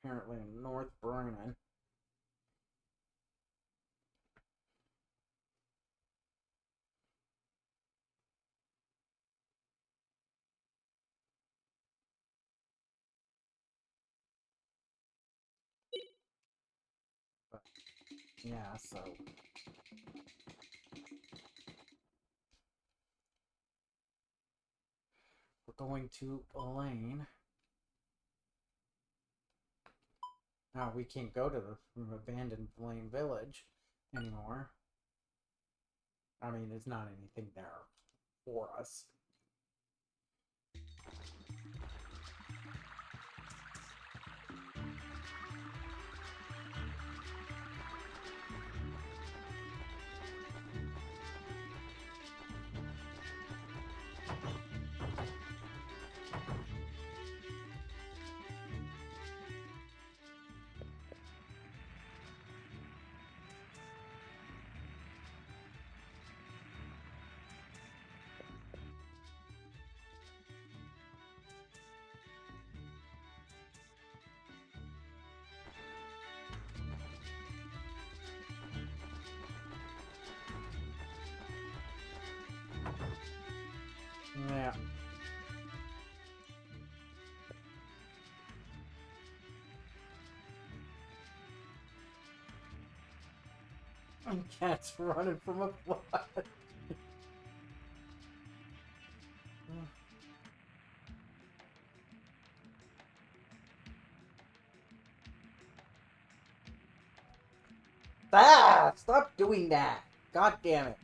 Apparently in North Brennan. But yeah, so we're going to Elaine. Now we can't go to the abandoned Elaine village anymore. I mean, there's not anything there for us. Yeah. And cat's running from a flood. Ah! Stop doing that! God damn it.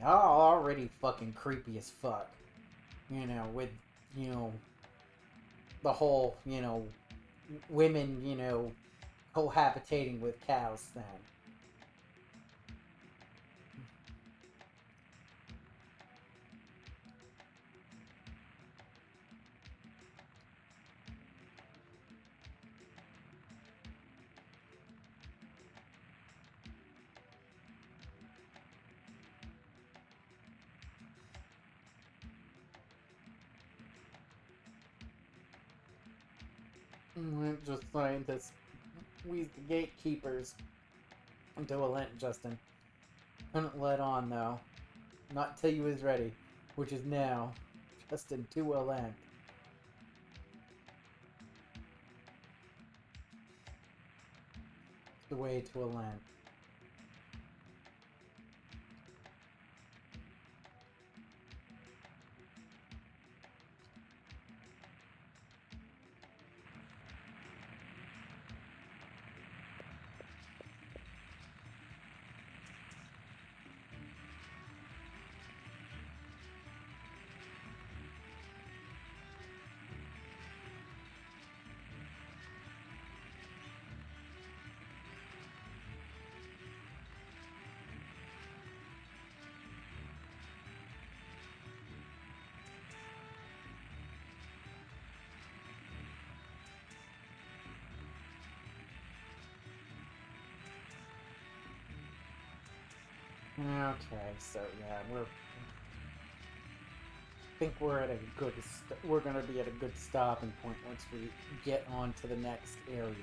Y'all already fucking creepy as fuck. You know, with, you know, the whole, you know, women, you know, cohabitating with cows thing. I'm just trying to squeeze the gatekeepers into Alent, Justin. Couldn't let on, though. Not till you was ready, which is now. Justin to Alent. The way to Alent. Okay, so yeah, think we're at a good. We're gonna be at a good stopping point once we get on to the next area.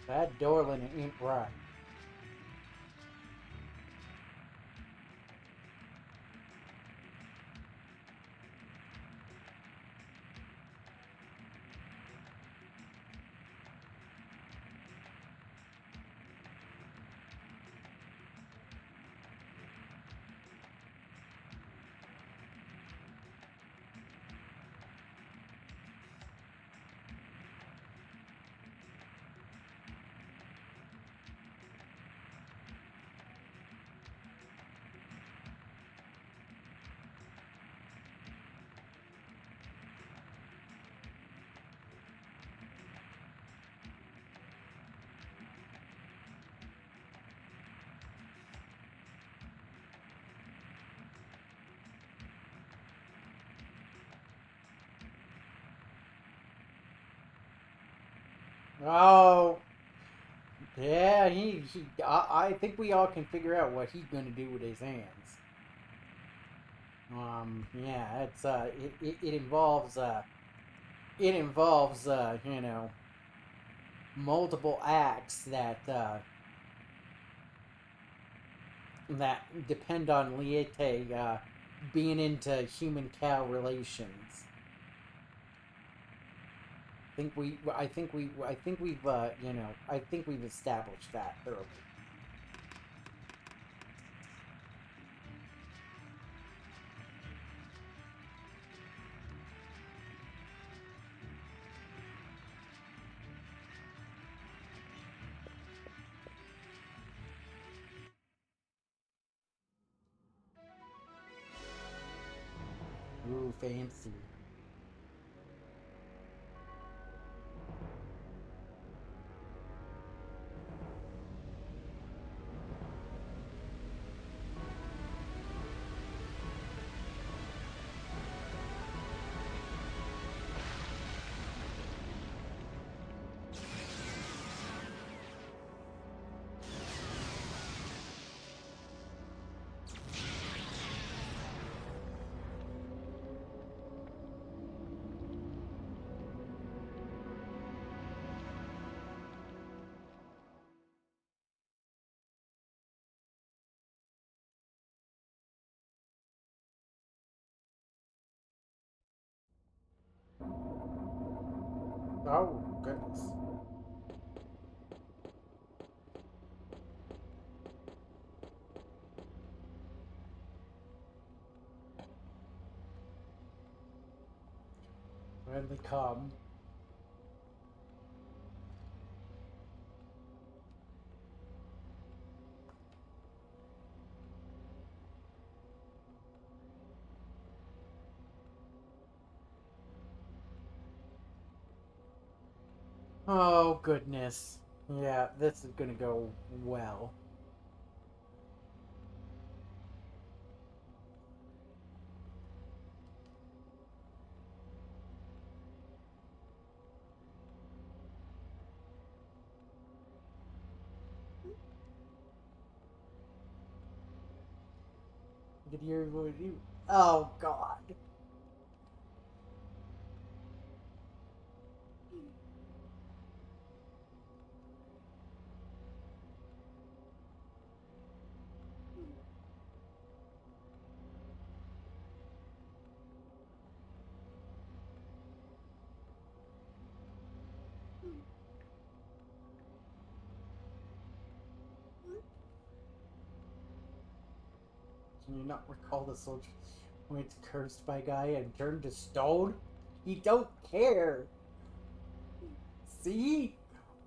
That Dorlin ain't right. Oh, yeah, I think we all can figure out what he's gonna do with his hands. Yeah, it involves, you know, multiple acts that depend on Liete, being into human-cow relations. I think we've, you know, I think we've established that early. Ooh, fancy. Oh, goodness. When they come. Oh, goodness. Yeah, this is gonna go well. Did you hear what you? Oh, God. Can you not recall the soldier when it's cursed by guy and turned to stone? He don't care. See?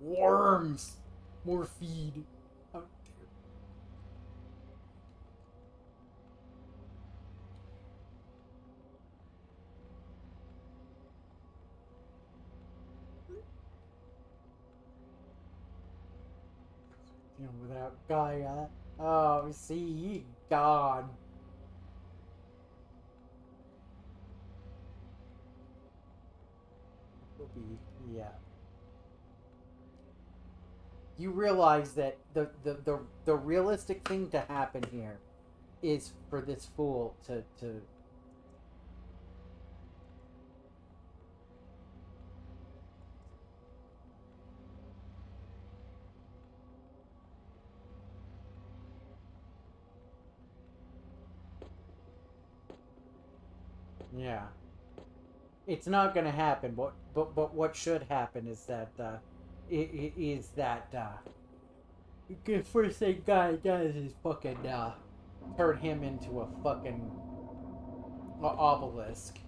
Worms. More feed. How dare. You know, without Gaia. Oh, see, he gone. Will be, yeah. You realize that the realistic thing to happen here is for this fool to Yeah. It's not gonna happen, but what should happen is that, the first thing guy does is fucking, turn him into a fucking obelisk.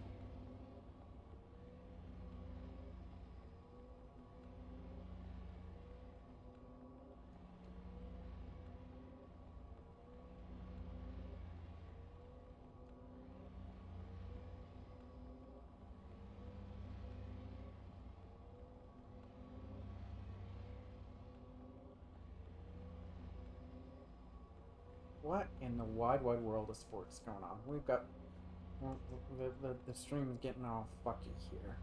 What in the wide world of sports going on? We've got the stream is getting all fucky here.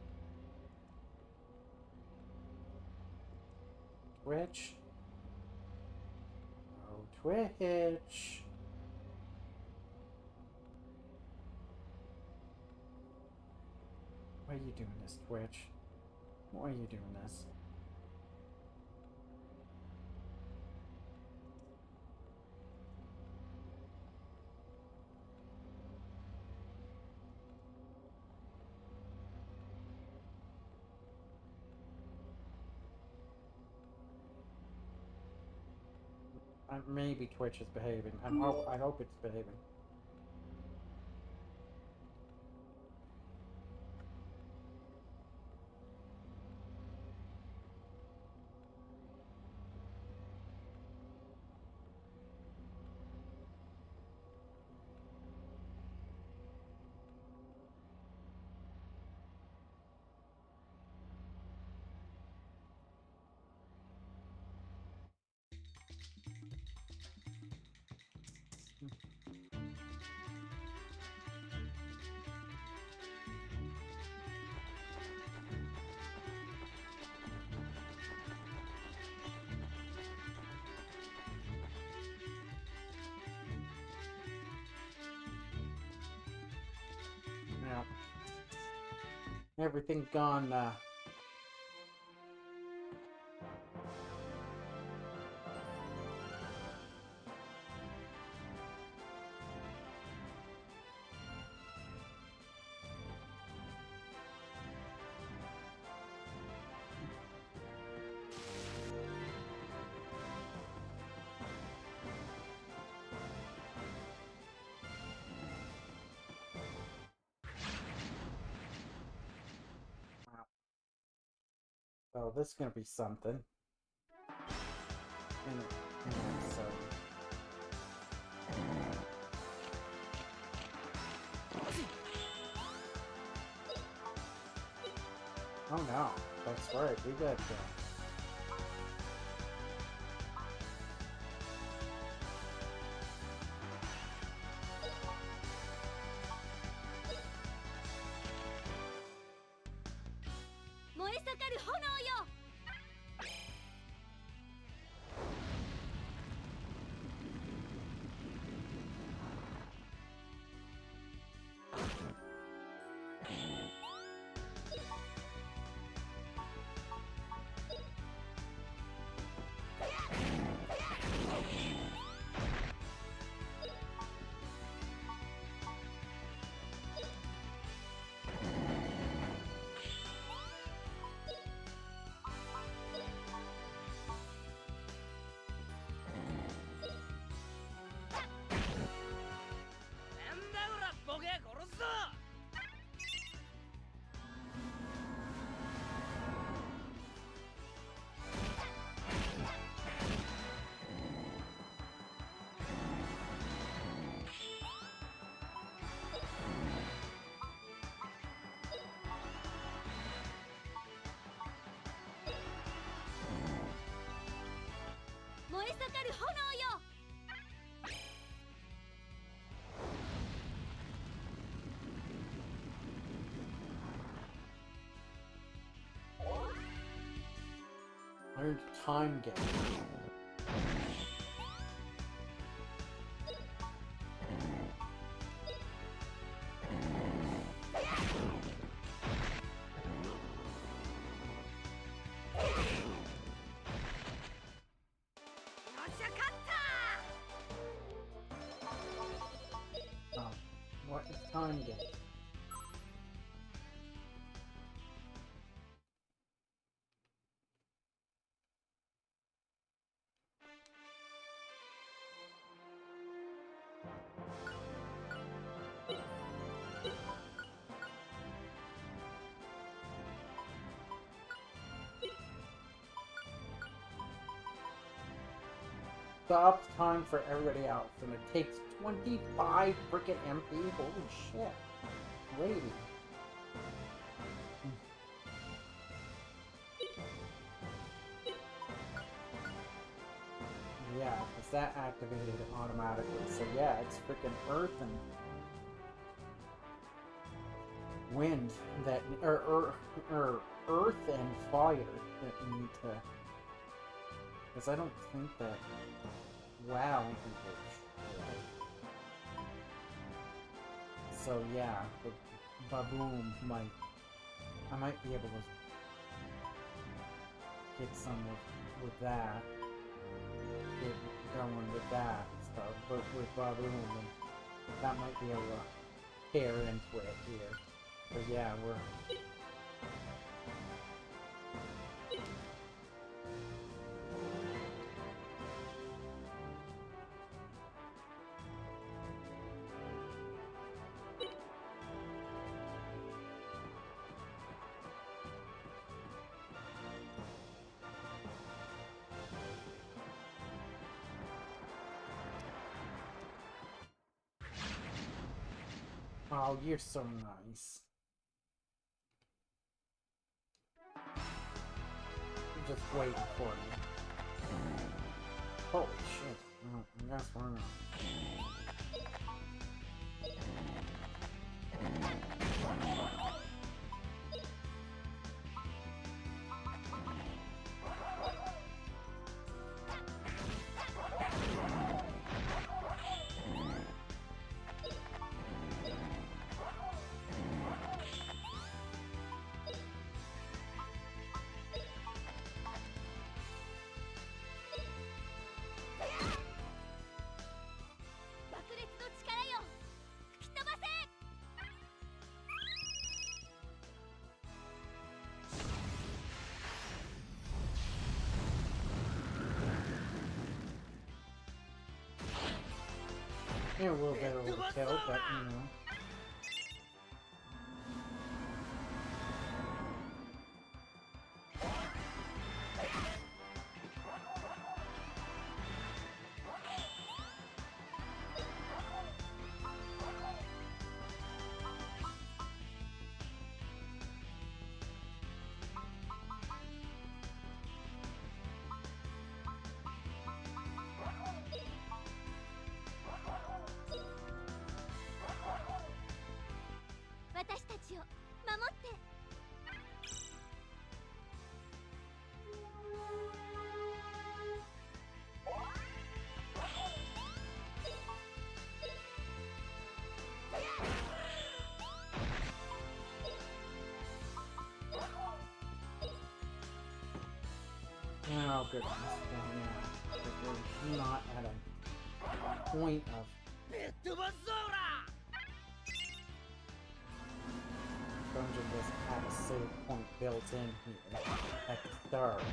Twitch. Oh, Twitch. Why are you doing this, Twitch? Why are you doing this? Maybe Twitch is behaving. I hope it's behaving. Yeah. Everything gone, oh, this is gonna be something. So. Oh no, that's right, we got learned time game. Oh, what is time game? stops time for everybody else, and it takes 25 freaking MP. Holy shit. Lady. Yeah, because that activated automatically. So yeah, it's freaking Earth and wind that, or Earth and fire that need to. Because I don't think that WoW so yeah, the Baboom might. I might be able to get some with that. Get going with that stuff, but with Baboom, that might be able to tear into it here. But yeah, we're. Oh, you're so nice. You're just waiting for me. Holy shit. Well, I guess we're not. Yeah, a little bit of overkill, but you know. Oh goodness, yeah. We're not at a point of dungeon doesn't have a save point built in here at the start.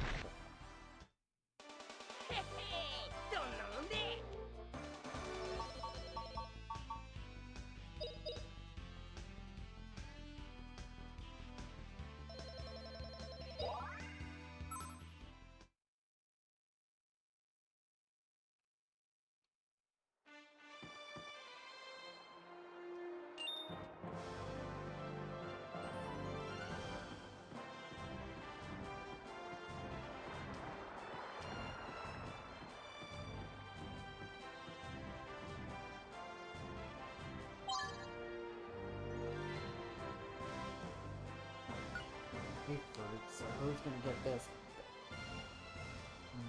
So who's gonna get this?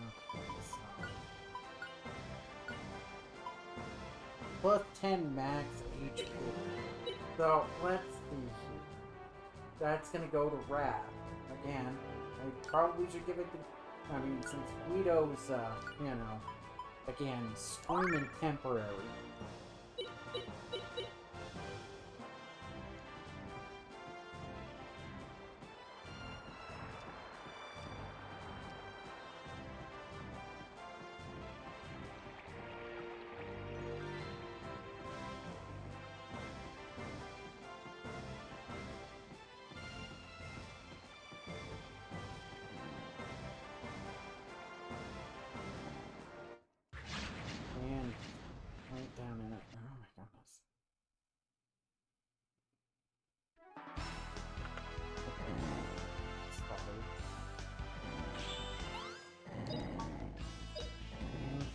Okay, so plus 10 max HP. So let's see here. That's gonna go to Wrath. Again, I probably should give it to. I mean, since Guido's, you know, again, streaming temporary.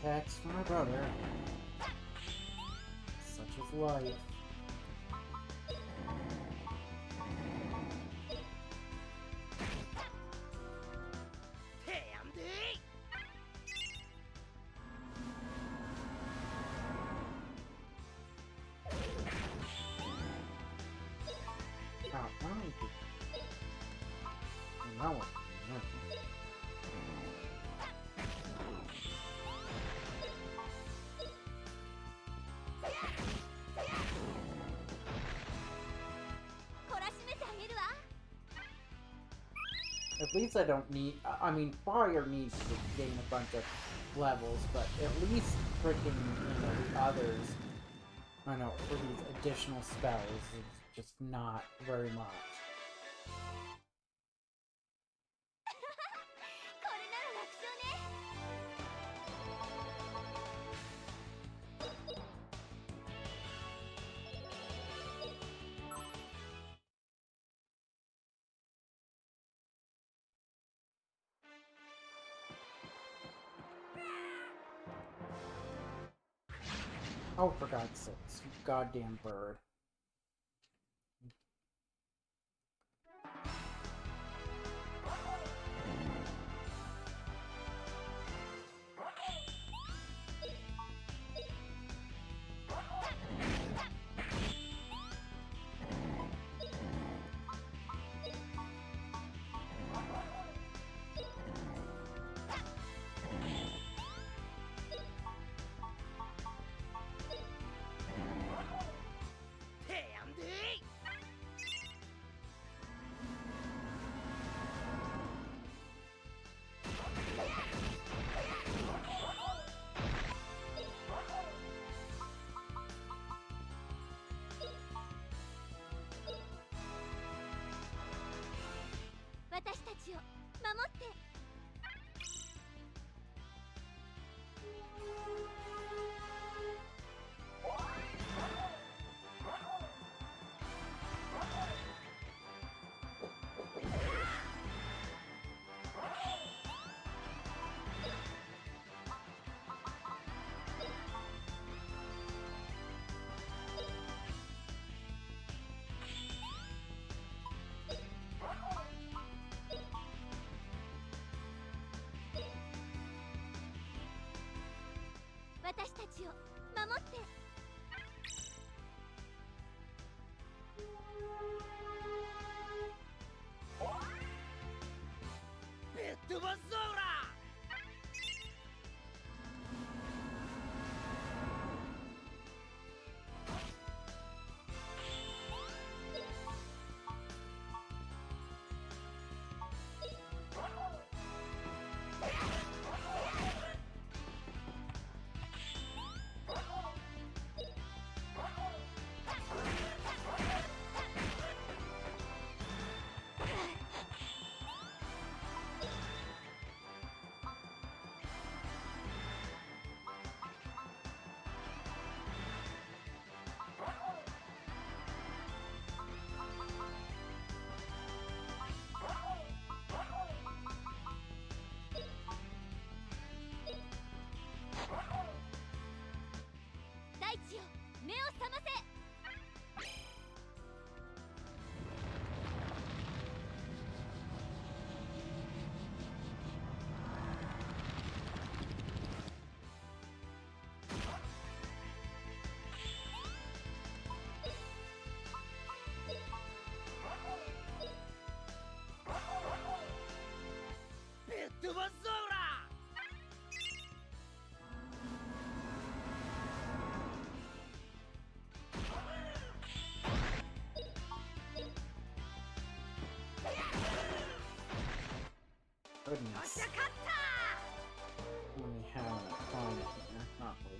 attacks from my brother. Such is life. That one. At least I don't need. I mean, Fire needs to gain a bunch of levels, but at least freaking, the others. I know, for these additional spells, it's just not very much. Oh, for God's sakes, you goddamn bird. Goodness. Let me have an opponent here, not we.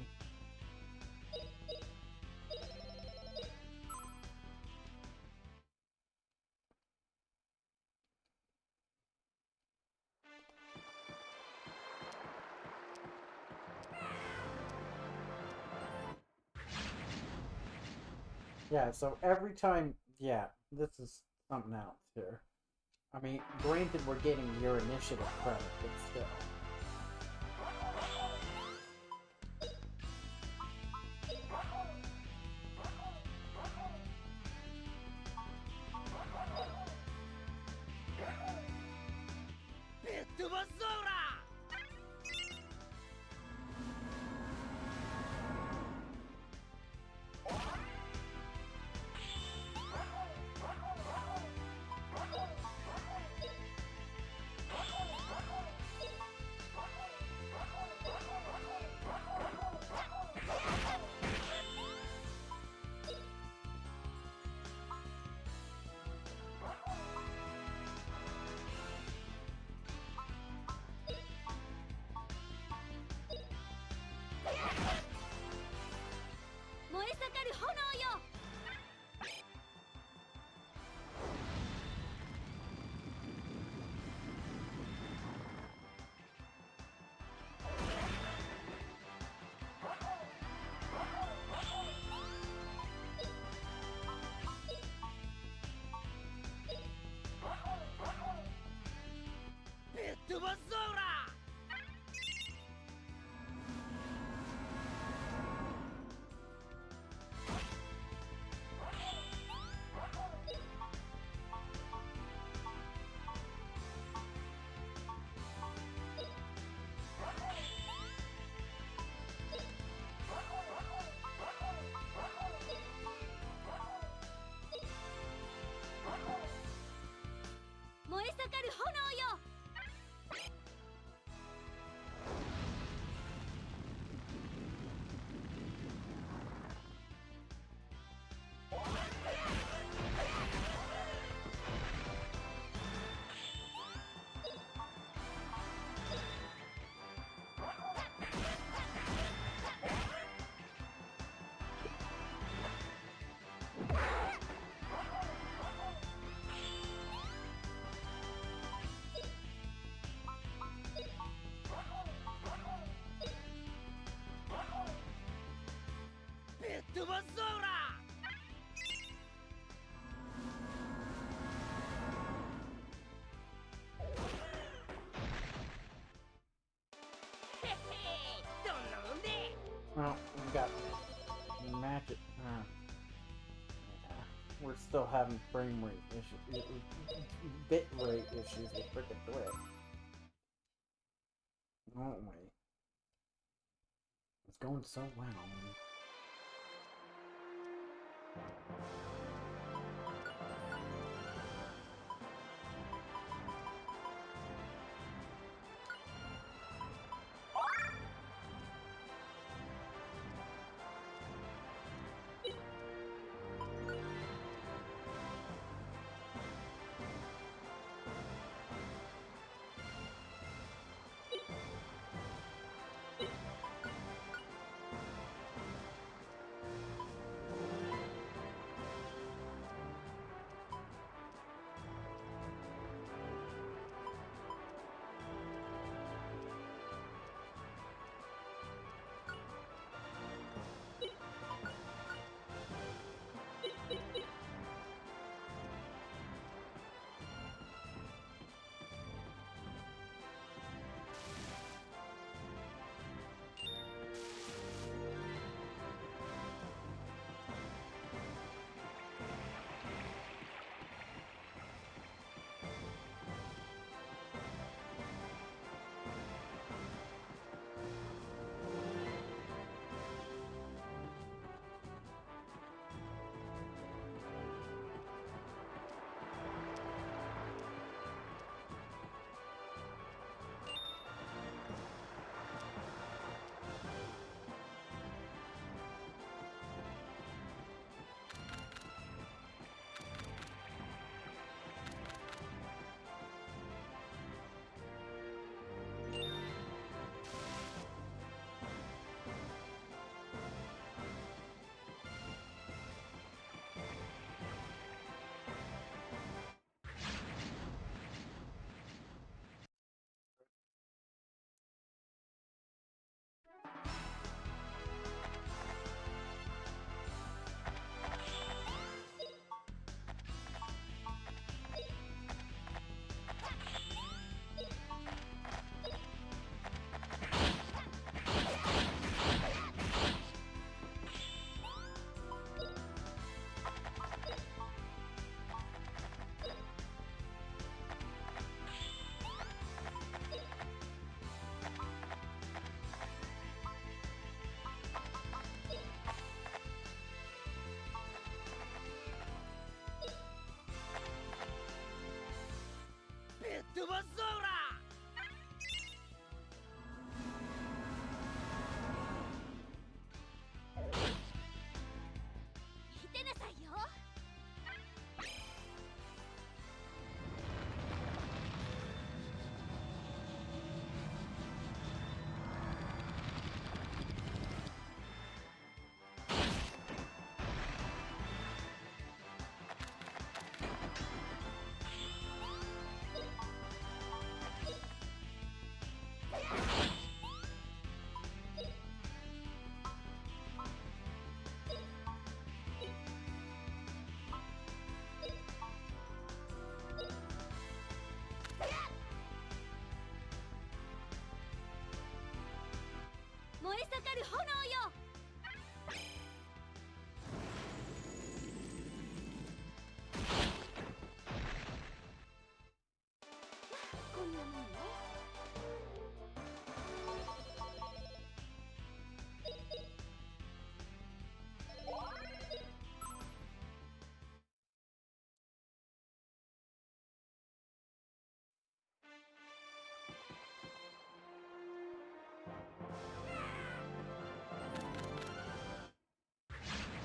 Yeah, so every time, yeah, this is something else here. I mean, granted we're getting your initiative credit, but still. Well, we got magic. Yeah, we're still having frame rate issues, bit rate issues with frickin' Twitch. Oh wait, it's going so well.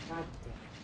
God damn it.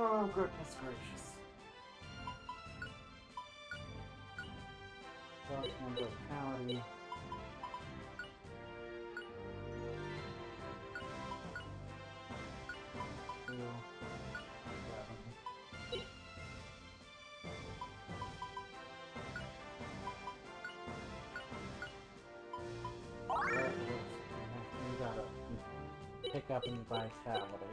Oh, goodness gracious. Plus one vitality. Two, 11. You gotta pick up in vitality.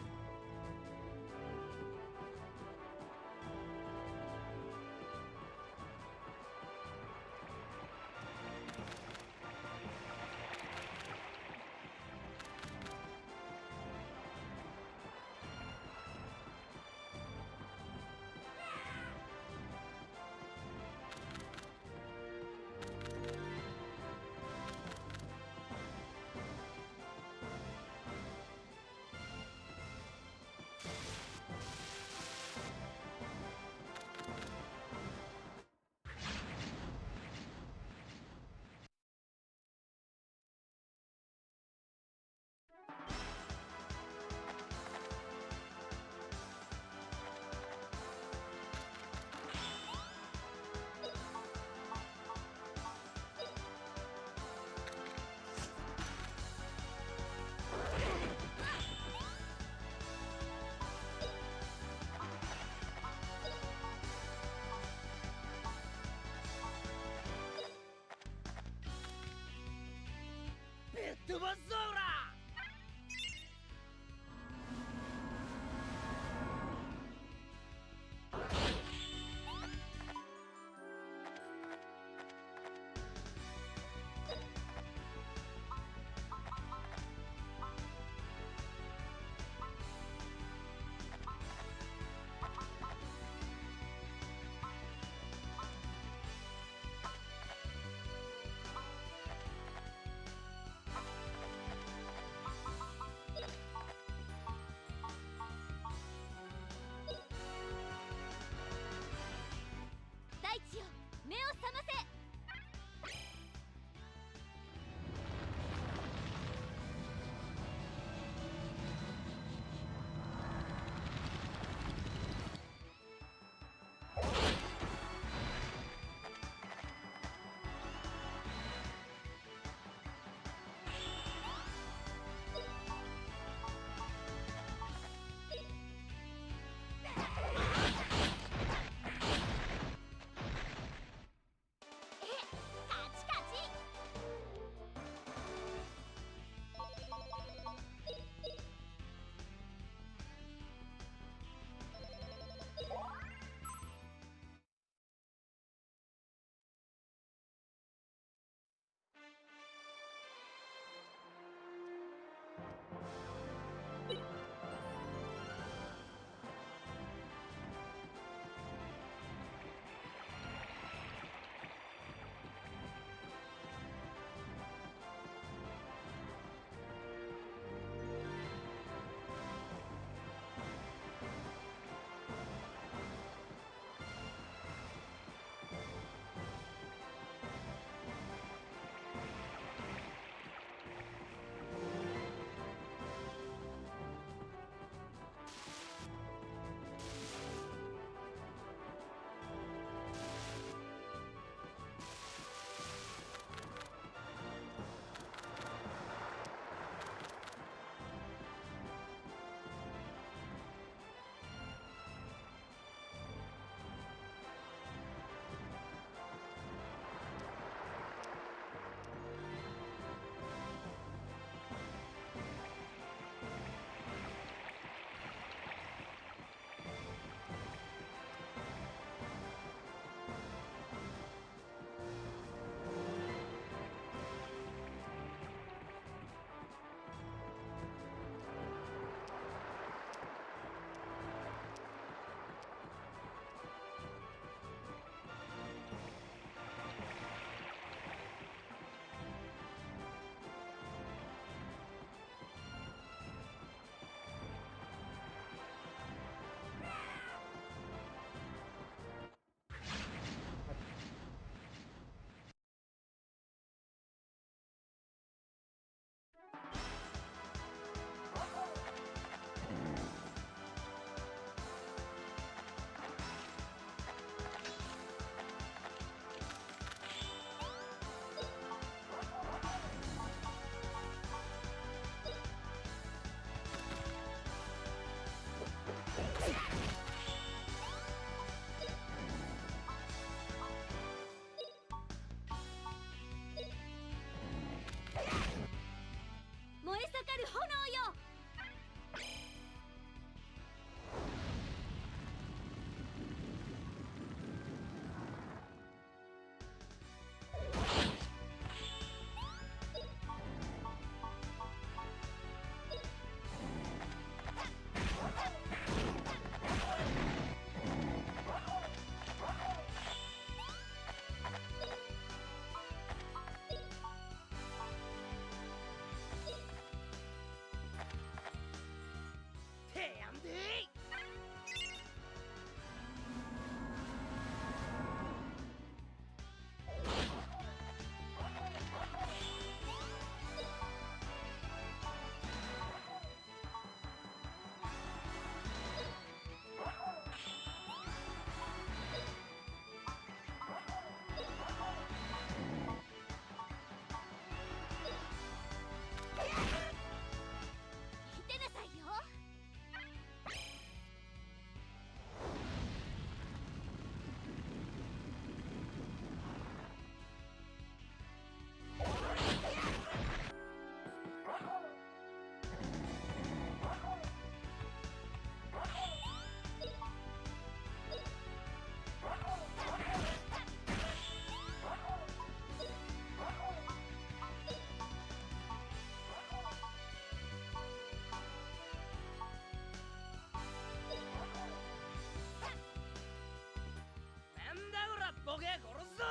げ殺すぞ。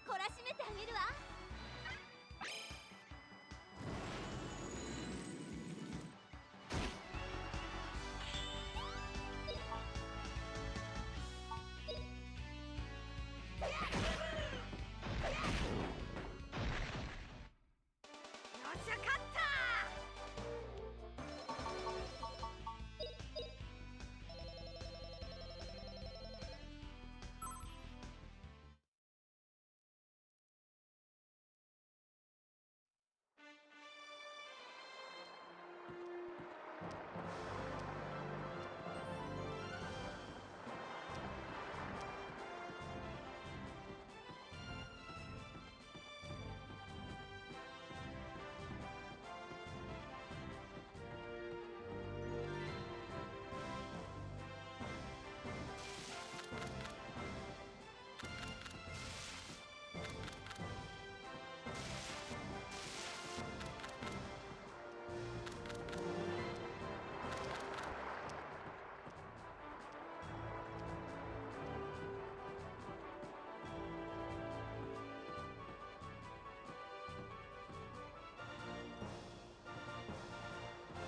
懲らしめてあげるわ。よっしゃ勝った。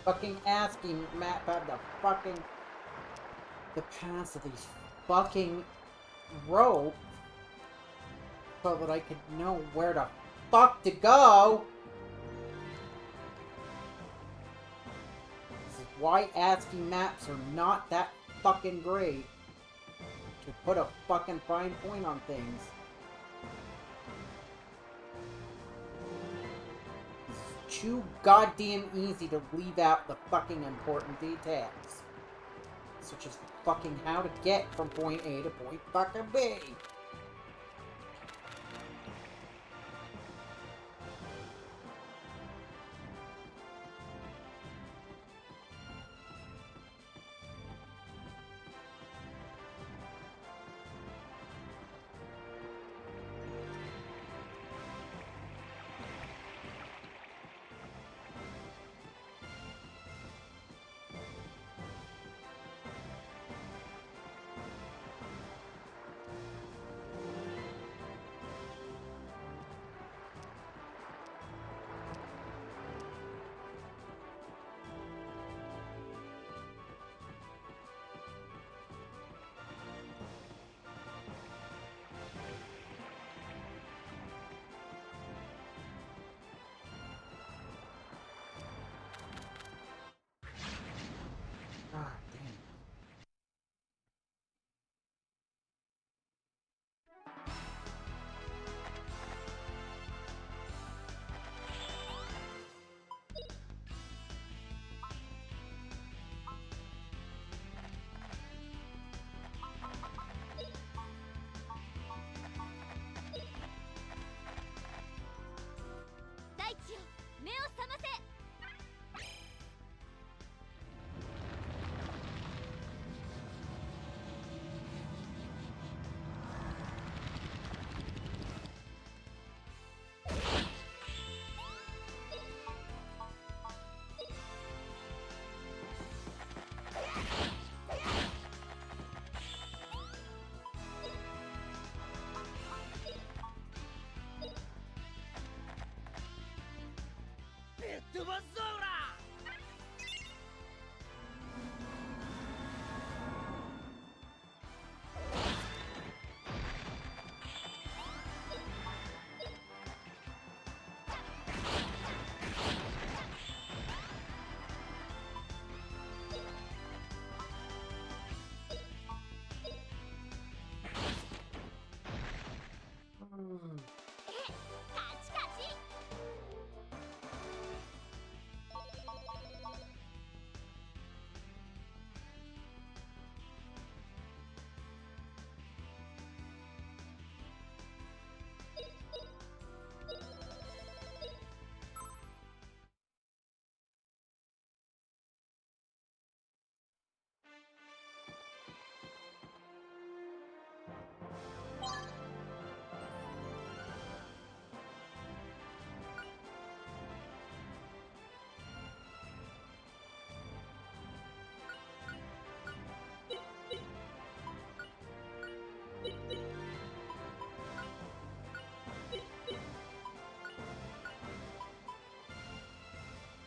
Fucking asking Matt about the paths of these fucking ropes so that I could know where the fuck to go. This is why ASCII maps are not that fucking great to put a fucking fine point on things. Too goddamn easy to leave out the fucking important details. Such as fucking how to get from point A to point fucking B.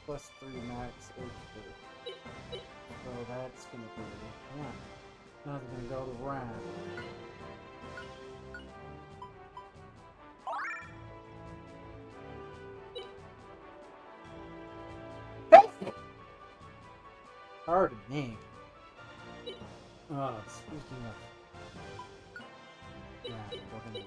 Plus 3 max HP. So that's gonna be, yeah. Now it's gonna go to round. Pardon me. Oh, speaking of... Yeah, we're gonna... No.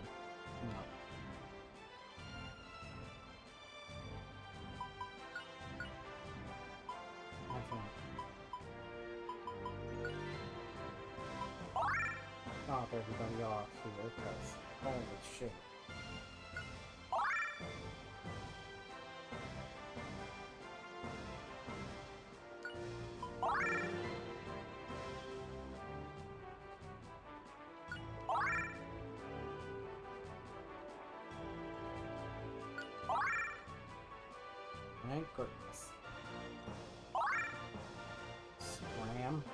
Top everybody off here, because holy shit. Thank goodness. Scram.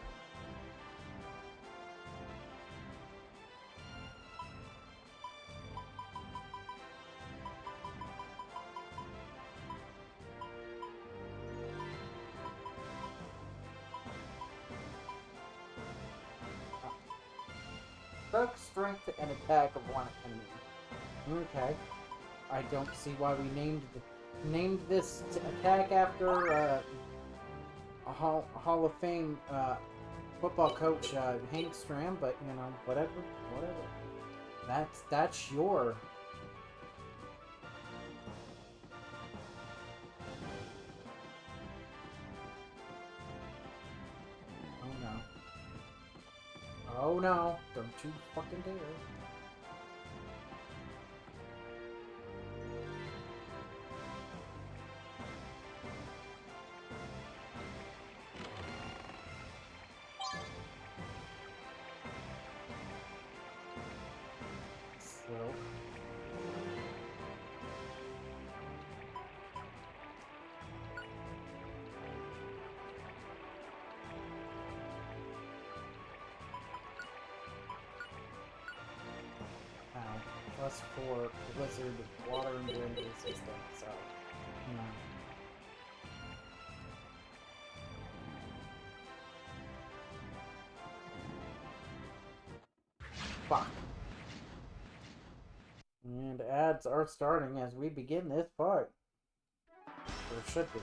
Book strength and attack of one enemy. Okay. I don't see why we named this attack after a Hall of Fame football coach Hank Stram, but you know, whatever. That's your... Oh no, don't you fucking dare. So... Plus 4 blizzard, water, and wind resistance, so... Fuck. And ads are starting as we begin this fight. Or should be.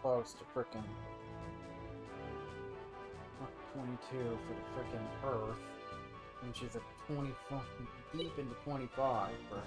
close to frickin' 22 for the frickin' Earth. And she's at 25, deep into 25 for...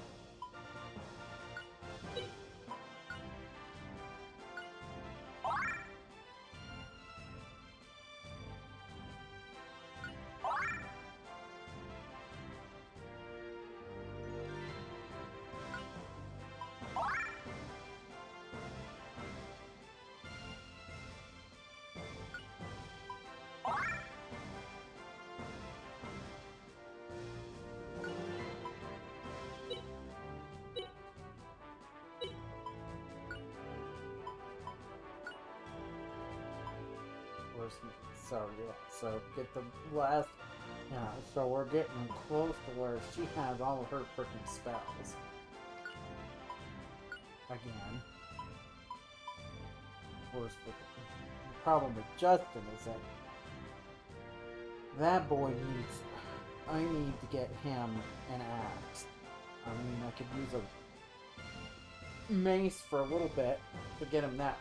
So yeah, so get the last, yeah, so we're getting close to where she has all of her freaking spells. Again. Of course, but the problem with Justin is that boy needs, I need to get him an axe. I mean, I could use a mace for a little bit to get him that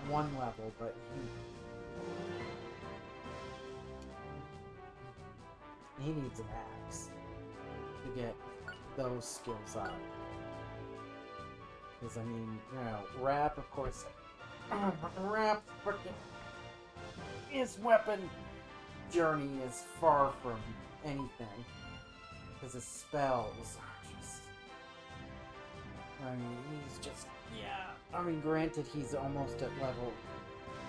one level, but he needs an axe to get those skills up. Because I mean, you know, Rap, of course, Rap freaking, his weapon journey is far from anything. Because his spells are just, I mean, he's just, yeah. I mean, granted, he's almost at level,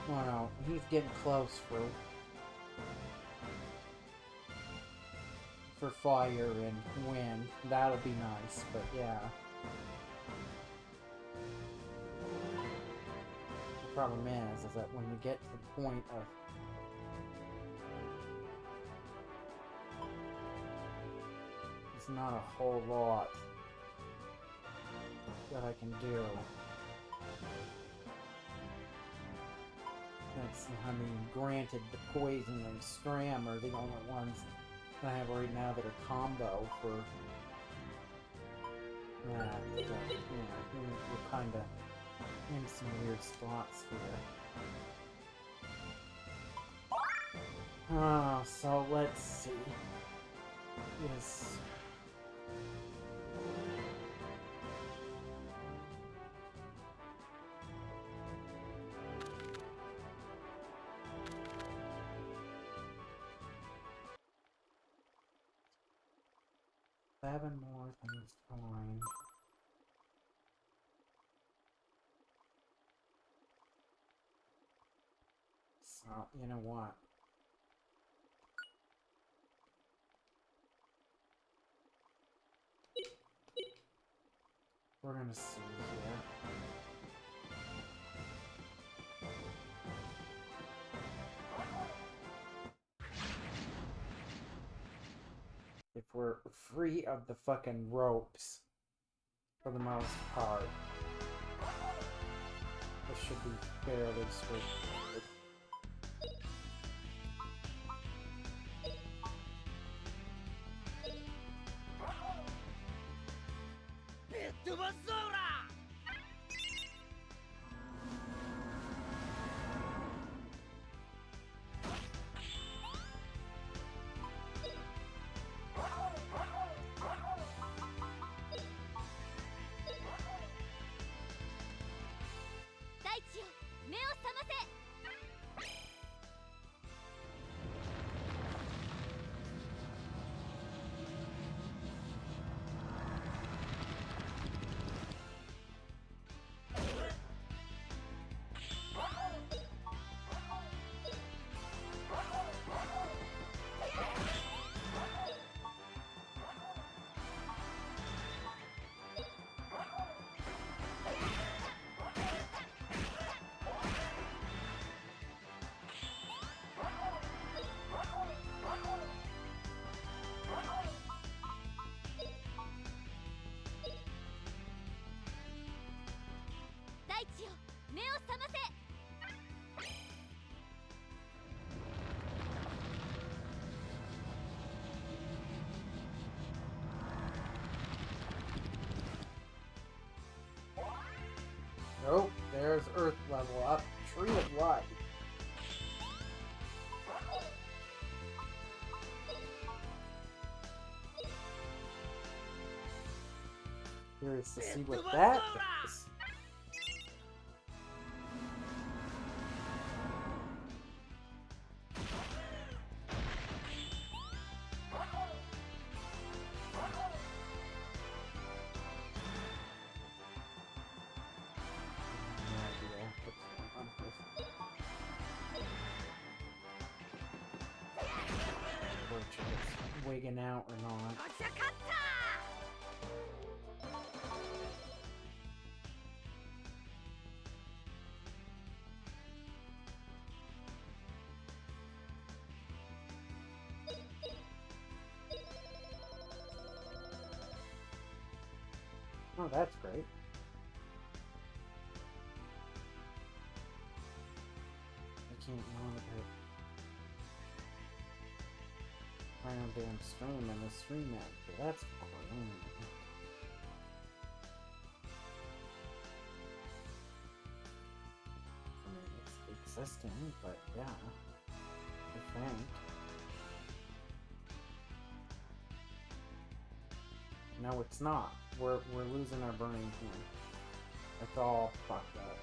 well, no, he's getting close for fire and wind. That'll be nice, but yeah. The problem is that when we get to the point of there's not a whole lot that I can do. That's, I mean, granted, the poison and Stram are the only ones that I have right now that are combo for that. So, yeah, we're kind of in some weird spots here. So let's see. Yes. Seven more things to find. So, you know what? We're gonna see here. If we're free of the fucking ropes, for the most part, this should be fairly straightforward. Nope. Where's Earth level up? Tree of Life. Curious to see what that does. Wigging out or not. Oh, that's great. I can't monitor round damn stream in the stream manager. That's cool. I mean, it's existing, but yeah, I think. No, it's not. We're losing our brain here. It's all fucked up.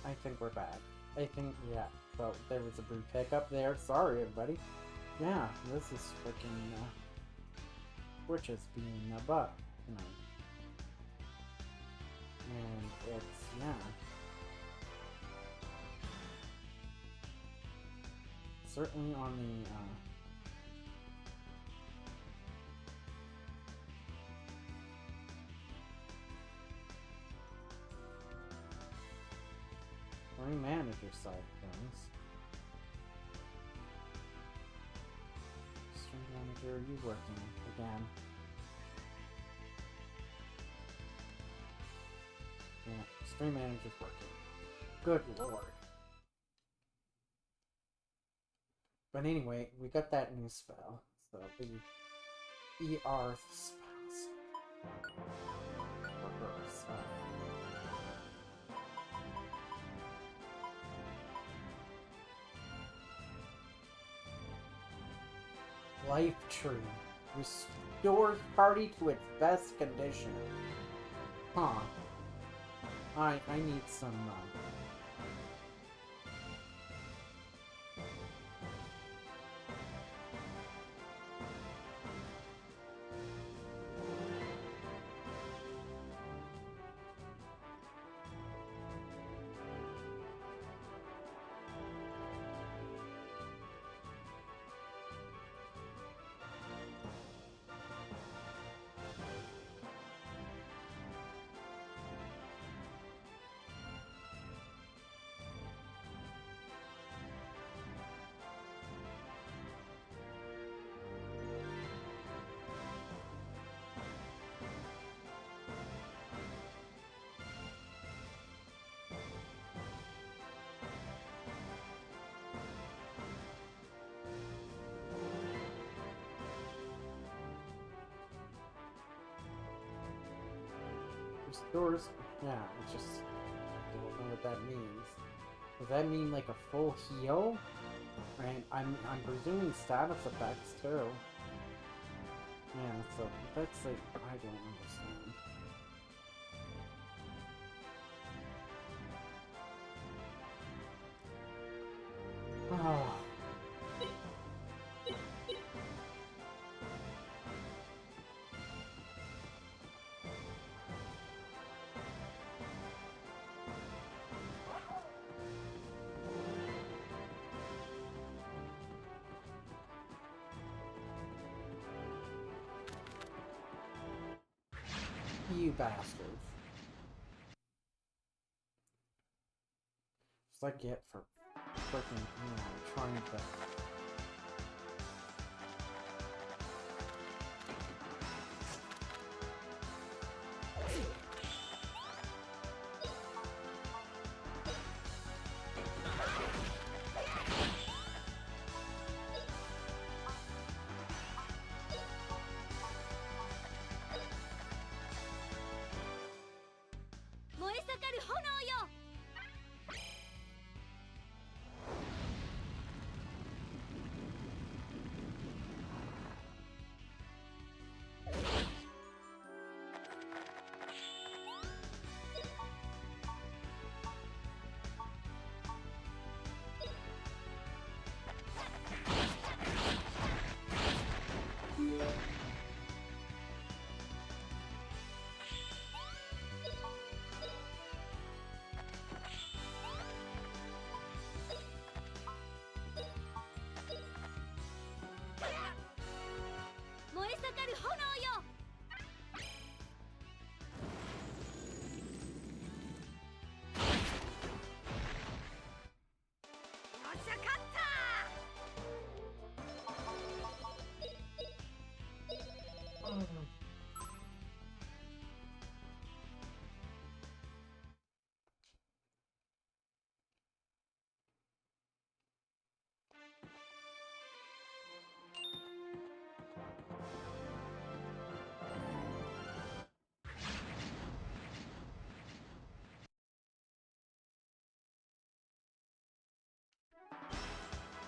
I think we're back. I think, yeah. So, there was a brief hiccup there. Sorry, everybody. Yeah, this is freaking, Twitch is being a butt tonight. And it's, yeah. Certainly on the, manager side of things. Stream manager, are you working again? Yeah, stream manager's working. Good lord. But anyway, we got that new spell. So the E-Arth spells. For her, so. Life Tree. Restores party to its best condition. Huh. I need some, restores. Yeah, it's just I don't know what that means. Does that mean like a full heal? Right? I'm presuming status effects too. Yeah, so that's like I don't understand. Oh. You bastards. I get for freaking, trying to...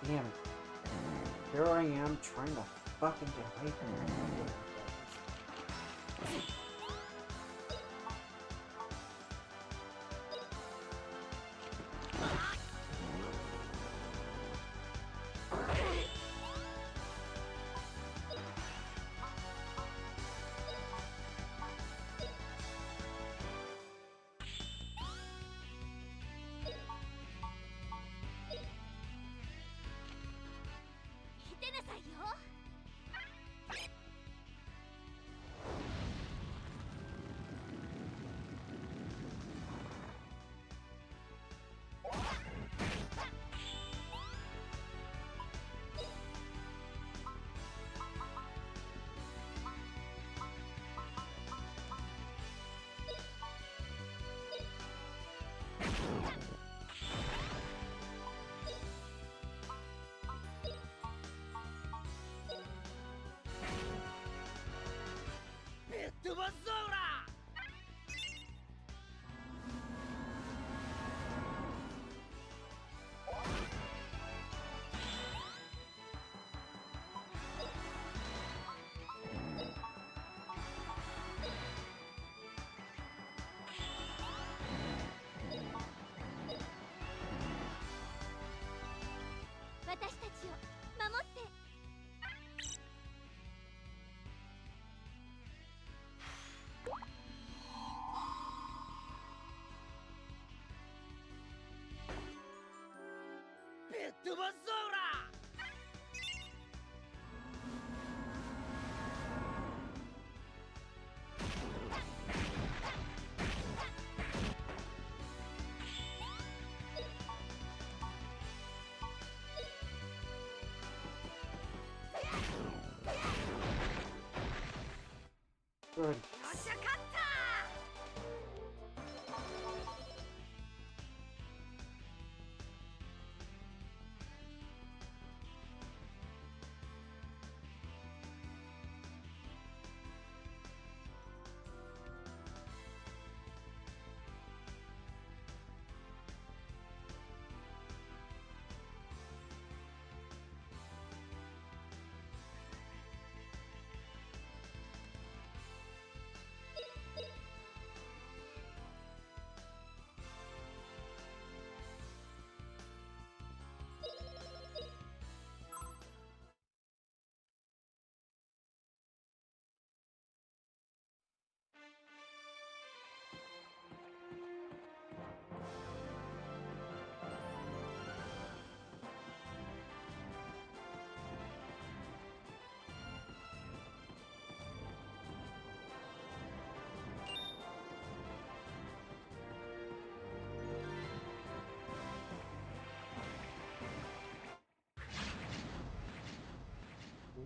Damn it. Here I am trying to fucking get away from it. Good.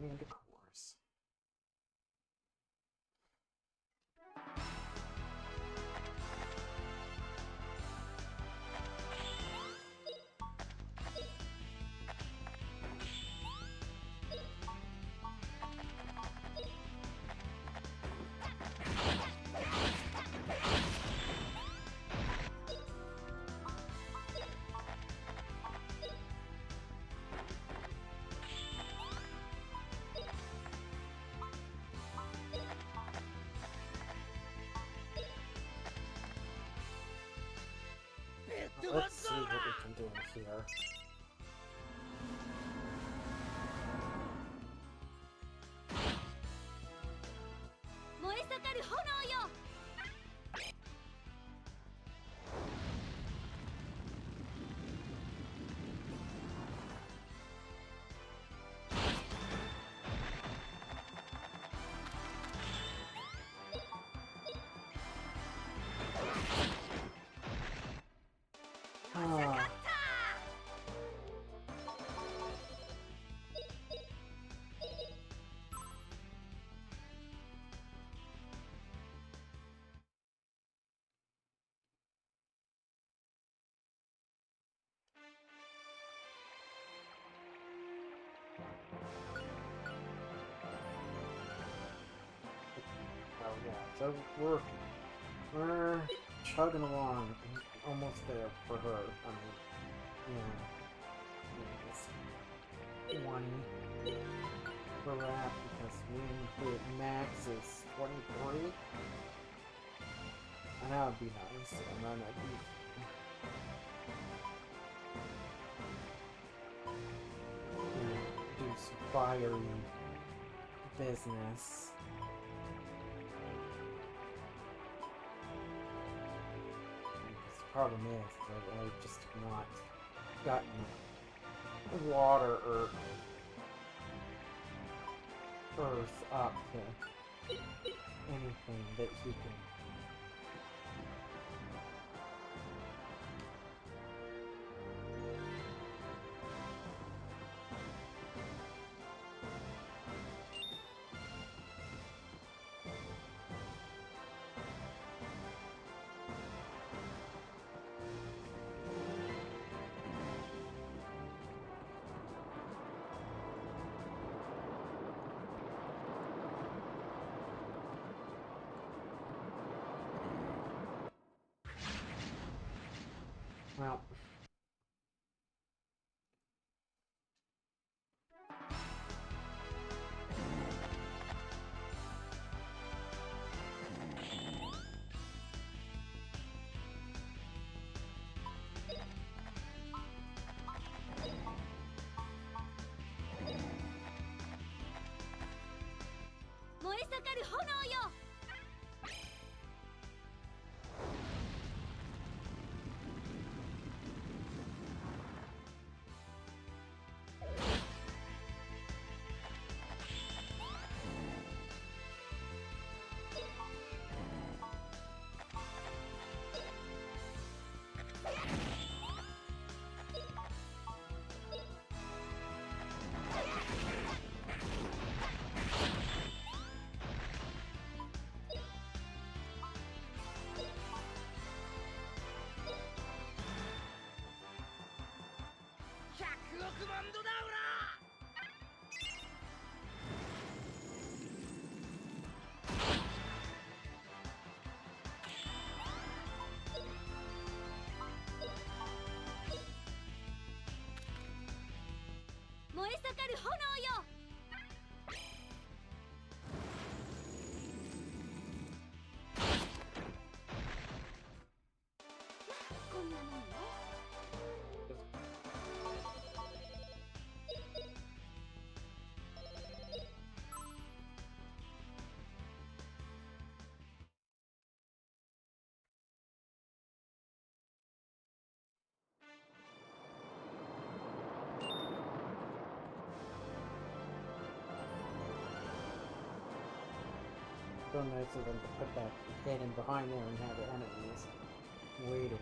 and of course. Let's see what we can do here. Ah. Oh yeah, so we're chugging along, almost there for her. I mean, yeah, it's 20 for Rap because we hit max is 23. And that would be nice. And then I'd do some fiery business. The problem is that I just have not gotten water or earth up to anything that he can. Well, so nice of them to put that head in behind there and have the enemies waiting.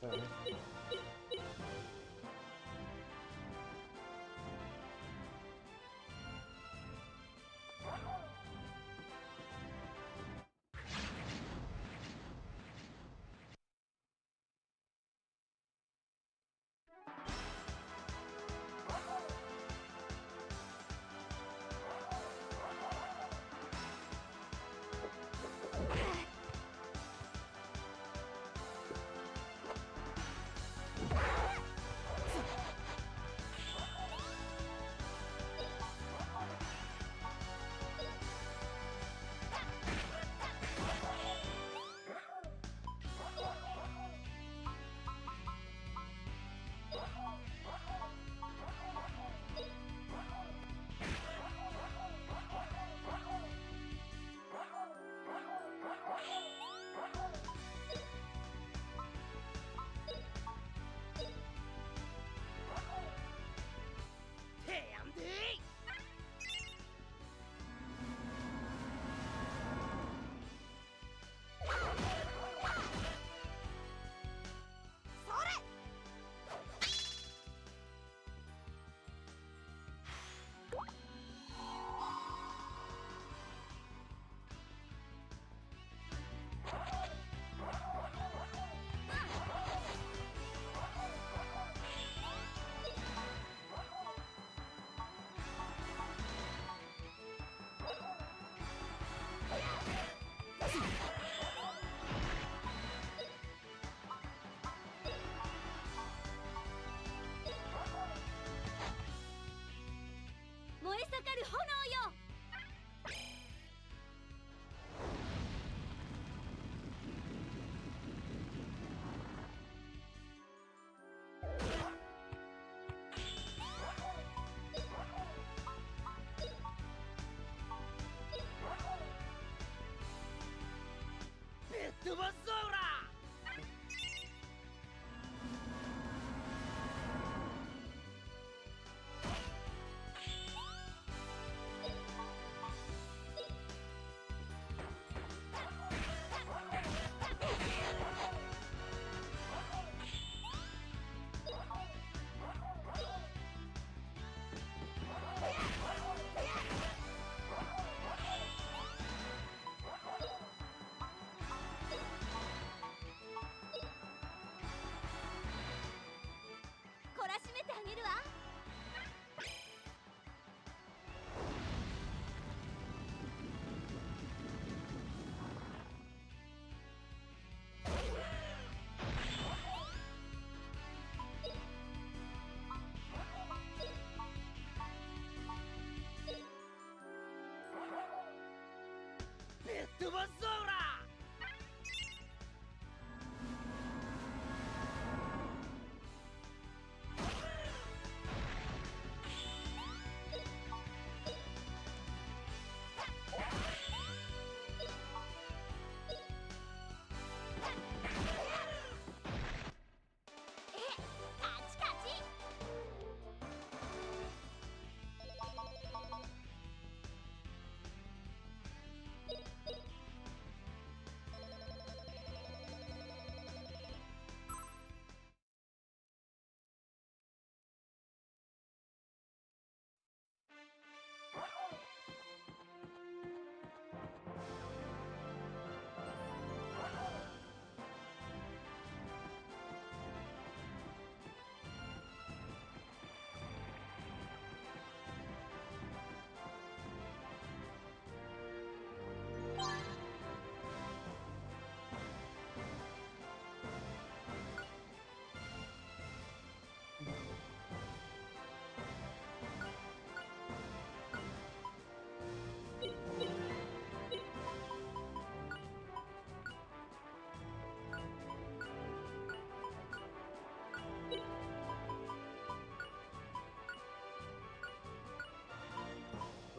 Okay.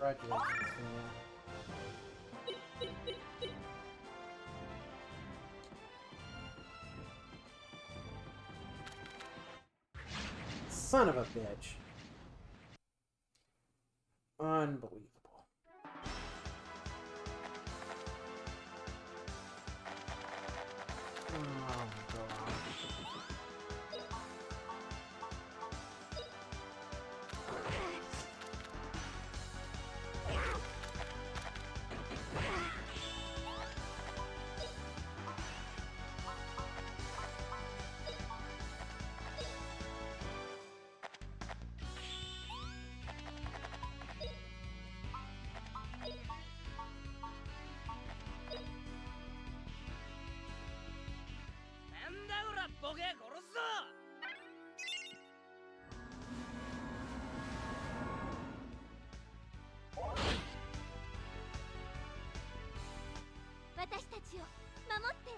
Congratulations, Feena. Son of a bitch. Unbelievable. Oh my god. 私たちを守って。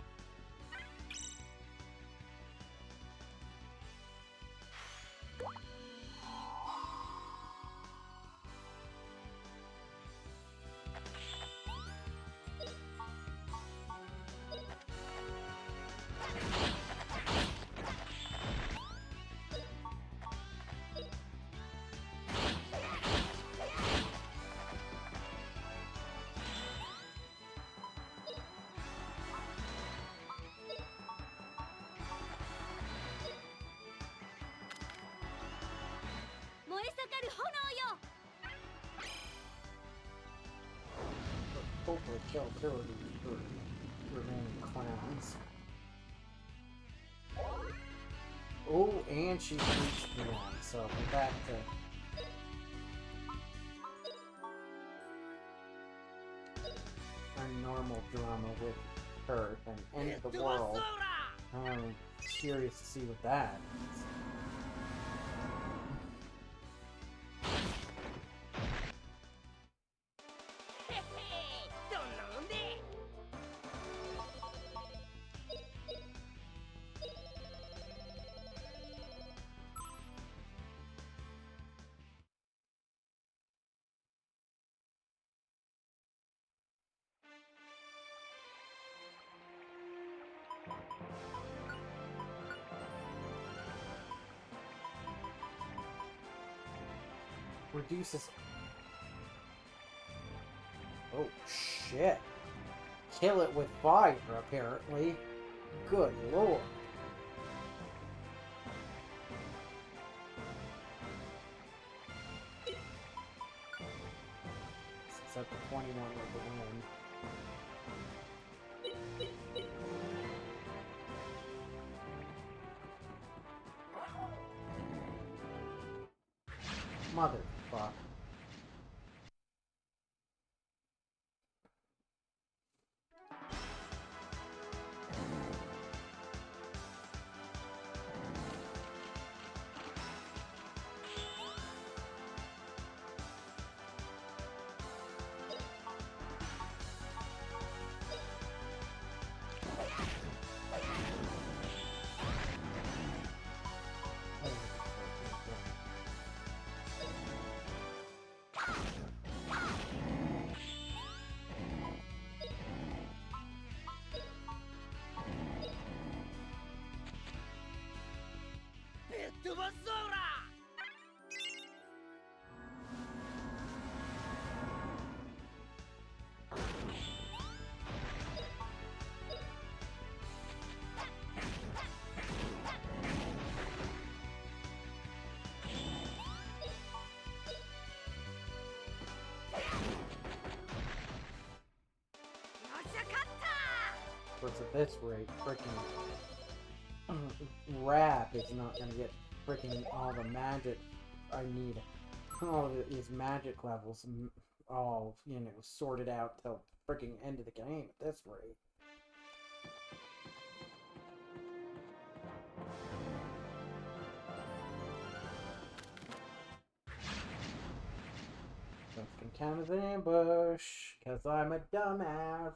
燃え盛る炎よ。 Hopefully kill the remaining clowns. Oh, and she reached me on, so we're back to our normal drama with her and end the world. I'm curious to see what that is. Reduces. Oh shit! Kill it with fire, apparently. Good lord. It's up to 21 with the win. Motherfuck. Of course, at this rate, freaking Rap is not gonna get freaking all the magic I need. All of these magic levels all, you know, sorted out till freaking end of the game at this rate. That can count as an ambush, cause I'm a dumbass.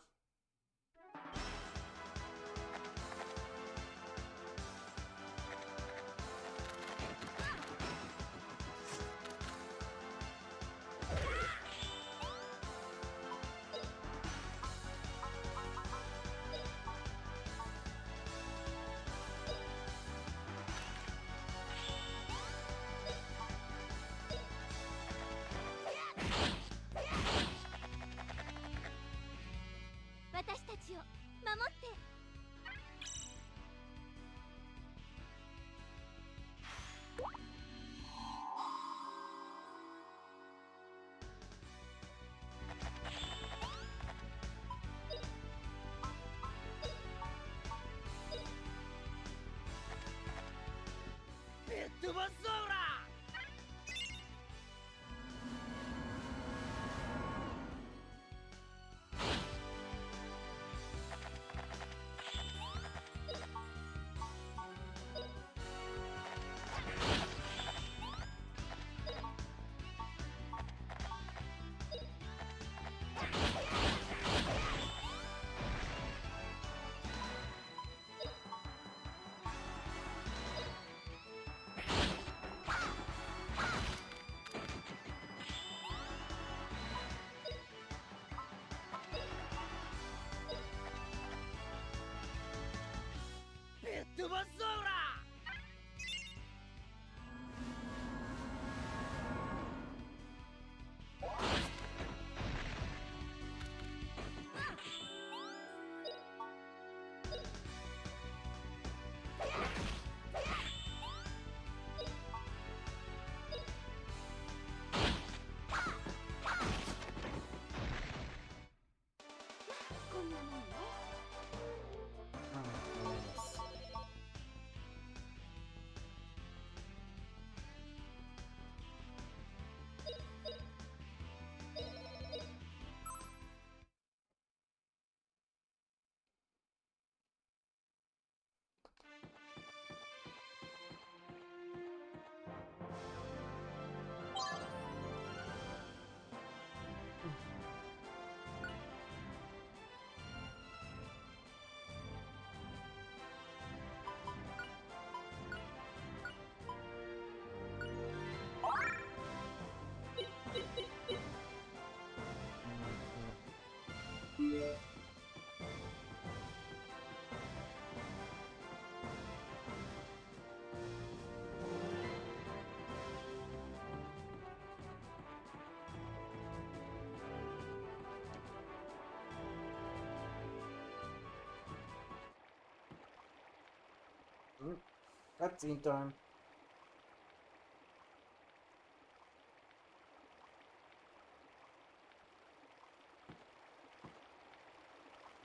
Cutscene time.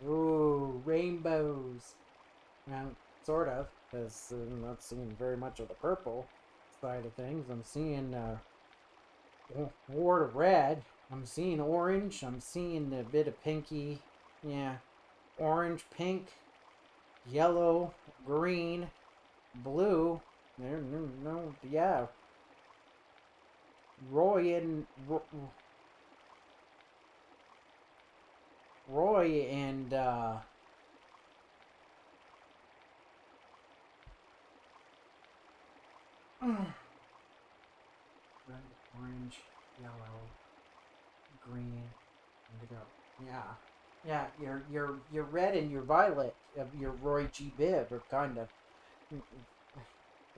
Ooh, rainbows. Well, sort of, because I'm not seeing very much of the purple side of things. I'm seeing more of red. I'm seeing orange. I'm seeing a bit of pinky. Yeah, orange, pink, yellow, green, blue. No, yeah. Roy and red, orange, yellow, green, indigo. Yeah. Your red and your violet of your Roy G. Biv are kind of,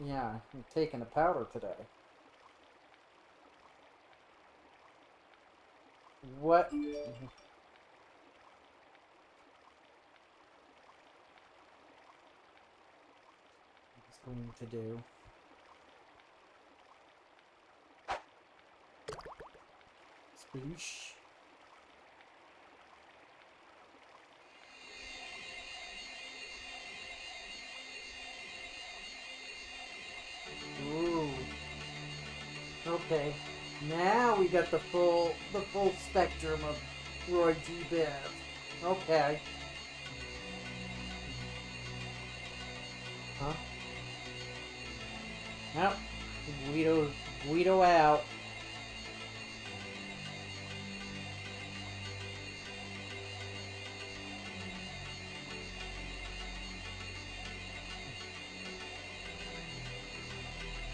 yeah, I'm taking a powder today. What? It's going to do. Sploosh. Ooh. Okay. Now we got the full spectrum of Roy G. Biv. Okay. Huh? Nope. Guido out.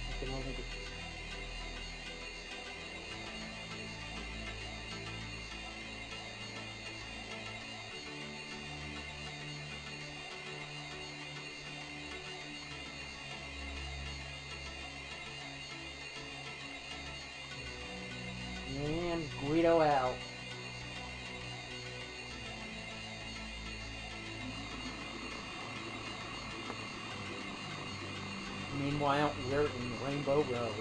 I can only get... And Guido out. Meanwhile, we're in Rainbow Road.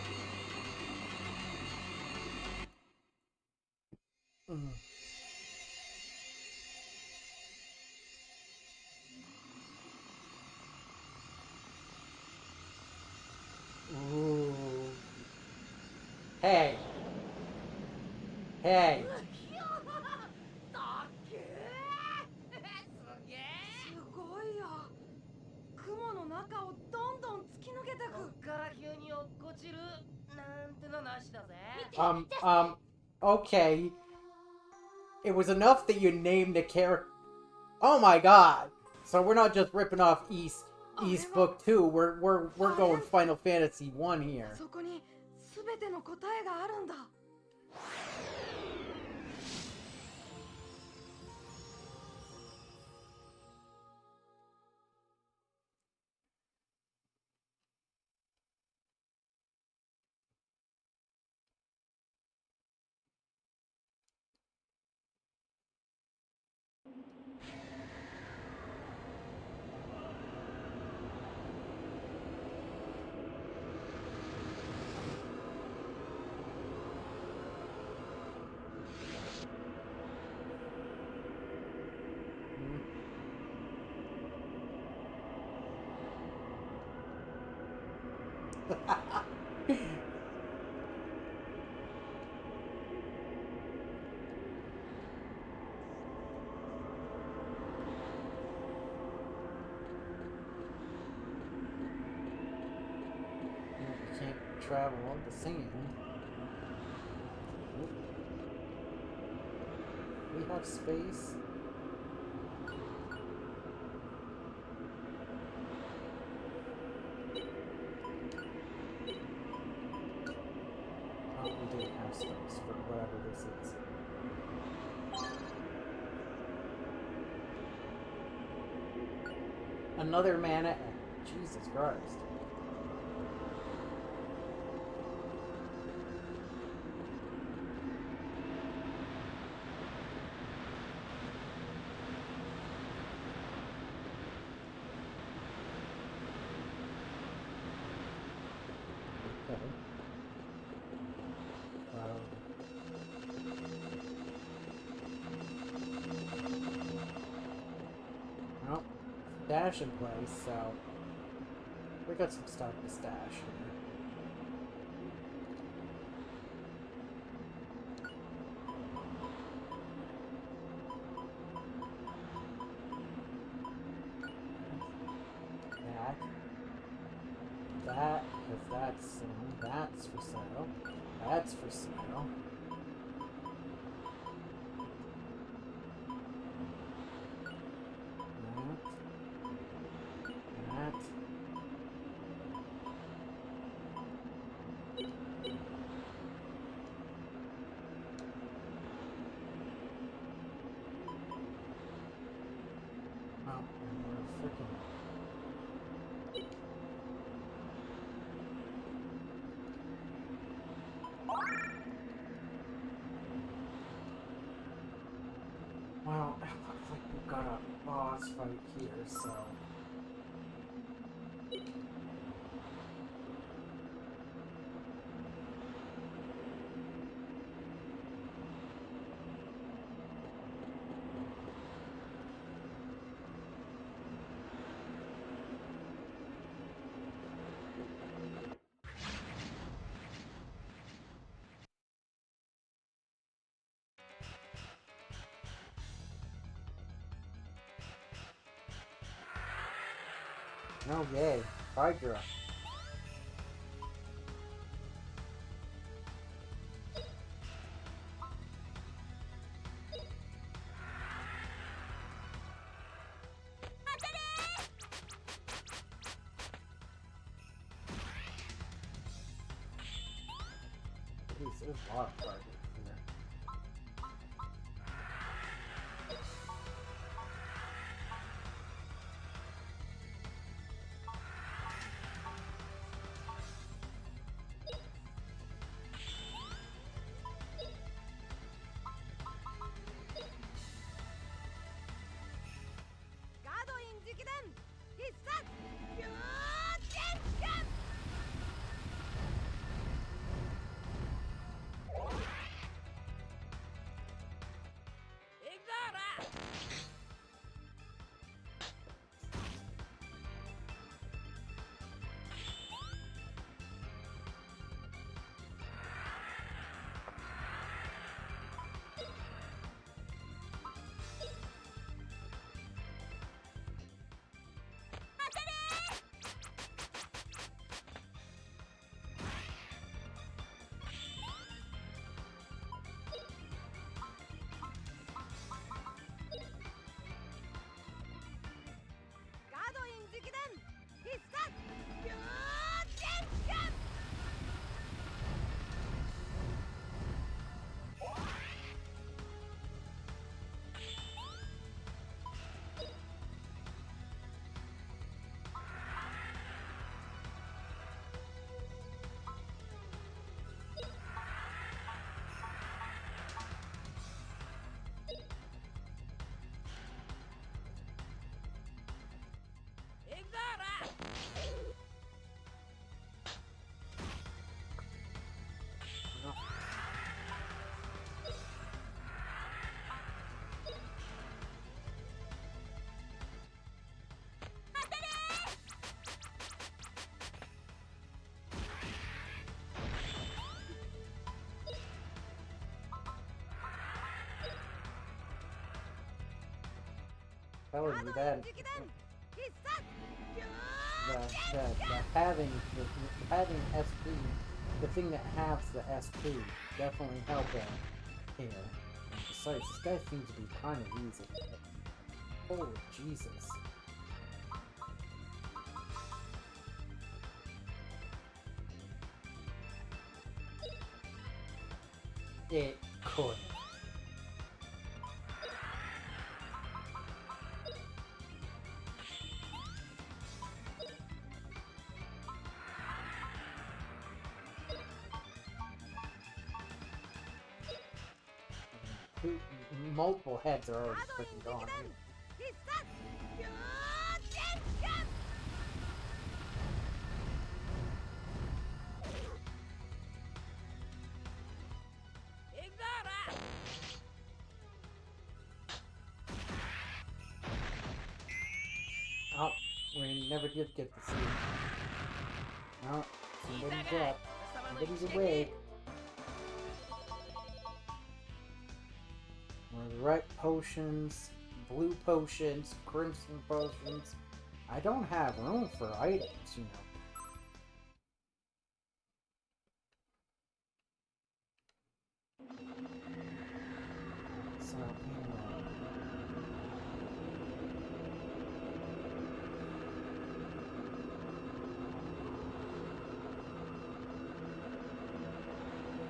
Ooh. Hey. Hey. すごいよ。雲の中をどんどん突き抜けてく。こっから急に落っこちるなんてのなしだぜ。Okay. It was enough that you named the character. Oh my god. So we're not just ripping off East Book 2. We're going Final Fantasy 1 here. そこに全ての答えがあるんだ。You can't travel on the sand. We have space. Oh, we do have space for whatever this is. Another mana. Jesus Christ. stash in place, so we got some stuff to stash here. That, because that's for sale. That's for sale. That. Oh, and we're freaking. Well, it looks like we've got a boss fight here, so... Oh yay, Hydra. Jeez, there's a lot of targets here. Telling you that having SP, the thing that halves the SP, definitely helped out here. And besides, this guy seems to be kind of easy. Holy Jesus. It couldn't. Multiple heads are already freaking gone. Oh, never did get to see him. No, somebody's up. Somebody's awake. We're the right potions, blue potions, crimson potions. I don't have room for items, you know. So, anyway.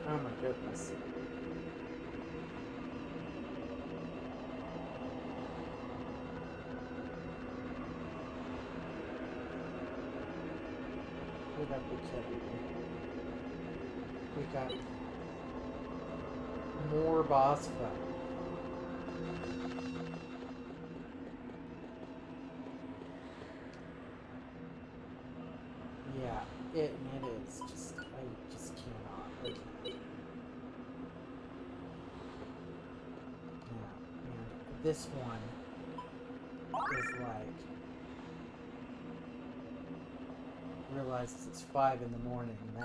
Oh my goodness. We got the kidding me. We got more boss fight. Yeah, it is just, I just cannot. I can't. Yeah, and this one is like, realizes it's 5 in the morning, and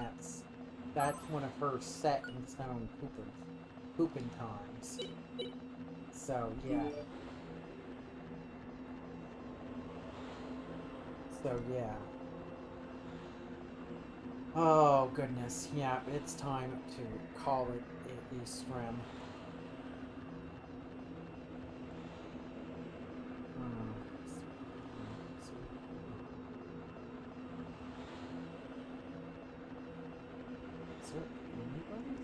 that's one of her set in stone pooping times. So yeah. So yeah. Oh goodness, yeah, it's time to call it a stream. Is there anybody?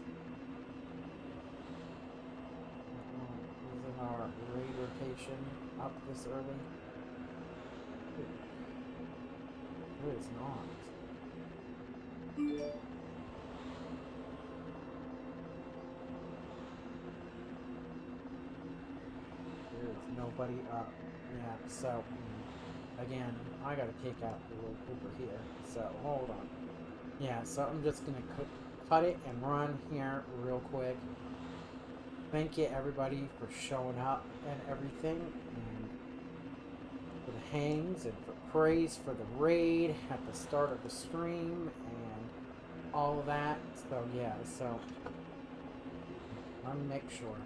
Is in our raid rotation up this early? There is not. There is nobody up. Yeah, so again, I gotta take out the little pooper here. So hold on. Yeah, so I'm just gonna cut it and run here real quick. Thank you everybody for showing up and everything, and for the hangs and for praise for the raid at the start of the stream and all of that. So yeah, so let me make sure.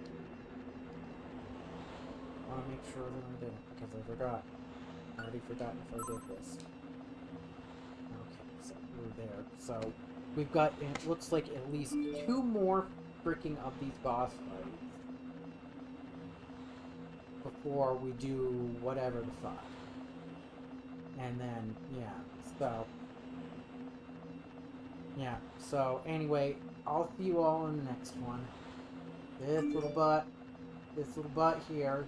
I want to make sure that I did it because I forgot. I already forgot if I did this. Okay, so we're there. So we've got, it looks like at least 2 more freaking of these boss fights before we do whatever the fuck. And then, yeah, so. Yeah, so anyway, I'll see you all in the next one. This little butt here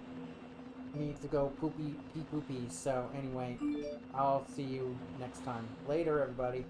needs to go pee poopy. So anyway, I'll see you next time. Later, everybody.